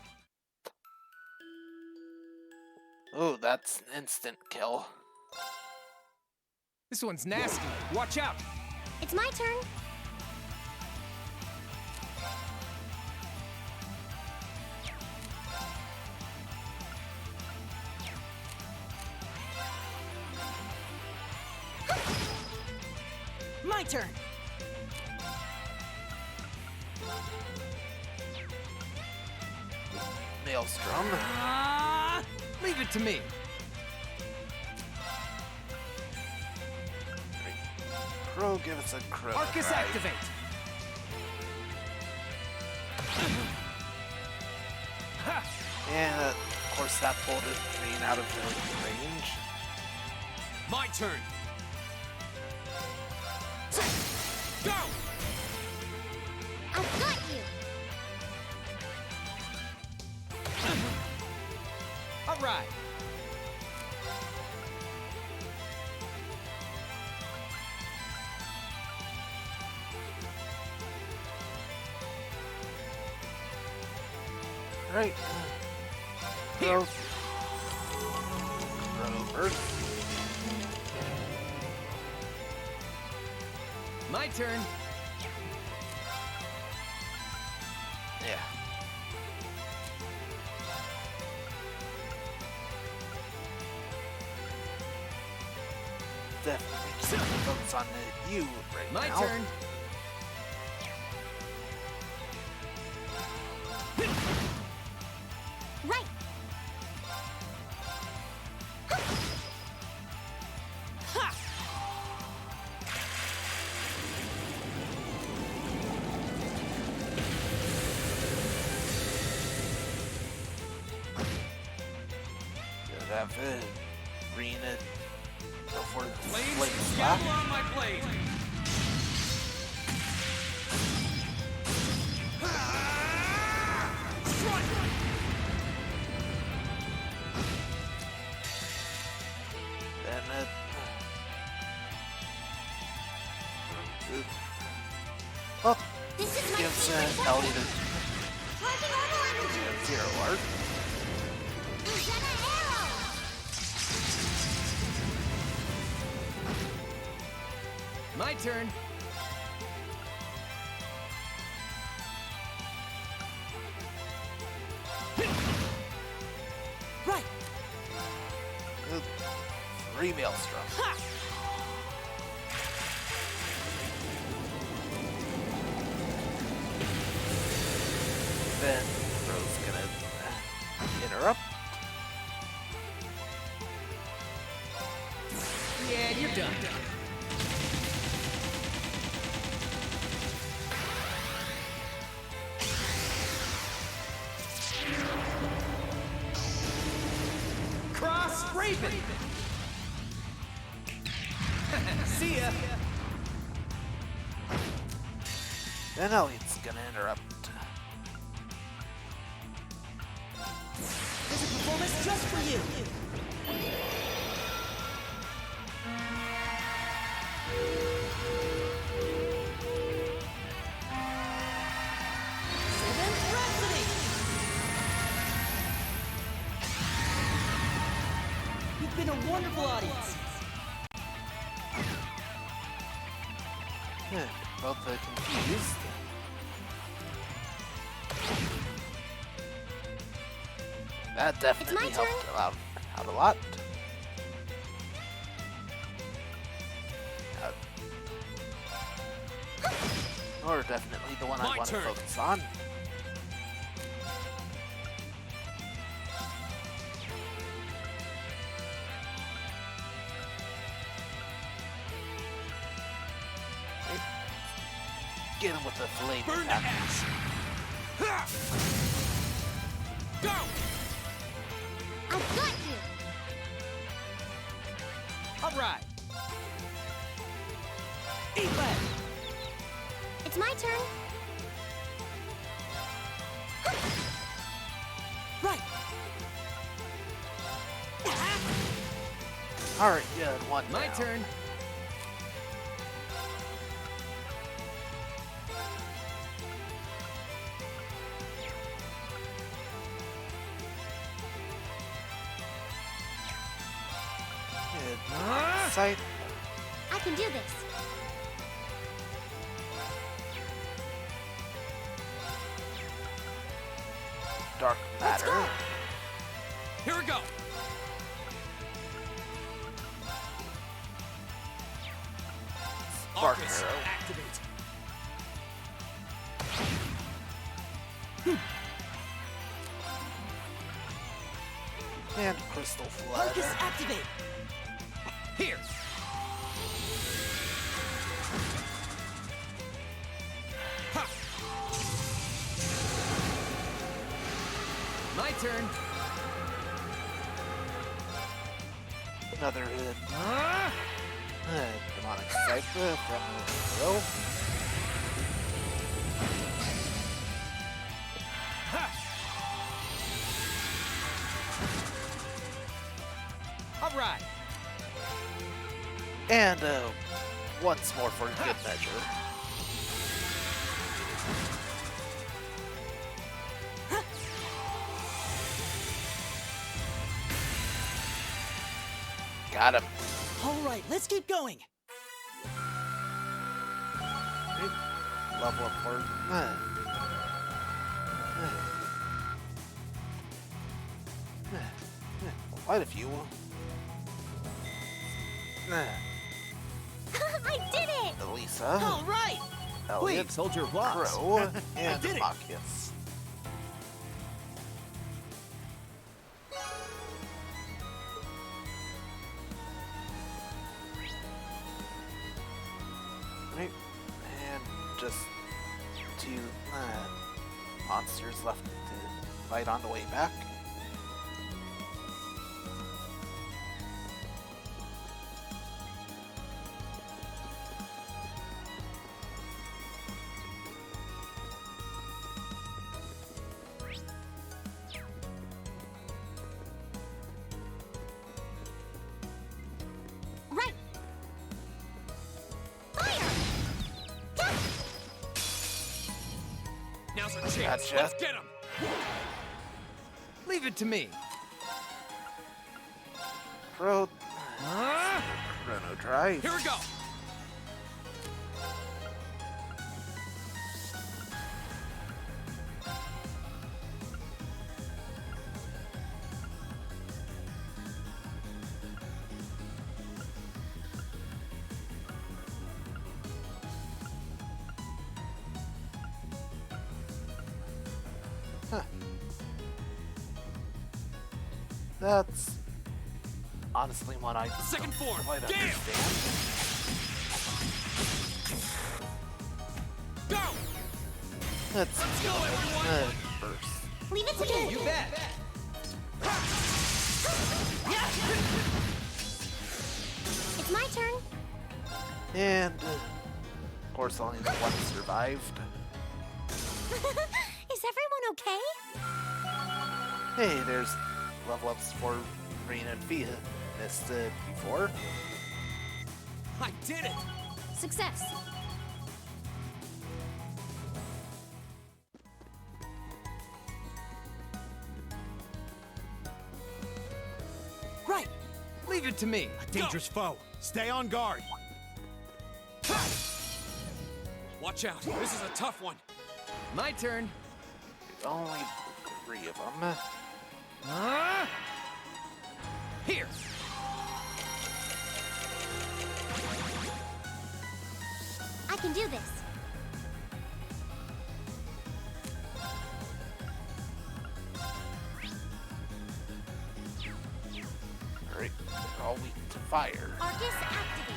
Speaker 1: Oh, that's an instant kill.
Speaker 9: This one's nasty. Watch out.
Speaker 11: It's my turn.
Speaker 12: My turn.
Speaker 1: Maelstrom.
Speaker 9: Leave it to me.
Speaker 1: Crow, give us a crow.
Speaker 9: Arcus
Speaker 1: right?
Speaker 9: activate.
Speaker 1: And of course that pulled it green out of the range.
Speaker 7: My turn. Go.
Speaker 11: I've got you.
Speaker 9: All right.
Speaker 1: Right. Crow. Crow Earth.
Speaker 9: My turn.
Speaker 1: Yeah. Definitely focus on you right
Speaker 9: My
Speaker 1: now.
Speaker 9: turn.
Speaker 11: Right.
Speaker 1: have green go for the
Speaker 7: Flames
Speaker 1: flame
Speaker 7: scabble
Speaker 1: slap.
Speaker 7: on my blade. Strike!
Speaker 1: Then oh,
Speaker 11: This is my
Speaker 1: gives
Speaker 11: favorite
Speaker 1: Elliot
Speaker 11: weapon. Charging orbital energy.
Speaker 1: a 0 arc.
Speaker 11: Present an arrow.
Speaker 5: My turn.
Speaker 12: Right.
Speaker 1: 3 Maelstrom. Then Rose gonna interrupt.
Speaker 9: Yeah, you're done. Cross Raven! See ya!
Speaker 1: Then Elliot's gonna interrupt.
Speaker 12: There's a performance just for you. Seventh Rhapsody! You've been a wonderful audience.
Speaker 1: Both confused. That definitely
Speaker 11: It's my
Speaker 1: helped out a lot. Or definitely the one I
Speaker 7: My
Speaker 1: want to
Speaker 7: turn.
Speaker 1: focus on. Get him with the flame
Speaker 7: Burn to
Speaker 1: attack.
Speaker 7: ash. Ha! Go!
Speaker 11: I've got you.
Speaker 9: All right.
Speaker 12: Eat lead.
Speaker 11: It's my turn.
Speaker 12: Right.
Speaker 1: Alright, good one.
Speaker 5: My
Speaker 1: down.
Speaker 5: turn.
Speaker 1: Good. Sight.
Speaker 11: I can do this.
Speaker 1: Dark
Speaker 11: Let's
Speaker 1: matter.
Speaker 11: go.
Speaker 7: Here we go.
Speaker 1: Spark
Speaker 7: Arcus,
Speaker 1: arrow.
Speaker 7: activate.
Speaker 1: And crystal flood.
Speaker 12: Focus activate.
Speaker 7: Here. Ha!
Speaker 5: My turn.
Speaker 1: Another hit. Demonic Cypher from the row.
Speaker 9: All right.
Speaker 1: And once more for good measure. Got him.
Speaker 12: All right, let's keep going.
Speaker 1: Level up for quite a few.
Speaker 11: I did it!
Speaker 1: Elisa,
Speaker 12: All right.
Speaker 1: Elliot,
Speaker 5: Please hold your applause.
Speaker 1: Crow, and
Speaker 12: did it.
Speaker 1: Marcus. Right, and just 2 monsters left to fight on the way back. Gotcha.
Speaker 7: Let's get him!
Speaker 5: Leave it to me.
Speaker 1: Chrono Drive.
Speaker 7: Here we go!
Speaker 1: That's honestly one I
Speaker 7: Second
Speaker 1: don't
Speaker 7: form,
Speaker 1: quite
Speaker 7: Gale!
Speaker 1: understand.
Speaker 7: Go!
Speaker 1: Let's
Speaker 7: go, everyone!
Speaker 1: first.
Speaker 11: Leave it to me!
Speaker 5: You bet.
Speaker 11: It's my turn.
Speaker 1: And of course only the one survived.
Speaker 11: Is everyone okay?
Speaker 1: Hey, there's level ups for Reen and Fia. Missed it before.
Speaker 7: I did it!
Speaker 11: Success.
Speaker 5: Right. Leave it to me.
Speaker 13: A dangerous foe. Stay on guard.
Speaker 7: Watch out, this is a tough one.
Speaker 5: My turn.
Speaker 1: There's only 3 of them.
Speaker 5: Here.
Speaker 11: I can do this.
Speaker 1: Alright, they're all weak to fire.
Speaker 11: Arcus activate.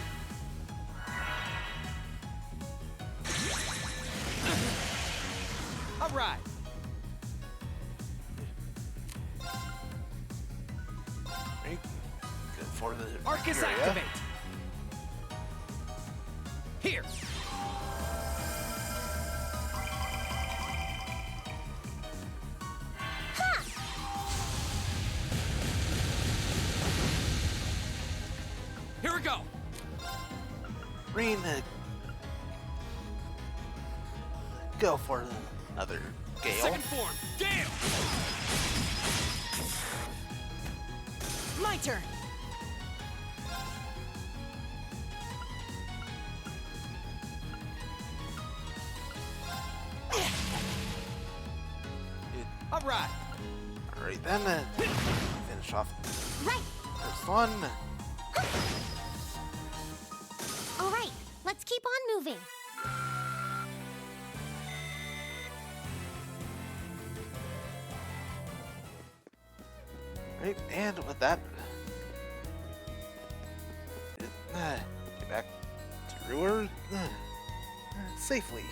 Speaker 5: All right.
Speaker 1: Right, go for the
Speaker 5: Arcus
Speaker 1: area.
Speaker 5: activate. Here.
Speaker 7: Here we go!
Speaker 1: Reen, go for another Gale.
Speaker 7: Second form, Gale!
Speaker 12: My turn.
Speaker 5: All right.
Speaker 1: Alright then, finish off
Speaker 11: Right.
Speaker 1: first one.
Speaker 11: All right. Let's keep on moving.
Speaker 1: Right, and with that, get back to Ruhr safely.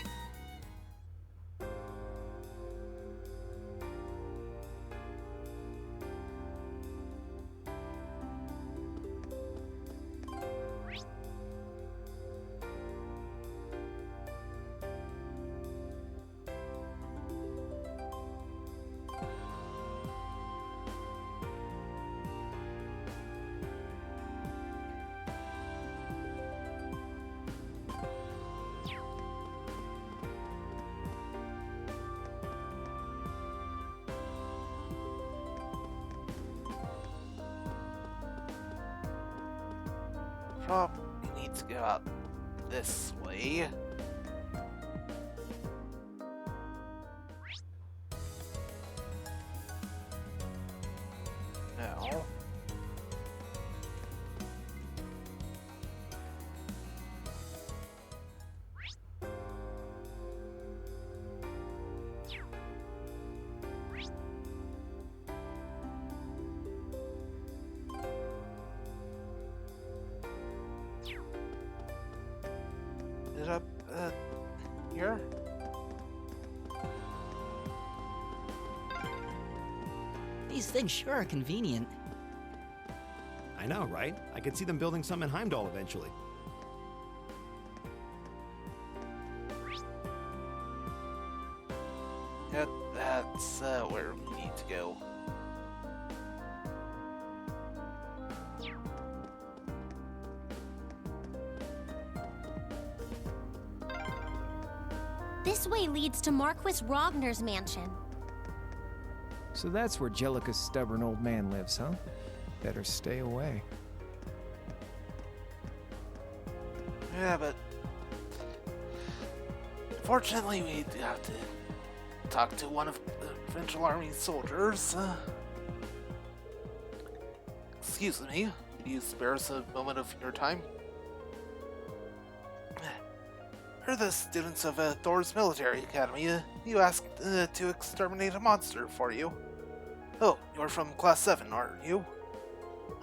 Speaker 1: Probably need to go out this way. No. Is it up here?
Speaker 12: These things sure are convenient.
Speaker 13: I know, right? I could see them building some in Heimdall eventually.
Speaker 1: That's where we need to go.
Speaker 11: This way leads to Marquis Rogner's mansion.
Speaker 14: So that's where Jellica's stubborn old man lives, huh? Better stay away.
Speaker 1: Yeah, but fortunately we have to talk to one of the provincial army soldiers. Excuse me, could you spare us a moment of your time? We're the students of Thor's Military Academy. You asked to exterminate a monster for you. Oh, you're from Class 7, aren't you?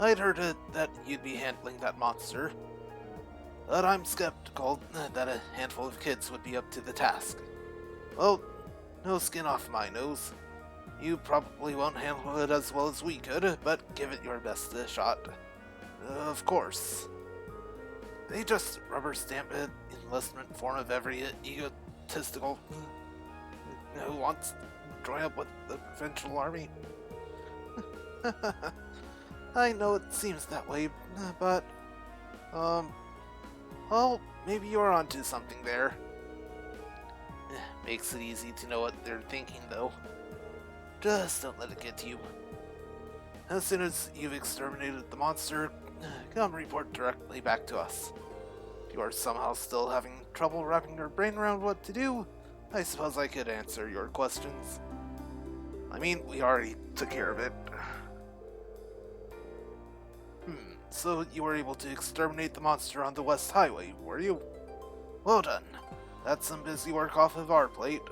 Speaker 1: I'd heard that you'd be handling that monster. But I'm skeptical that a handful of kids would be up to the task. Well, no skin off my nose. You probably won't handle it as well as we could, but give it your best shot. Of course. They just rubber stamp an enlistment form of every egotistical who wants to join up with the provincial army. I know it seems that way, but, well, maybe you're onto something there. Makes it easy to know what they're thinking, though. Just don't let it get to you. As soon as you've exterminated the monster, come report directly back to us. If you are somehow still having trouble wrapping your brain around what to do, I suppose I could answer your questions. I mean, we already took care of it. So you were able to exterminate the monster on the West Highway, were you? Well done. That's some busy work off of our plate.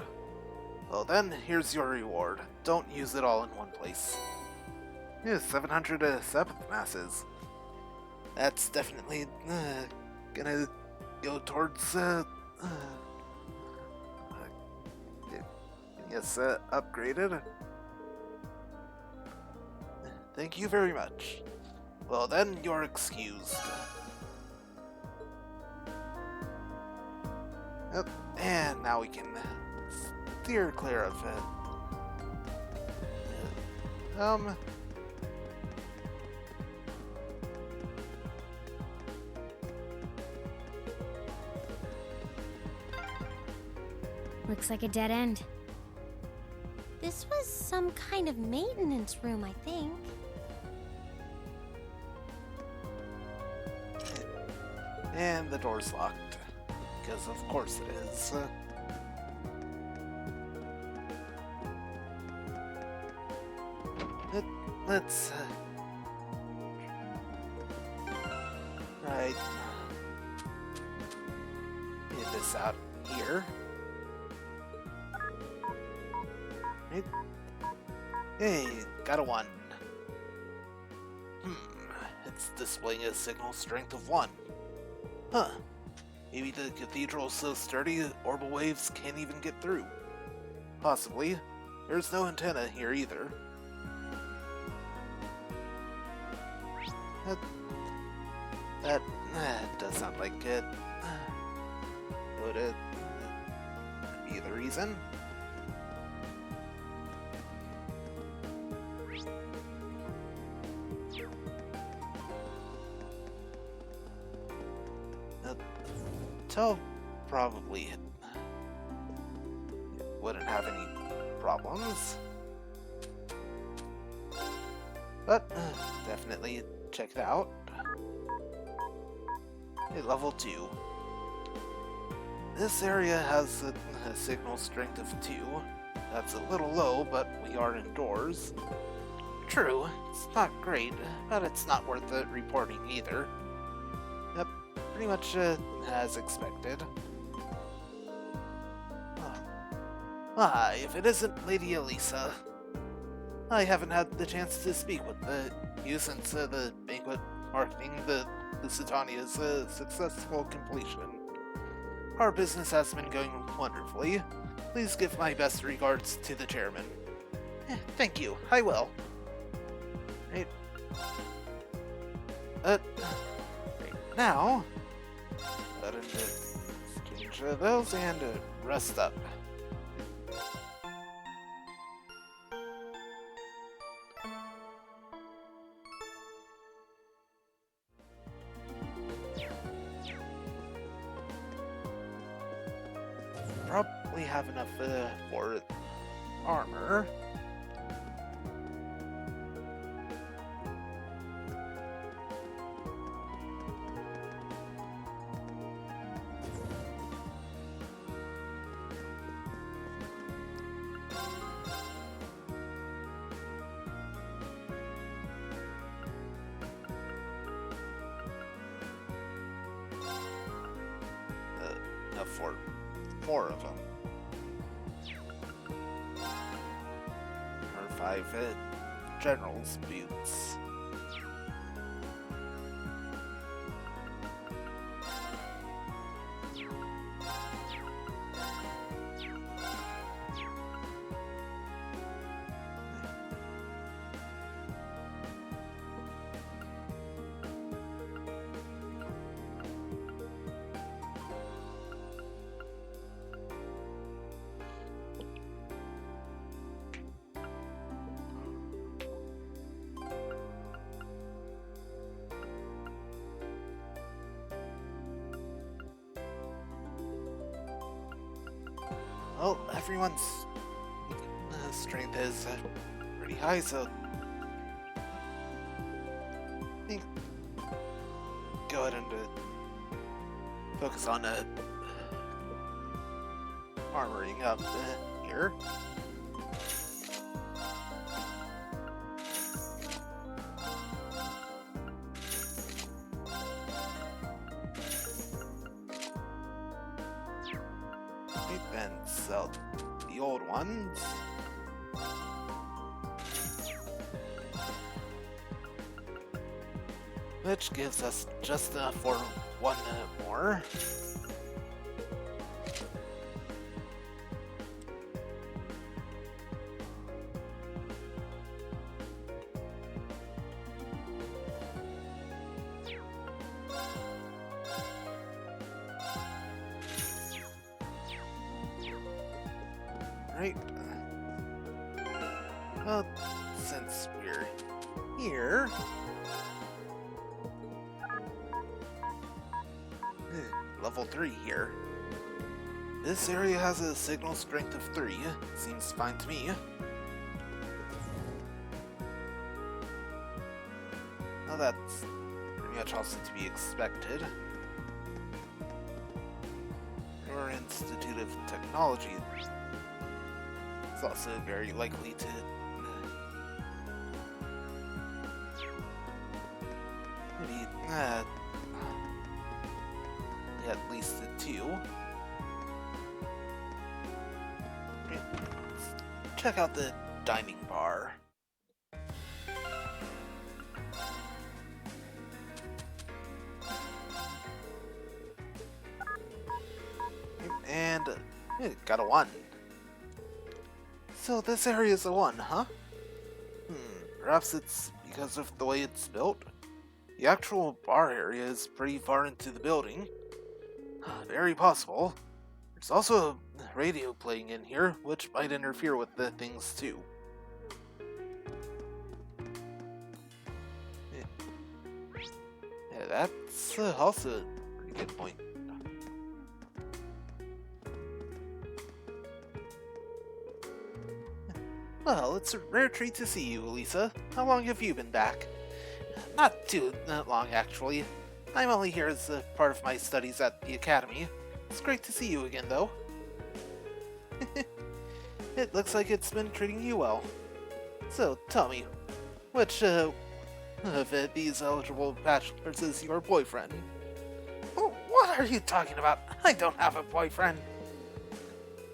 Speaker 1: Well then, here's your reward. Don't use it all in one place. 700 Sabbath Masses. That's definitely gonna go towards yes, upgraded. Thank you very much. Well then, you're excused. Yep, and now we can steer clear of it.
Speaker 11: Looks like a dead end. This was some kind of maintenance room, I think.
Speaker 1: And the door's locked. Because of course it is. Let's right. Get this out here. Right. Hey, got a 1. It's displaying a signal strength of 1. Huh. Maybe the cathedral's so sturdy orbital waves can't even get through. Possibly. There's no antenna here either. That does sound like it. Would it be the reason? Probably it wouldn't have any problems. But definitely check it out. Level 2. This area has a signal strength of 2. That's a little low, but we are indoors. True, it's not great, but it's not worth the reporting either. Yep, pretty much as expected. If it isn't Lady Elisa. I haven't had the chance to speak with you since the banquet marketing the Lusitania's successful completion. Our business has been going wonderfully. Please give my best regards to the chairman. Thank you, I will. Right. Right now, let him change those and rest up. definitely have enough for armor. Enough for 4 of them. Or 5 general's boots. Well, everyone's strength is pretty high, so I think go ahead and focus on armoring up here. Then sell the old ones. Which gives us just enough for 1 more. Right. Well, since we're here, level 3 here. This area has a signal strength of 3. Seems fine to me. Well, that's pretty much also to be expected. Your Institute of Technology is also very likely to maybe at least 2. Let's check out the dining bar. And got a 1. So this area is a 1, huh? Perhaps it's because of the way it's built. The actual bar area is pretty far into the building. Very possible. There's also a radio playing in here, which might interfere with the things too. Yeah, that's also a pretty good point. Well, it's a rare treat to see you, Elisa. How long have you been back? Not too long, actually. I'm only here as a part of my studies at the academy. It's great to see you again, though. It looks like it's been treating you well. So, tell me, which of these eligible bachelors is your boyfriend? Oh, what are you talking about? I don't have a boyfriend.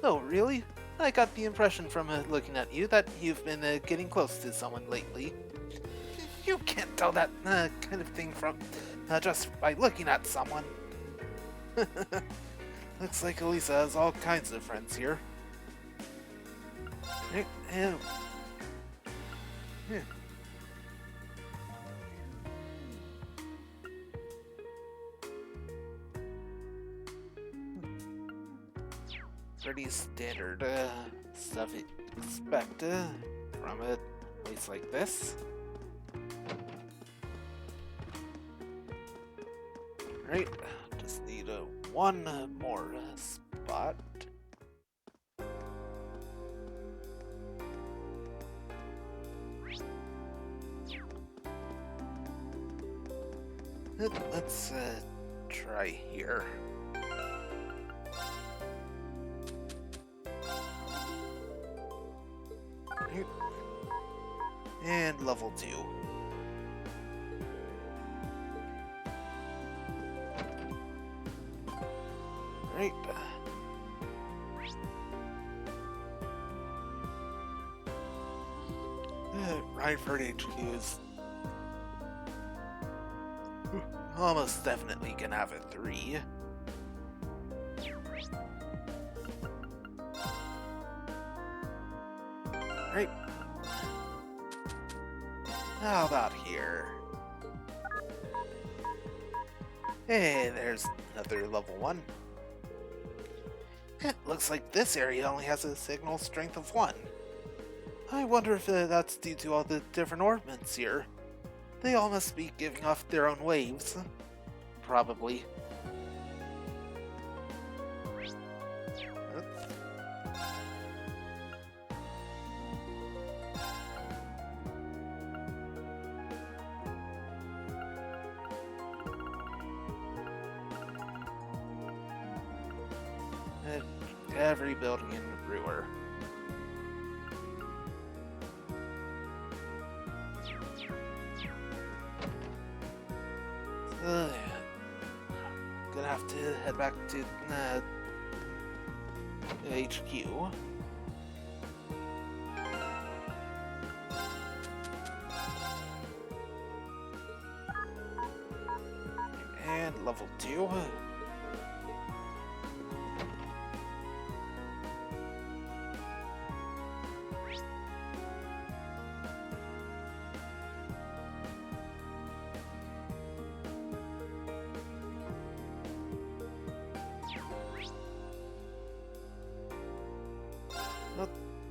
Speaker 1: Oh, really? I got the impression from looking at you that you've been getting close to someone lately. You can't tell that kind of thing from just by looking at someone. Looks like Elisa has all kinds of friends here. Yeah. Pretty standard stuff you'd expect from a place like this. Right, just need one more spot. Let's try here. And level 2. Right. Rhineford HQ is almost definitely gonna have a 3. Right. How about here? Hey, there's another level 1. It looks like this area only has a signal strength of 1. I wonder if that's due to all the different orbits here. They all must be giving off their own waves. Probably. Every building in Brewer. Gonna have to head back to HQ. And level 2.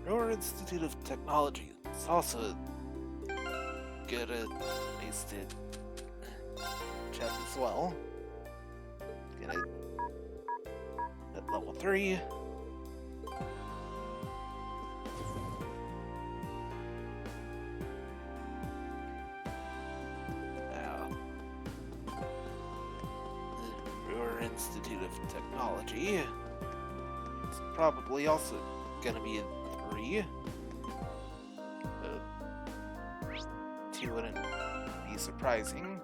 Speaker 1: Brewer Institute of Technology is also good at place to check as well. Get it at level 3. Brewer Institute of Technology. It's probably also gonna be a 3. 2 wouldn't be surprising.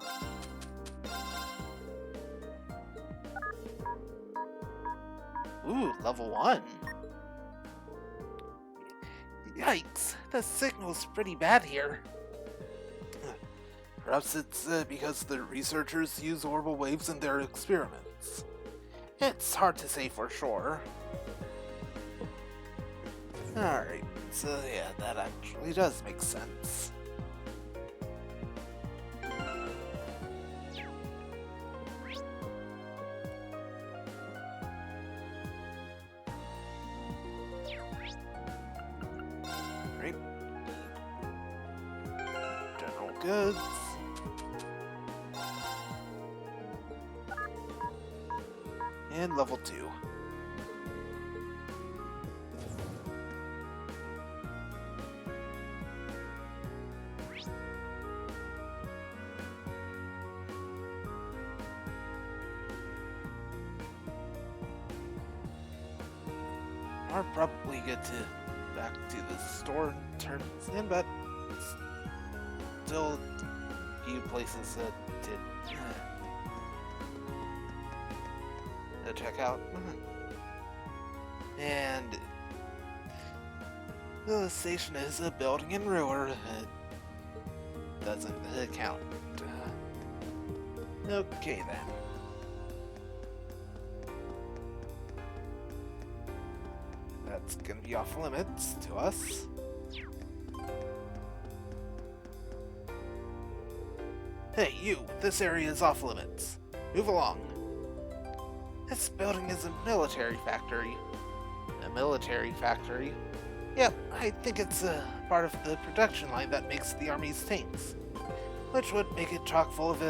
Speaker 1: Ooh, level 1. Yikes, the signal's pretty bad here. Perhaps it's because the researchers use orbital waves in their experiments. It's hard to say for sure. Alright, so yeah, that actually does make sense. Right. General goods. And level 2. I'll probably get back to the store and turn this in, but still a few places to check out. And the station is a building in Brewer. It doesn't count. Okay then. That's gonna be off limits to us. Hey, you! This area is off limits. Move along. This building is a military factory. A military factory? Yep, I think it's a part of the production line that makes the Army's tanks, which would make it chock full of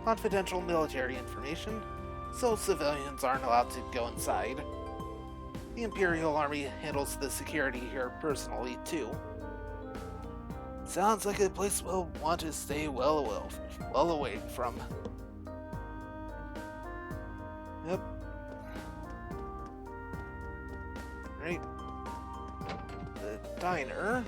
Speaker 1: confidential military information, so civilians aren't allowed to go inside. The Imperial Army handles the security here personally, too. Sounds like a place we'll want to stay well away from. Right? The diner.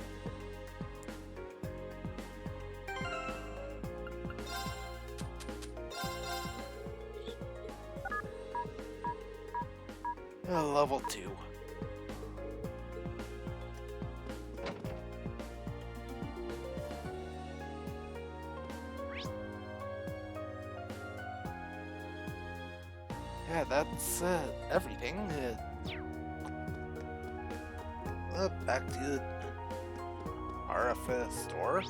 Speaker 1: Level 2. Yeah, that's everything. Back to the RF store.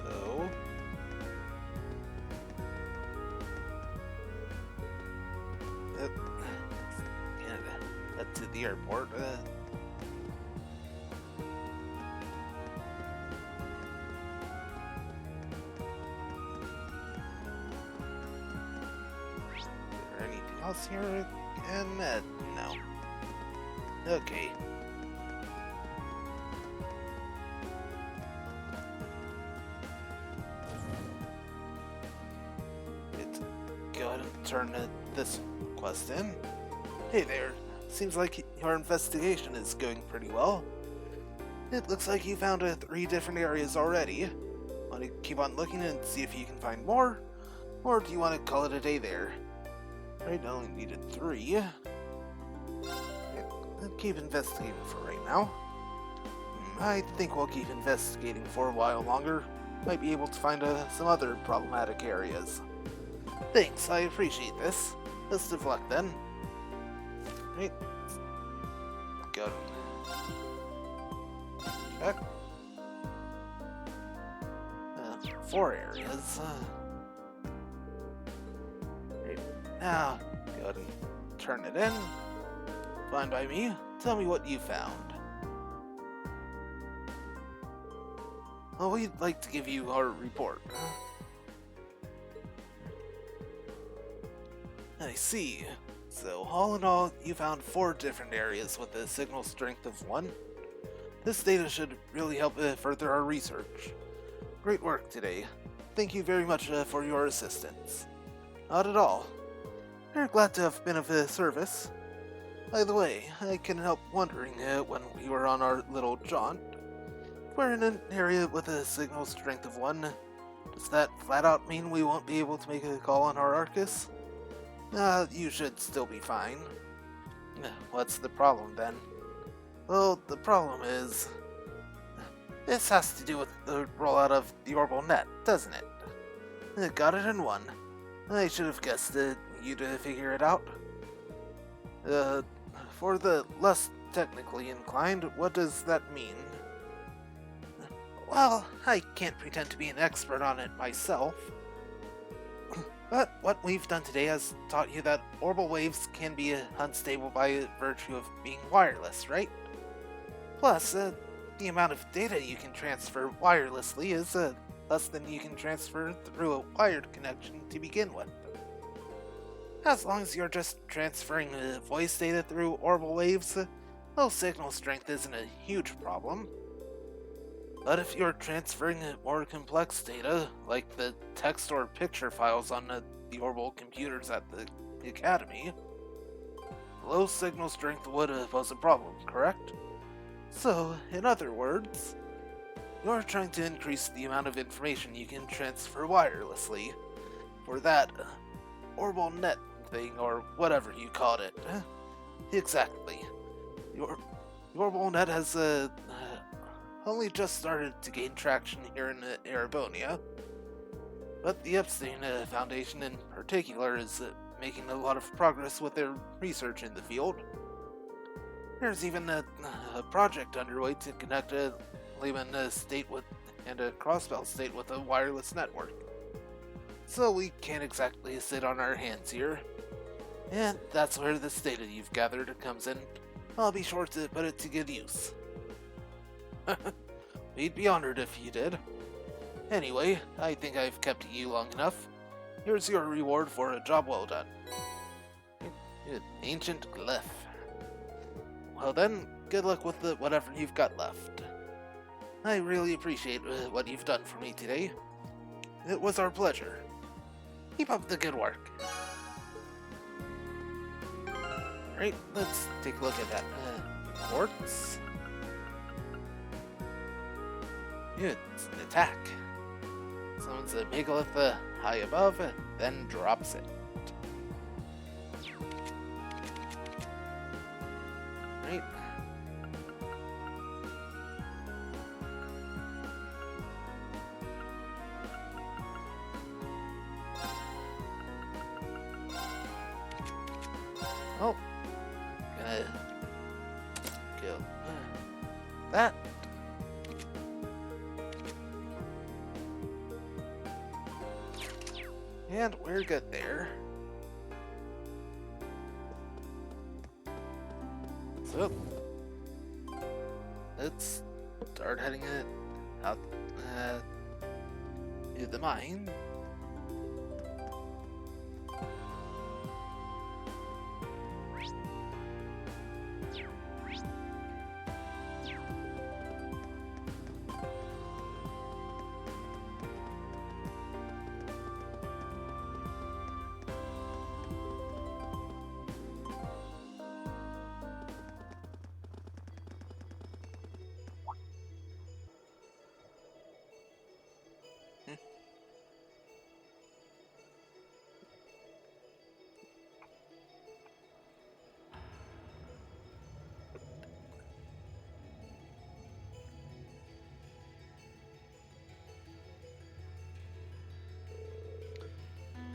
Speaker 1: So, head to the airport. Else here? And no. Okay. Let's go ahead and turn this quest in. Hey there. Seems like your investigation is going pretty well. It looks like you found 3 different areas already. Want to keep on looking and see if you can find more? Or do you want to call it a day there? I only needed 3. Keep investigating for right now. I think we'll keep investigating for a while longer. Might be able to find some other problematic areas. Thanks, I appreciate this. Best of luck then. Right. Go. Check. 4 areas. Now, go ahead and turn it in. Fine by me. Tell me what you found. Well, we'd like to give you our report. I see. So, all in all, you found 4 different areas with a signal strength of 1. This data should really help further our research. Great work today. Thank you very much for your assistance. Not at all. We're glad to have been of service. By the way, I couldn't help wondering when we were on our little jaunt. We're in an area with a signal strength of 1. Does that flat out mean we won't be able to make a call on our Arcus? You should still be fine. What's the problem then? Well, the problem is... this has to do with the rollout of the orbital net, doesn't it? Got it in 1. I should have guessed you to figure it out. For the less technically inclined, what does that mean? Well, I can't pretend to be an expert on it myself. But what we've done today has taught you that orbital waves can be unstable by virtue of being wireless, right? Plus, the amount of data you can transfer wirelessly is less than you can transfer through a wired connection to begin with. As long as you're just transferring voice data through orbital waves, low signal strength isn't a huge problem. But if you're transferring more complex data, like the text or picture files on the orbital computers at the Academy, low signal strength would pose a problem, correct? So, in other words, you're trying to increase the amount of information you can transfer wirelessly. For that, orbital net thing, or whatever you called it. Exactly. Your orbital net has only just started to gain traction here in Erebonia, but the Epstein Foundation in particular is making a lot of progress with their research in the field. There's even a project underway to connect Lehman State with and a Crossbell State with a wireless network. So we can't exactly sit on our hands here. And that's where this data you've gathered comes in. I'll be sure to put it to good use. We'd be honored if you did. Anyway, I think I've kept you long enough. Here's your reward for a job well done. An ancient glyph. Well then, good luck with whatever you've got left. I really appreciate what you've done for me today. It was our pleasure. Keep up the good work. Right, let's take a look at that. Quartz? Yeah, it's an attack. Summons a megalith high above, then drops it. Right. Oh, gonna kill that. And we're good there. So, let's start heading it out to the mine.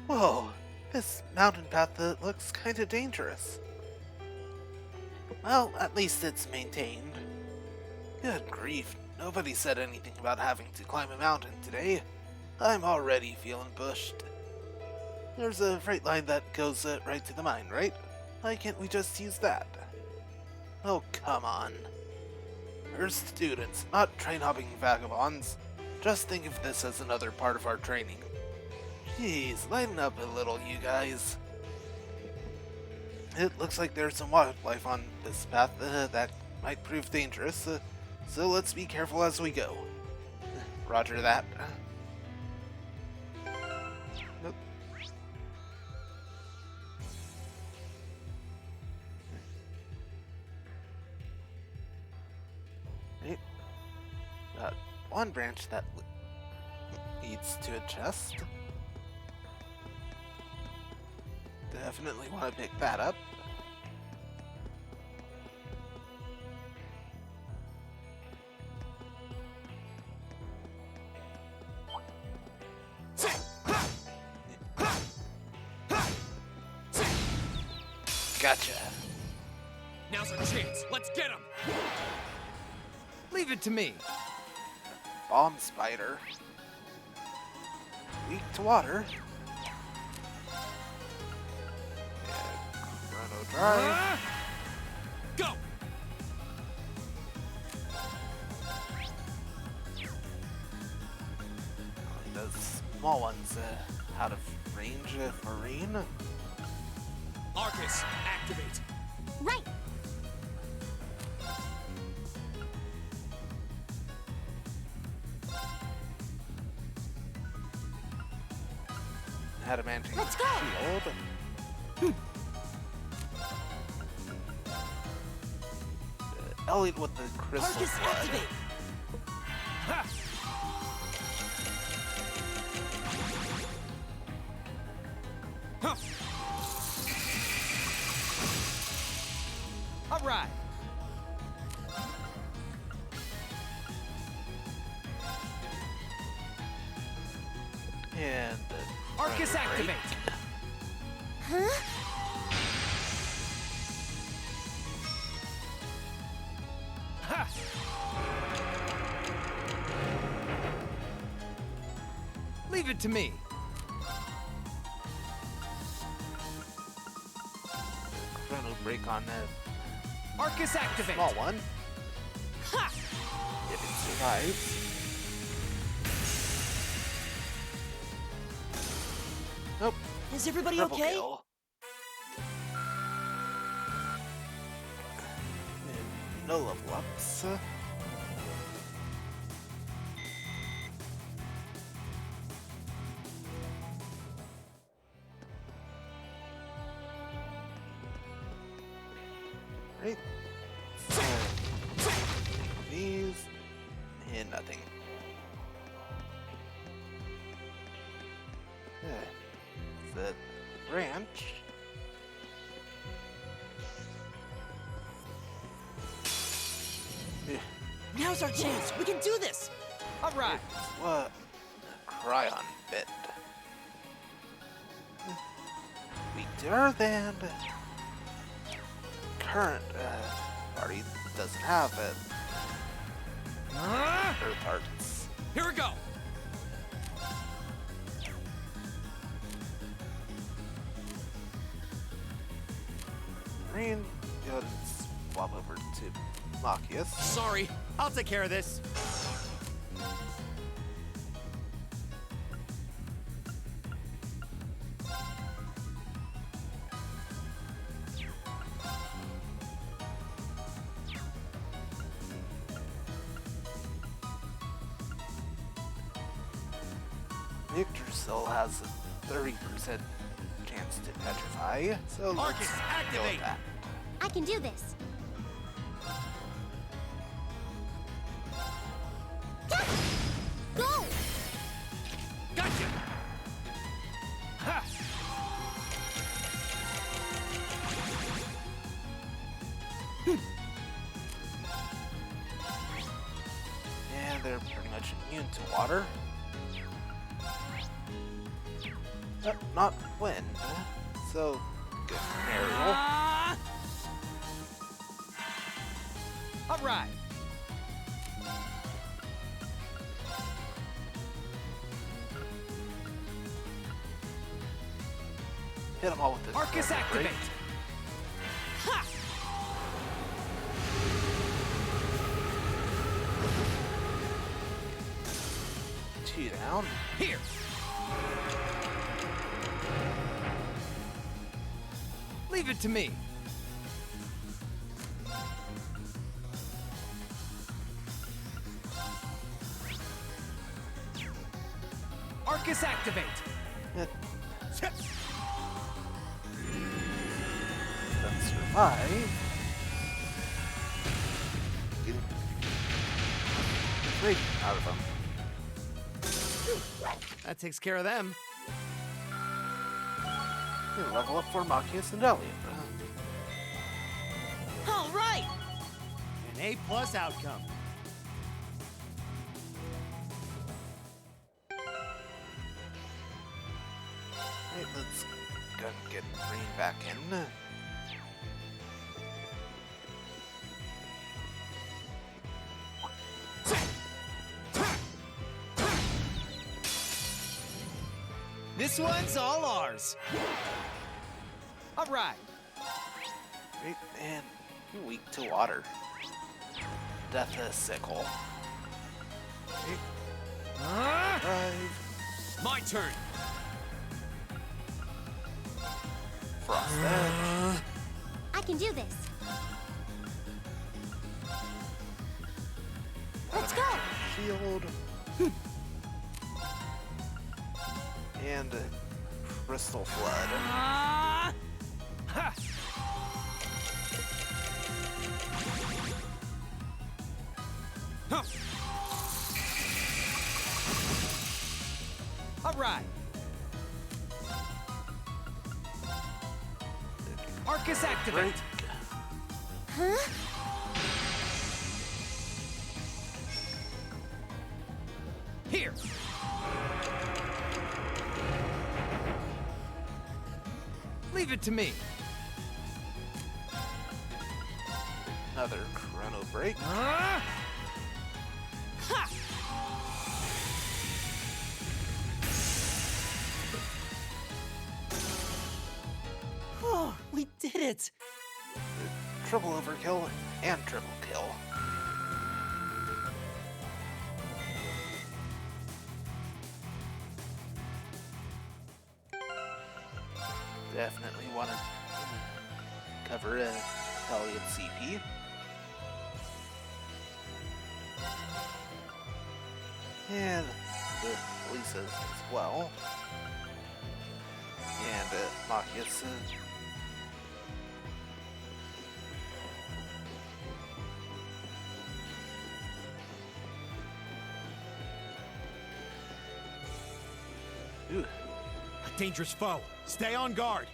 Speaker 1: Whoa, this mountain path looks kinda dangerous. Well, at least it's maintained. Good grief, nobody said anything about having to climb a mountain today. I'm already feeling pushed. There's a freight line that goes right to the mine, right? Why can't we just use that? Oh, come on. We're students, not train-hopping vagabonds. Just think of this as another part of our training. Jeez, lighten up a little, you guys. It looks like there's some wildlife on this path that might prove dangerous, so let's be careful as we go. Roger that. Nope. Right. Got one branch that leads to a chest. Definitely want to pick that up. Gotcha.
Speaker 7: Now's our chance. Let's get him.
Speaker 14: Leave it to me.
Speaker 1: Bomb spider. Weak to water. Drive.
Speaker 7: Go!
Speaker 1: Those small ones out of range for Rain.
Speaker 7: Arcus, activate.
Speaker 11: Right.
Speaker 1: Adamantine
Speaker 11: Let's go.
Speaker 1: shield. Elliot with the crystal
Speaker 12: Arcus,
Speaker 1: blood.
Speaker 12: activate.
Speaker 7: Ha! Huh.
Speaker 12: All right.
Speaker 1: And
Speaker 7: Arcus, activate.
Speaker 11: Huh?
Speaker 7: Ha!
Speaker 14: Leave it to me.
Speaker 1: Chrono break on that
Speaker 7: Arcus, activate.
Speaker 1: small one.
Speaker 7: Ha!
Speaker 1: If it survives. Nope.
Speaker 12: Is everybody
Speaker 1: Triple
Speaker 12: okay?
Speaker 1: kill. No level ups. nothing. The ranch.
Speaker 12: Now's our chance. We can do this.
Speaker 9: All right.
Speaker 1: What? Cryon bit. Weaker than current party doesn't have it. Earth Hearts.
Speaker 5: Here we go.
Speaker 1: Green, go ahead and swap over to Machias.
Speaker 5: Sorry, I'll take care of this.
Speaker 1: Victor still has a 30% chance to petrify, so let's
Speaker 5: Arcus,
Speaker 1: go with
Speaker 5: activate!
Speaker 1: that.
Speaker 11: I can do this. Go!
Speaker 5: Gotcha!
Speaker 9: Ha!
Speaker 1: And they're pretty much immune to water. Not wind, so good scenario.
Speaker 9: All right.
Speaker 1: Hit them all with the
Speaker 9: Arcus activate. Ha!
Speaker 1: Two down.
Speaker 9: Here. Leave it to me. Arcus activate.
Speaker 1: Then survive. Break out of them.
Speaker 5: That takes care of them.
Speaker 1: Level up for Machias and Elliot.
Speaker 12: All right. An A+ outcome.
Speaker 1: Right, let's go and get Green back in.
Speaker 9: This one's all ours. All right.
Speaker 1: Right, and you're weak to water. Death sickle.
Speaker 9: Huh?
Speaker 1: Drive.
Speaker 5: My turn.
Speaker 1: Frost Edge.
Speaker 11: I can do this. Let's go!
Speaker 1: Shield. And Crystal Flood.
Speaker 9: Ha! Huh. All right. Arcus activate.
Speaker 11: Huh?
Speaker 9: Here. Leave it to me.
Speaker 1: Another Chrono Break.
Speaker 9: Ha!
Speaker 12: Oh, we did it.
Speaker 1: Triple overkill and triple kill. Definitely want to cover Elliot CP. And the Lisa's as well. And Machias.
Speaker 13: Dangerous foe. Stay on guard.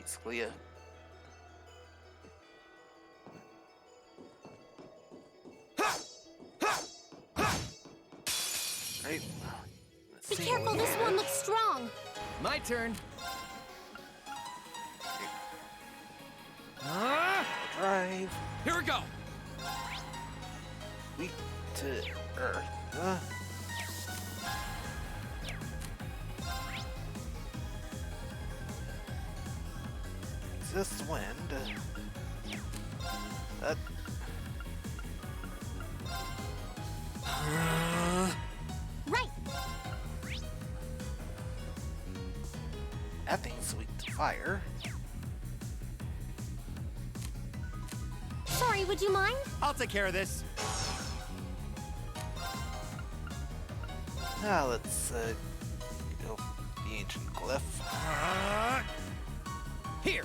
Speaker 1: It's clear. Right.
Speaker 11: Be careful, this one looks strong.
Speaker 9: My turn.
Speaker 1: Drive.
Speaker 9: Here we go.
Speaker 1: Weak to earth. Resist wind. That.
Speaker 11: Right.
Speaker 1: That thing's weak to fire.
Speaker 11: Sorry, would you mind?
Speaker 13: I'll take care of this.
Speaker 1: Now let's go the ancient glyph.
Speaker 9: Here.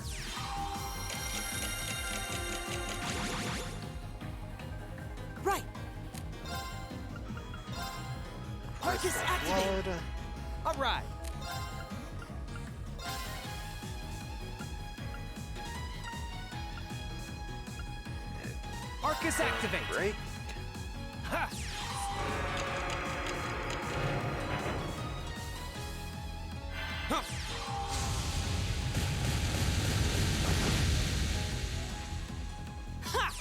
Speaker 12: Right. Arcus activate.
Speaker 1: Blood.
Speaker 9: All right. Arcus activate.
Speaker 1: Break.
Speaker 9: Ha! Huh. Ha!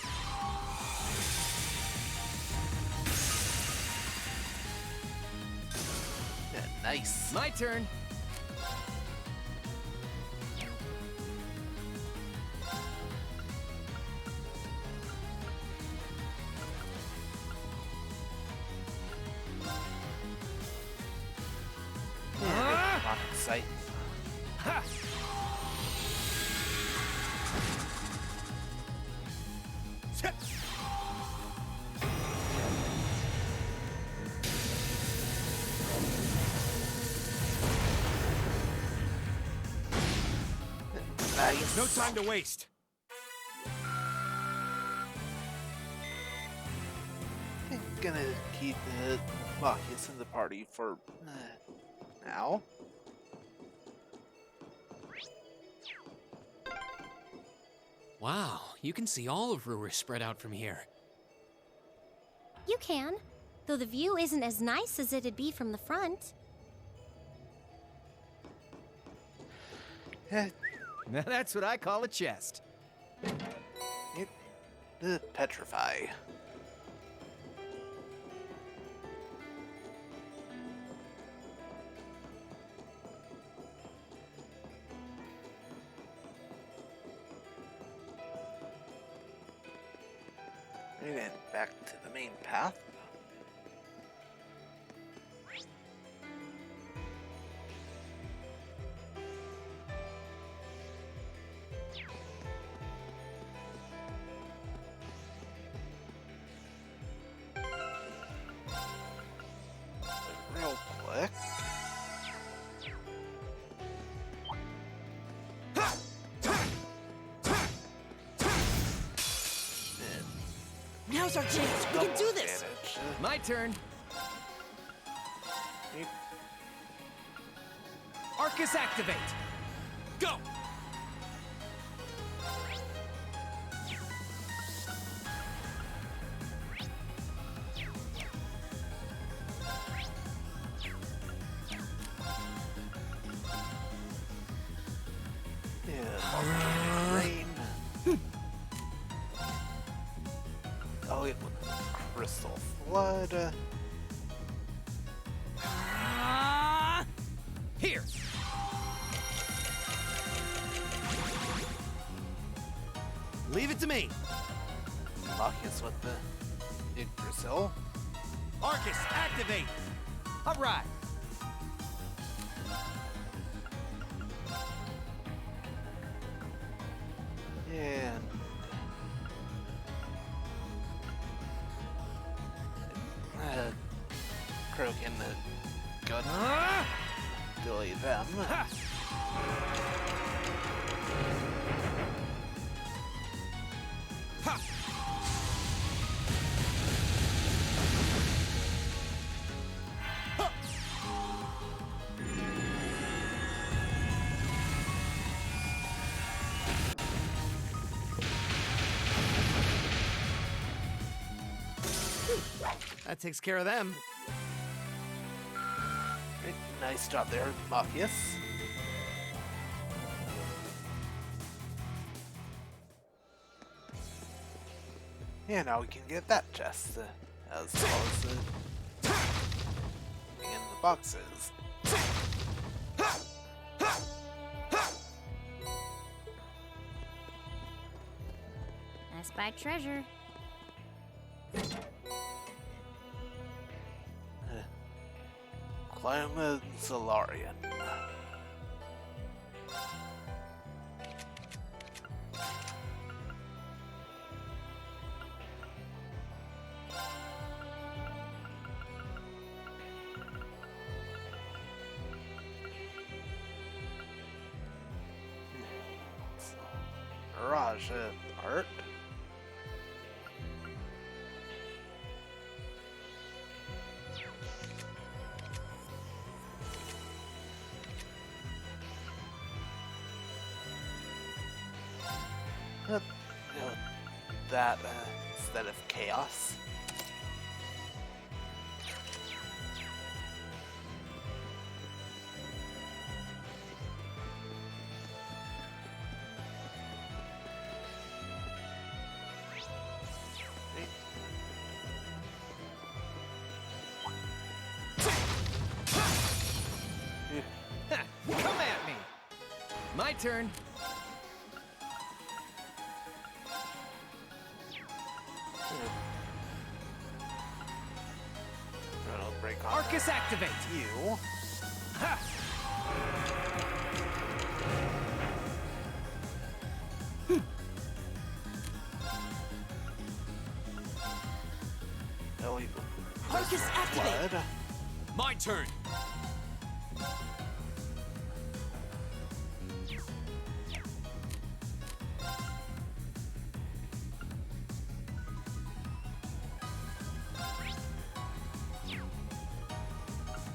Speaker 1: Yeah, nice.
Speaker 9: My turn.
Speaker 1: Yeah, rocket sight.
Speaker 9: Ha!
Speaker 1: Nice.
Speaker 13: No time to waste.
Speaker 1: I'm gonna keep Marcus in the party for now.
Speaker 2: Wow, you can see all of Ruhr spread out from here.
Speaker 11: You can, though the view isn't as nice as it'd be from the front.
Speaker 9: Now that's what I call a chest.
Speaker 1: Petrify. And then back to the main path. Real quick.
Speaker 12: Now's our chance. We can do this.
Speaker 9: My turn. Arcus activate. Go.
Speaker 1: Yeah, rain. Oh, it was crystal flood.
Speaker 9: Here.
Speaker 13: Leave it to me.
Speaker 1: Marcus with the Yggdrasil.
Speaker 13: Arcus, activate.
Speaker 9: All right.
Speaker 1: And Krogan gun. Delay them.
Speaker 13: That takes care of them.
Speaker 1: Right, nice job there, Machias. Yeah, now we can get that chest, as well as in the boxes.
Speaker 11: I spy treasure.
Speaker 1: Climate Solarian. Mirage art. That instead of chaos.
Speaker 9: Come at me! My turn.
Speaker 1: Break on
Speaker 9: Arcus activate!
Speaker 1: you.
Speaker 9: Ha!
Speaker 1: Ellie,
Speaker 12: Arcus activate!
Speaker 1: blood.
Speaker 2: My turn.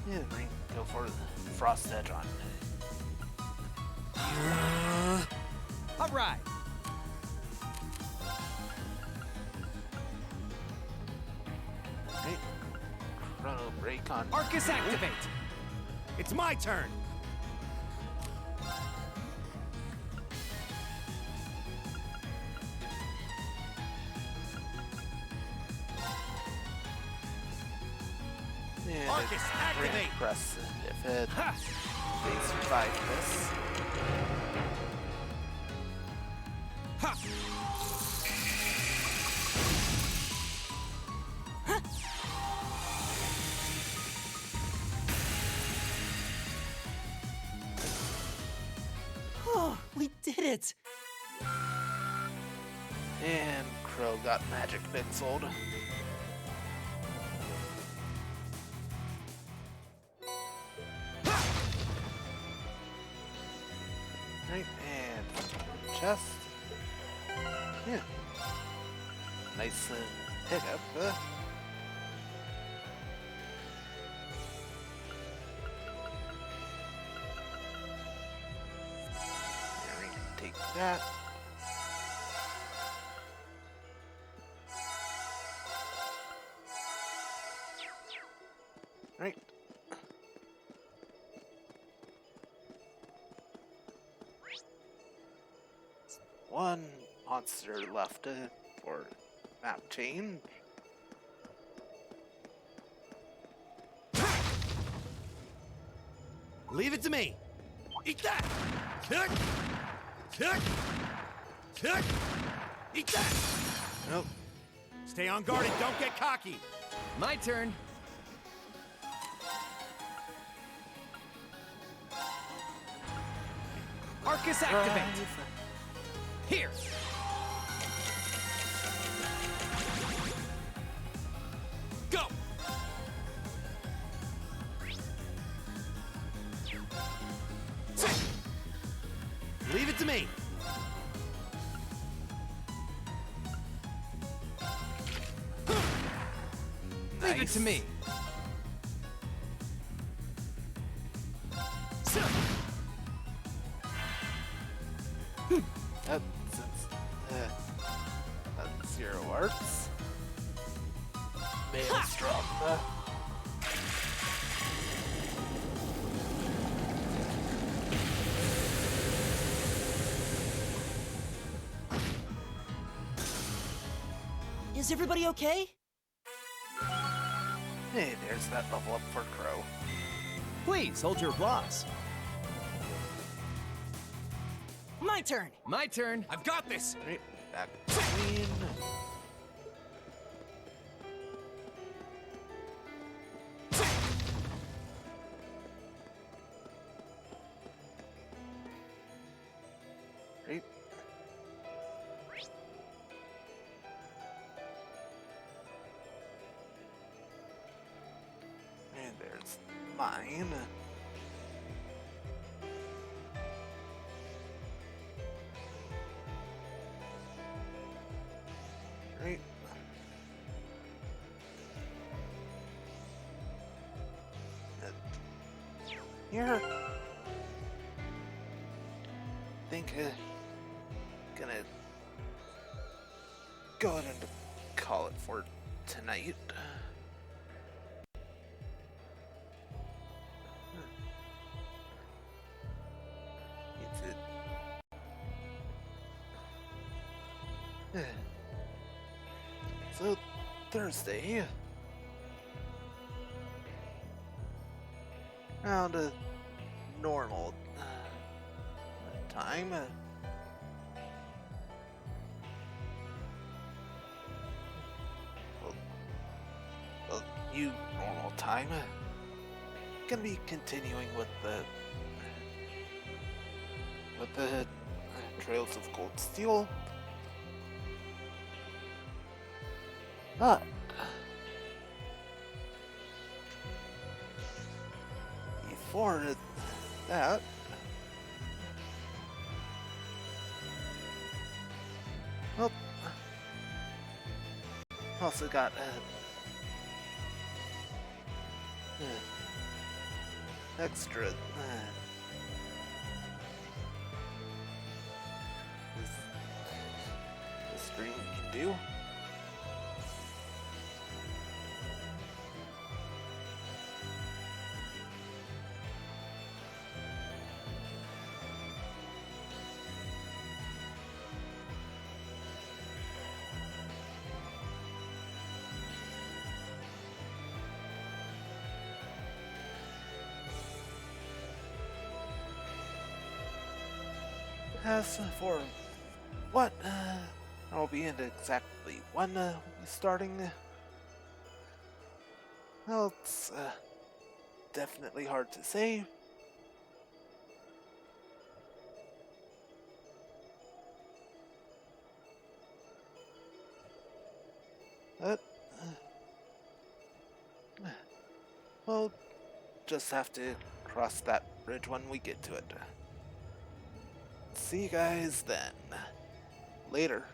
Speaker 1: Yeah, we can go for the frost edge on.
Speaker 9: All right.
Speaker 1: Right. Chrono break on.
Speaker 9: Arcus activate!
Speaker 13: It's my turn.
Speaker 1: And
Speaker 13: Arcus,
Speaker 1: it's
Speaker 13: activate!
Speaker 1: ring press if it
Speaker 9: Ha!
Speaker 1: they survive this.
Speaker 9: Ha!
Speaker 12: Oh, we did it!
Speaker 1: And Crow got magic pixeled. Right, and chest. Yeah. Nice pickup. Here, we can take that. Right. One monster left for map change.
Speaker 13: Leave it to me. Eat that! Kick! Kick! Kick! Eat that!
Speaker 1: Nope.
Speaker 13: Stay on guard and don't get cocky.
Speaker 9: My turn. Arcus activate! Here! Go!
Speaker 13: Leave it to me.
Speaker 9: Leave it to me.
Speaker 1: That's zero arts. maelstrom.
Speaker 12: Is everybody okay?
Speaker 1: Hey, there's that level up for Crow.
Speaker 12: Please, hold your applause. My turn!
Speaker 7: My turn. I've got this.
Speaker 1: Right back between. Right. And there's mine. Right. Here. I think gonna go ahead and call it for tonight. It's it. So, Thursday. Around a normal time. New normal time. Gonna be continuing with the Trails of Gold Steel. But before that, well, also got extra this stream can do. As for what I'll be in exactly when we'll be starting, well, it's definitely hard to say. But we'll just have to cross that bridge when we get to it. See you guys then. Later.